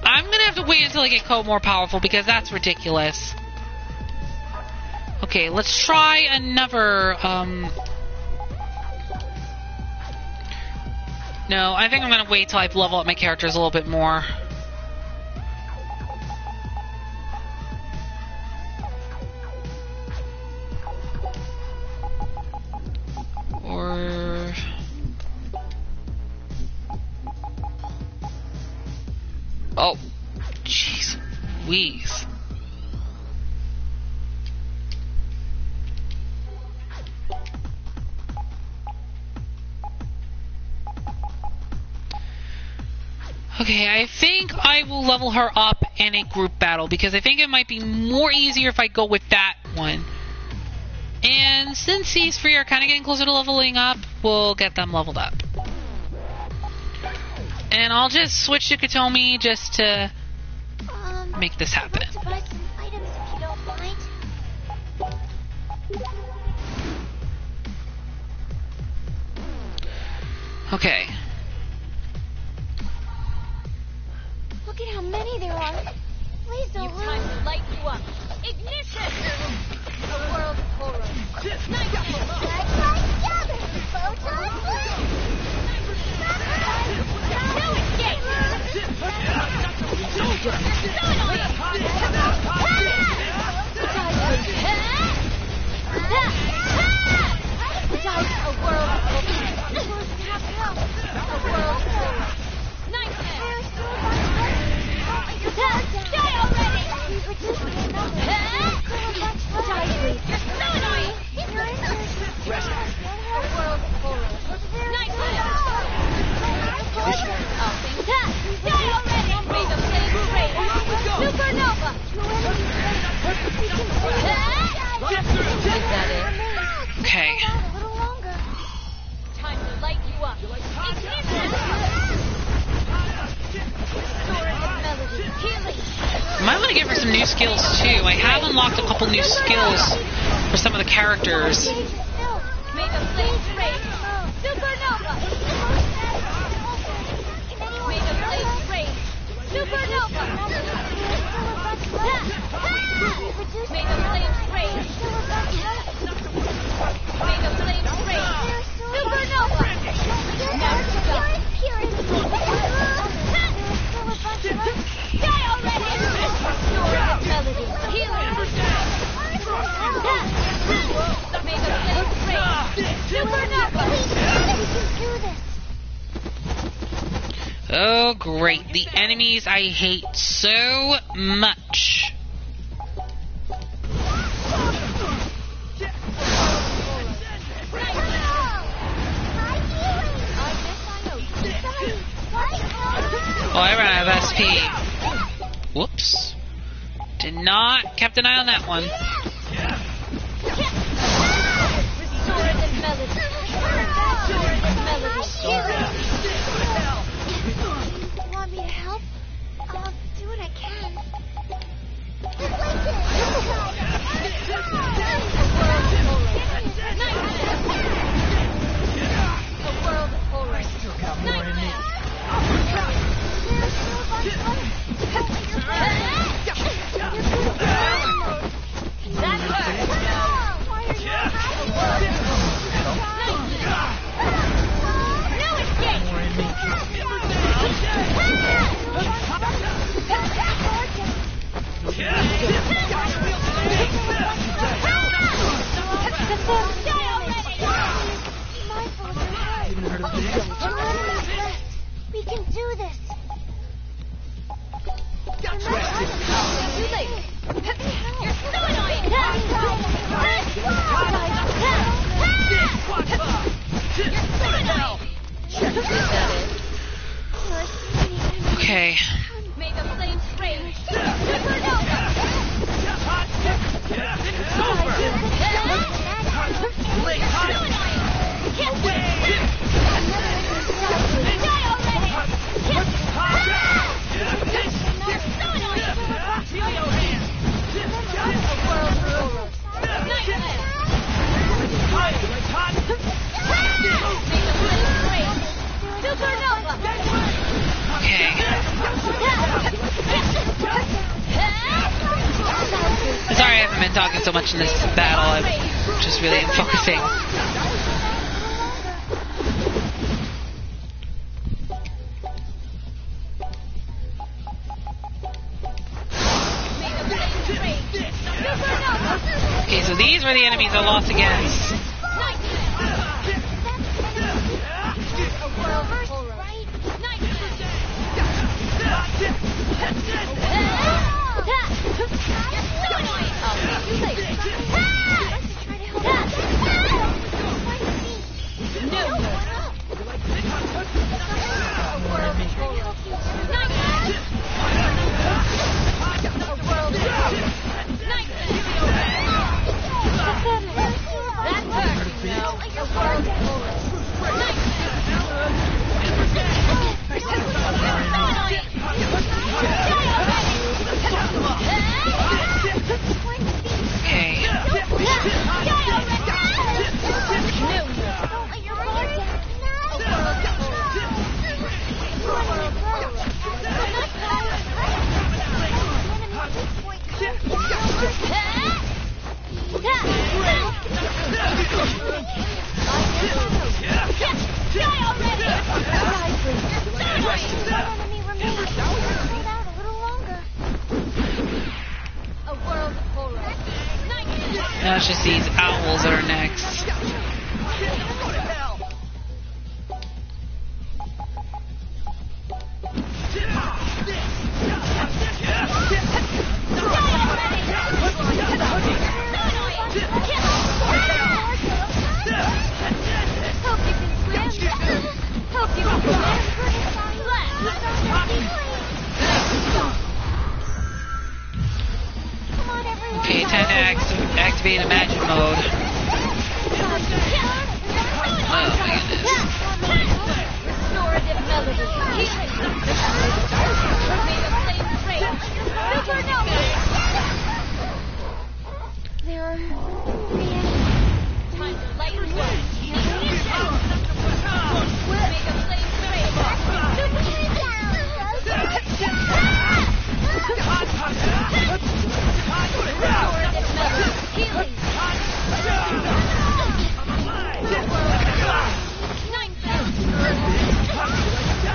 I'm gonna have to wait until I get code more powerful because that's ridiculous. Okay, let's try another, No, I think I'm gonna wait till I level up my characters a little bit more. Or... Oh, jeez, Louise. Okay, I think I will level her up in a group battle because I think it might be more easier if I go with that one. And since these three are kind of getting closer to leveling up, we'll get them leveled up. And I'll just switch to Katomi just to make this happen. I'd like to buy some items if you don't mind. Okay. Look at how many there are. Please don't lose. Time to light you up. Ignition! A world of horror. Night together. Photon blast. No escape. A world of horror. Nightmare. Die already! You're so annoying! World of horror. Nightmare! Die already! May the flames rain! Supernova! Is that it? Okay. Time to light you up. I might want to give her some new skills too. I have unlocked a couple new skills for some of the characters. May the flames rain. Supernova! May the flames rain. Supernova! May the flames rain. May the flames rain. Supernova! Now to go. Die already! Story of melody. Healing. May the flames rain. Supernova! We can do this. Oh, great. The enemies I hate so much. Oh, I ran out of SP. Whoops. Did not kept an eye on that one. Restorative melody. Want me to help? I'll do what I can. A world of horror. I still got more in me. We can do this. Too late. You're so annoying. You're so annoying. Okay. May the flames rage. Supernova. Sorry I haven't been talking so much in this battle. I'm just really focusing. Okay, so these were the enemies I lost against. Now it's just these owls that are next. Okay, time to activate Imagine mode. Oh my There are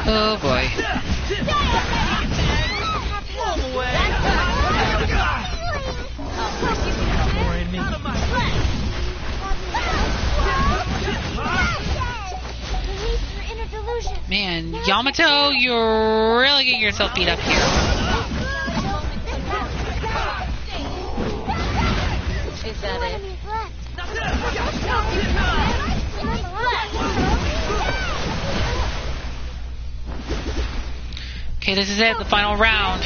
Oh boy. Man, Yamato, you're really getting yourself beat up here. Is that it? Okay, this is it, the final round.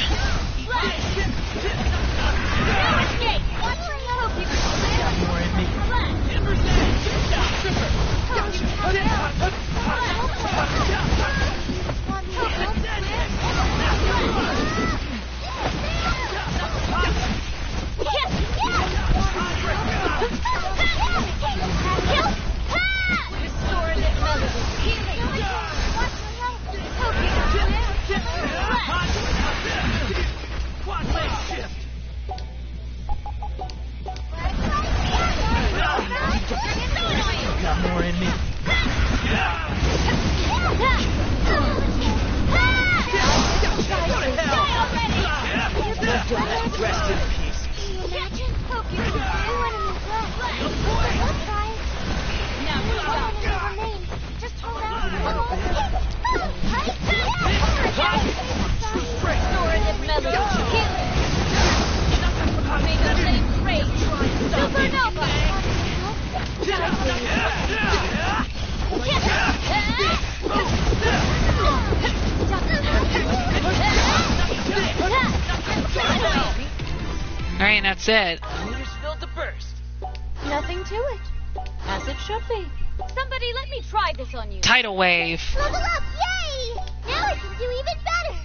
That's it. Meter's filled to burst. Nothing to it. As it should be. Somebody let me try this on you. Tidal wave. Level up! Yay! Now I can do even better!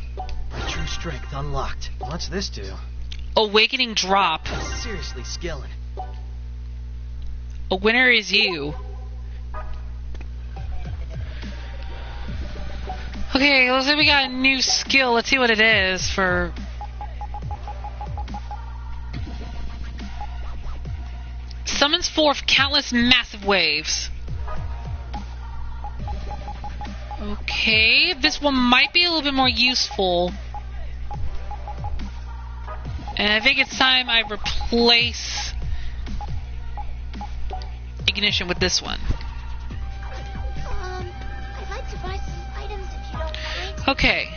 My true strength unlocked. What's this do? Awakening drop. Seriously skilling. A winner is you. Okay, looks like we got a new skill. Let's see what it is for... Summons forth countless massive waves. Okay, this one might be a little bit more useful. And I think it's time I replace Ignition with this one. I'd like to buy some items if you don't mind. Okay.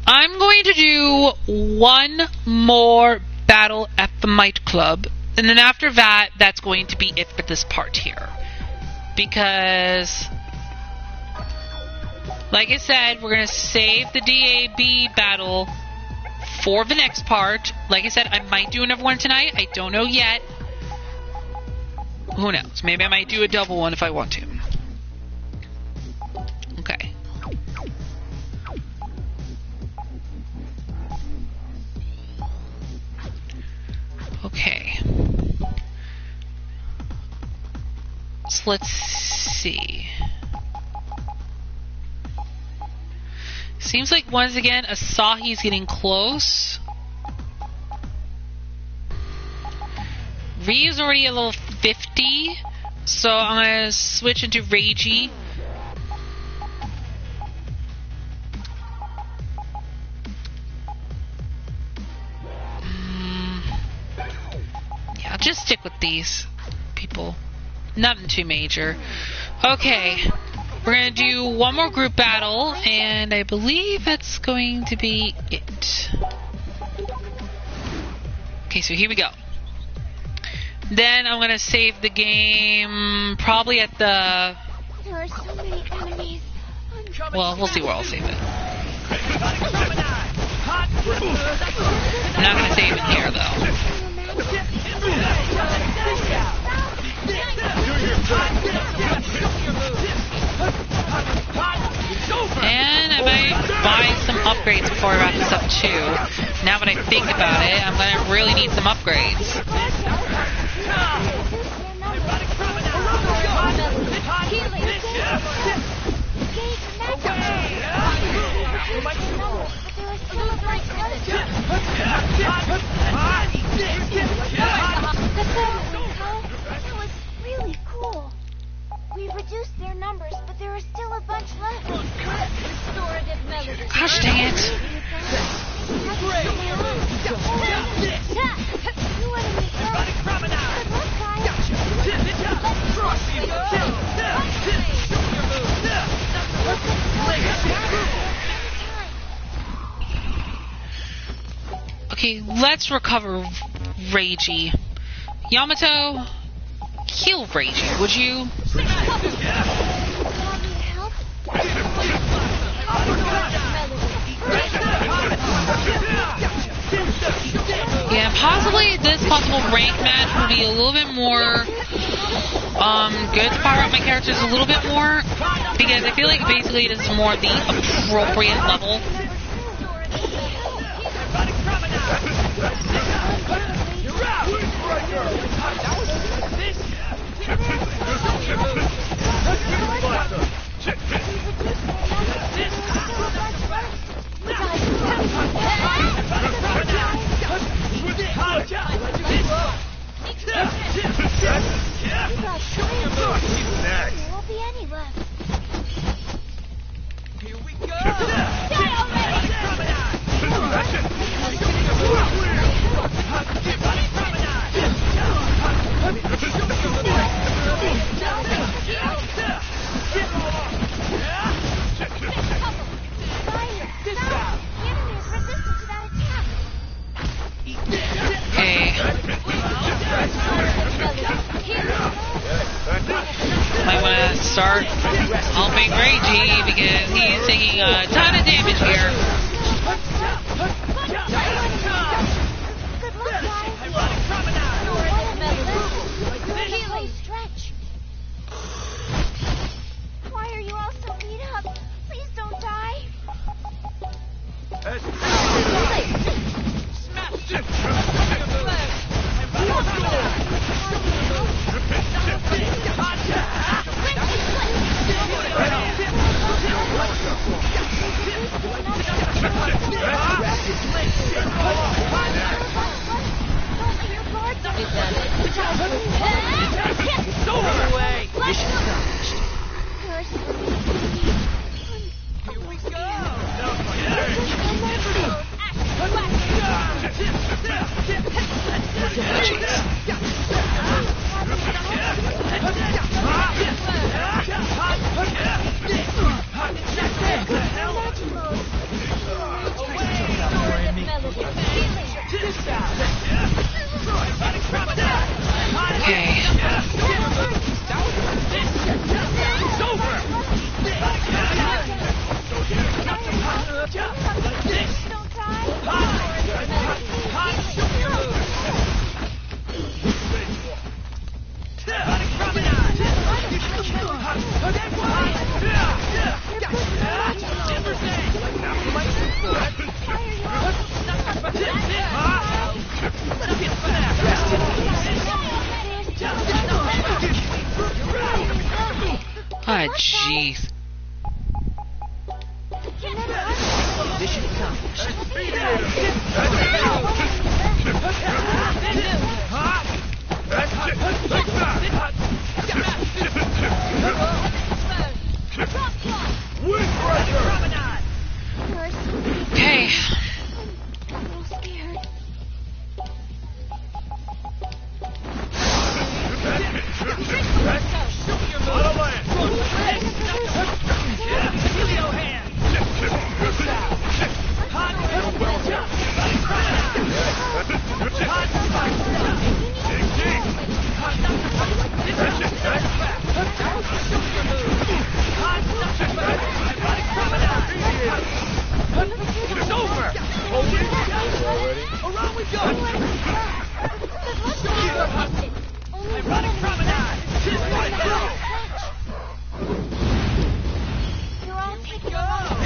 I'm going to do one more battle at the Might Club. And then after that, that's going to be it for this part here. Because, like I said, we're going to save the DAB battle for the next part. Like I said, I might do another one tonight. I don't know yet. Who knows? Maybe I might do a double one if I want to. Okay. Okay. So let's see. Seems like once again Asahi's getting close. Ryu's already a level 50, so I'm gonna switch into Reiji. Yeah, I'll just stick with these people. Nothing too major. Okay, we're gonna do one more group battle, and I believe that's going to be it. Okay, so here we go. Then I'm gonna save the game probably at the... There are so many enemies. Well, we'll see where I'll save it. I'm not gonna save it here though. And I might buy some upgrades before I wrap this up too. Now that I think about it, I'm gonna really need some upgrades. That was really cool. We reduced their numbers, but there are still a bunch left. Restorative melody. Gosh dang it. Okay, let's recover Reiji. Yamato, heal Reiji, would you? Yeah, possibly this possible rank match will be a little bit more good to power up my characters a little bit more, because I feel like basically this is more the appropriate level. There won't be any left. Here we go! Die already! Might want to start helping Reiji because he's taking a ton of damage here. Good luck, guys. Jeez. Mission accomplished. Okay. I'm a little scared. You're all taking a lot of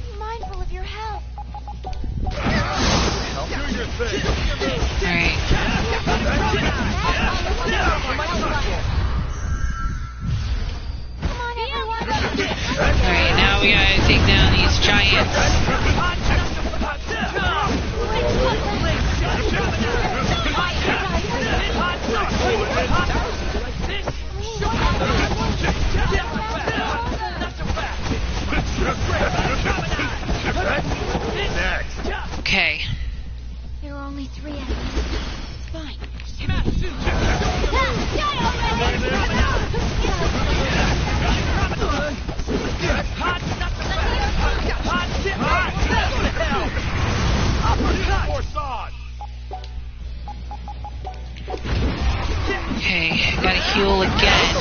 Be mindful of your health. Alright, now we gotta take down these giants. Okay. There are only 3 enemies. It's fine. Okay, gotta heal again.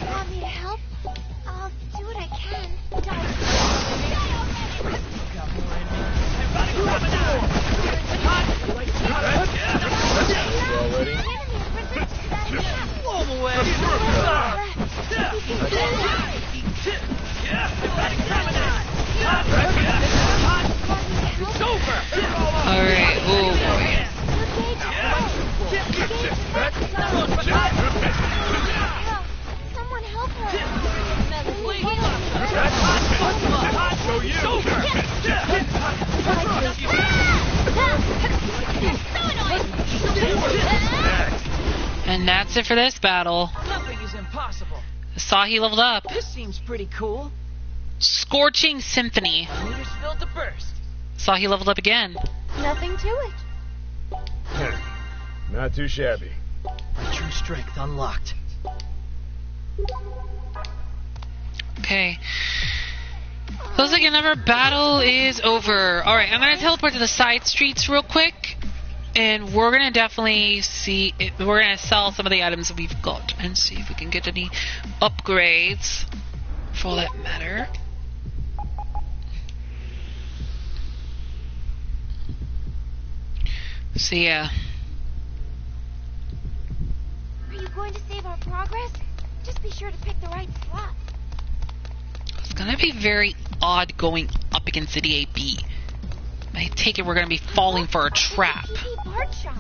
Want me to help? I'll do what I can. Alright, oh boy. Someone help her. And that's it for this battle. Nothing is impossible. Saw he leveled up. This seems pretty cool. Scorching Symphony. Meters filled to burst. Saw he leveled up again. Nothing to it. Not too shabby. My true strength unlocked. Okay. Looks like another battle is over. Alright, I'm gonna teleport to the side streets real quick. And we're gonna definitely see if we're gonna sell some of the items that we've got and see if we can get any upgrades for all that matter. So yeah. Are you going to save our progress? Just be sure to pick the right slot. It's gonna be very odd going up against the DAB. I take it we're gonna be falling for a trap. Art shop.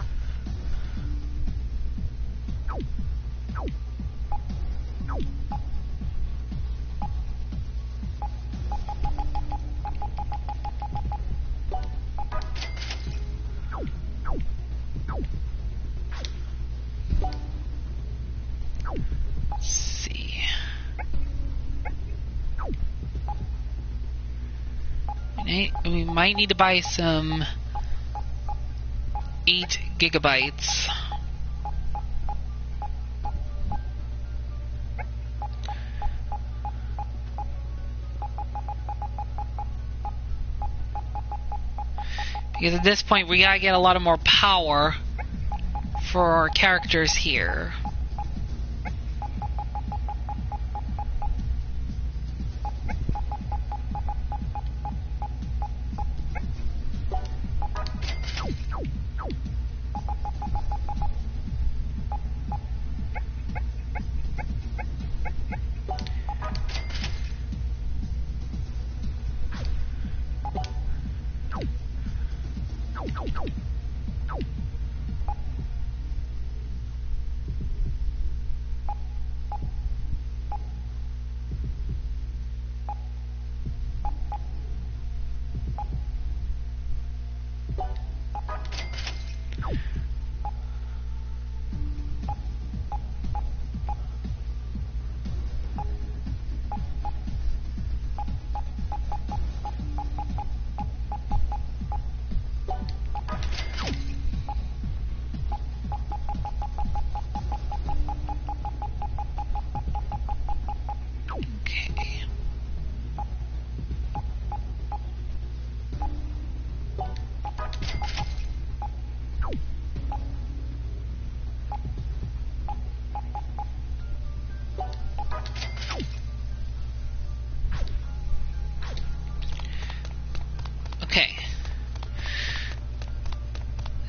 Let's see. We might need to buy some 8 gigabytes. Because at this point we gotta get a lot of more power for our characters here.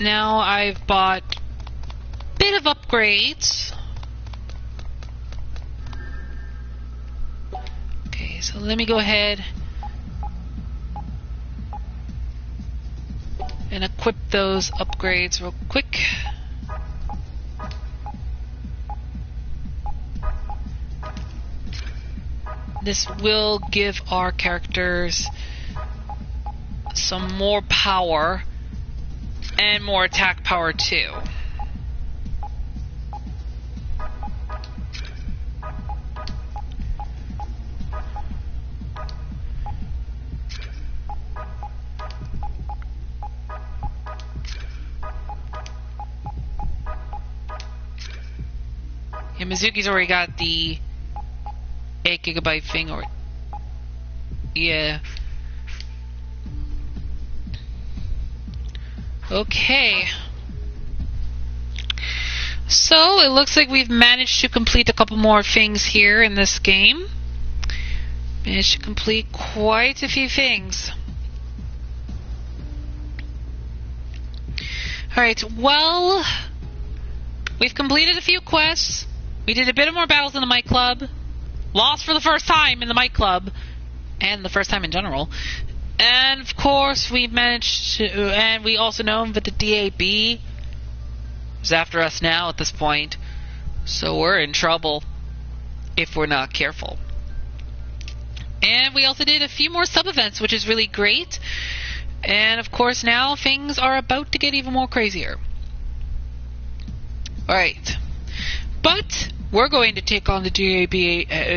now I've bought a bit of upgrades. Okay, so let me go ahead and equip those upgrades real quick. This will give our characters some more power and more attack power too. Yeah, Mizuki's already got the 8 GB thing, or yeah. Okay. So it looks like we've managed to complete a couple more things here in this game. Managed to complete quite a few things. Alright, well, we've completed a few quests. We did a bit of more battles in the Might Club. Lost for the first time in the Might Club. And the first time in general. And of course we managed to, and we also know that the DAB is after us now at this point. So we're in trouble if we're not careful. And we also did a few more sub-events, which is really great. And of course now things are about to get even more crazier. Alright. But we're going to take on the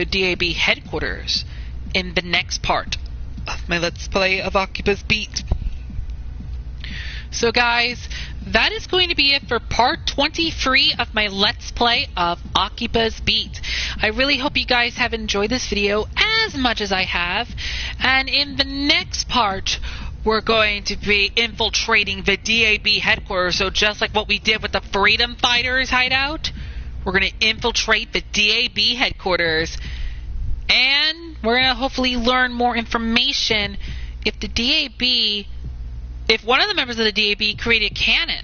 DAB headquarters in the next part of my Let's Play of AKIBA'S Beat. So guys, that is going to be it for part 23 of my Let's Play of AKIBA'S Beat. I really hope you guys have enjoyed this video as much as I have. And in the next part, we're going to be infiltrating the DAB headquarters. So just like what we did with the Freedom Fighters hideout, we're going to infiltrate the DAB headquarters. And we're going to hopefully learn more information if the DAB, if one of the members of the DAB created Cannon.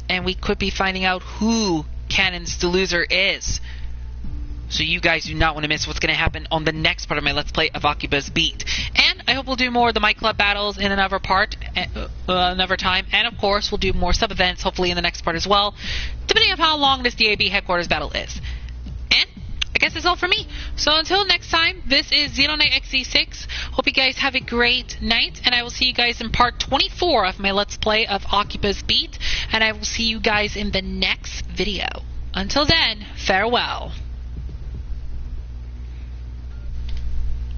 And we could be finding out who Cannon's Deluser is. So you guys do not want to miss what's going to happen on the next part of my Let's Play of AKIBA'S Beat. And I hope we'll do more of the Might Club battles in another part, another time. And of course, we'll do more sub-events, hopefully in the next part as well, depending on how long this DAB headquarters battle is. And I guess that's all for me. So until next time, this is Xenoknight XC6. Hope you guys have a great night, and I will see you guys in part 24 of my Let's Play of AKIBA'S Beat. And I will see you guys in the next video. Until then, farewell.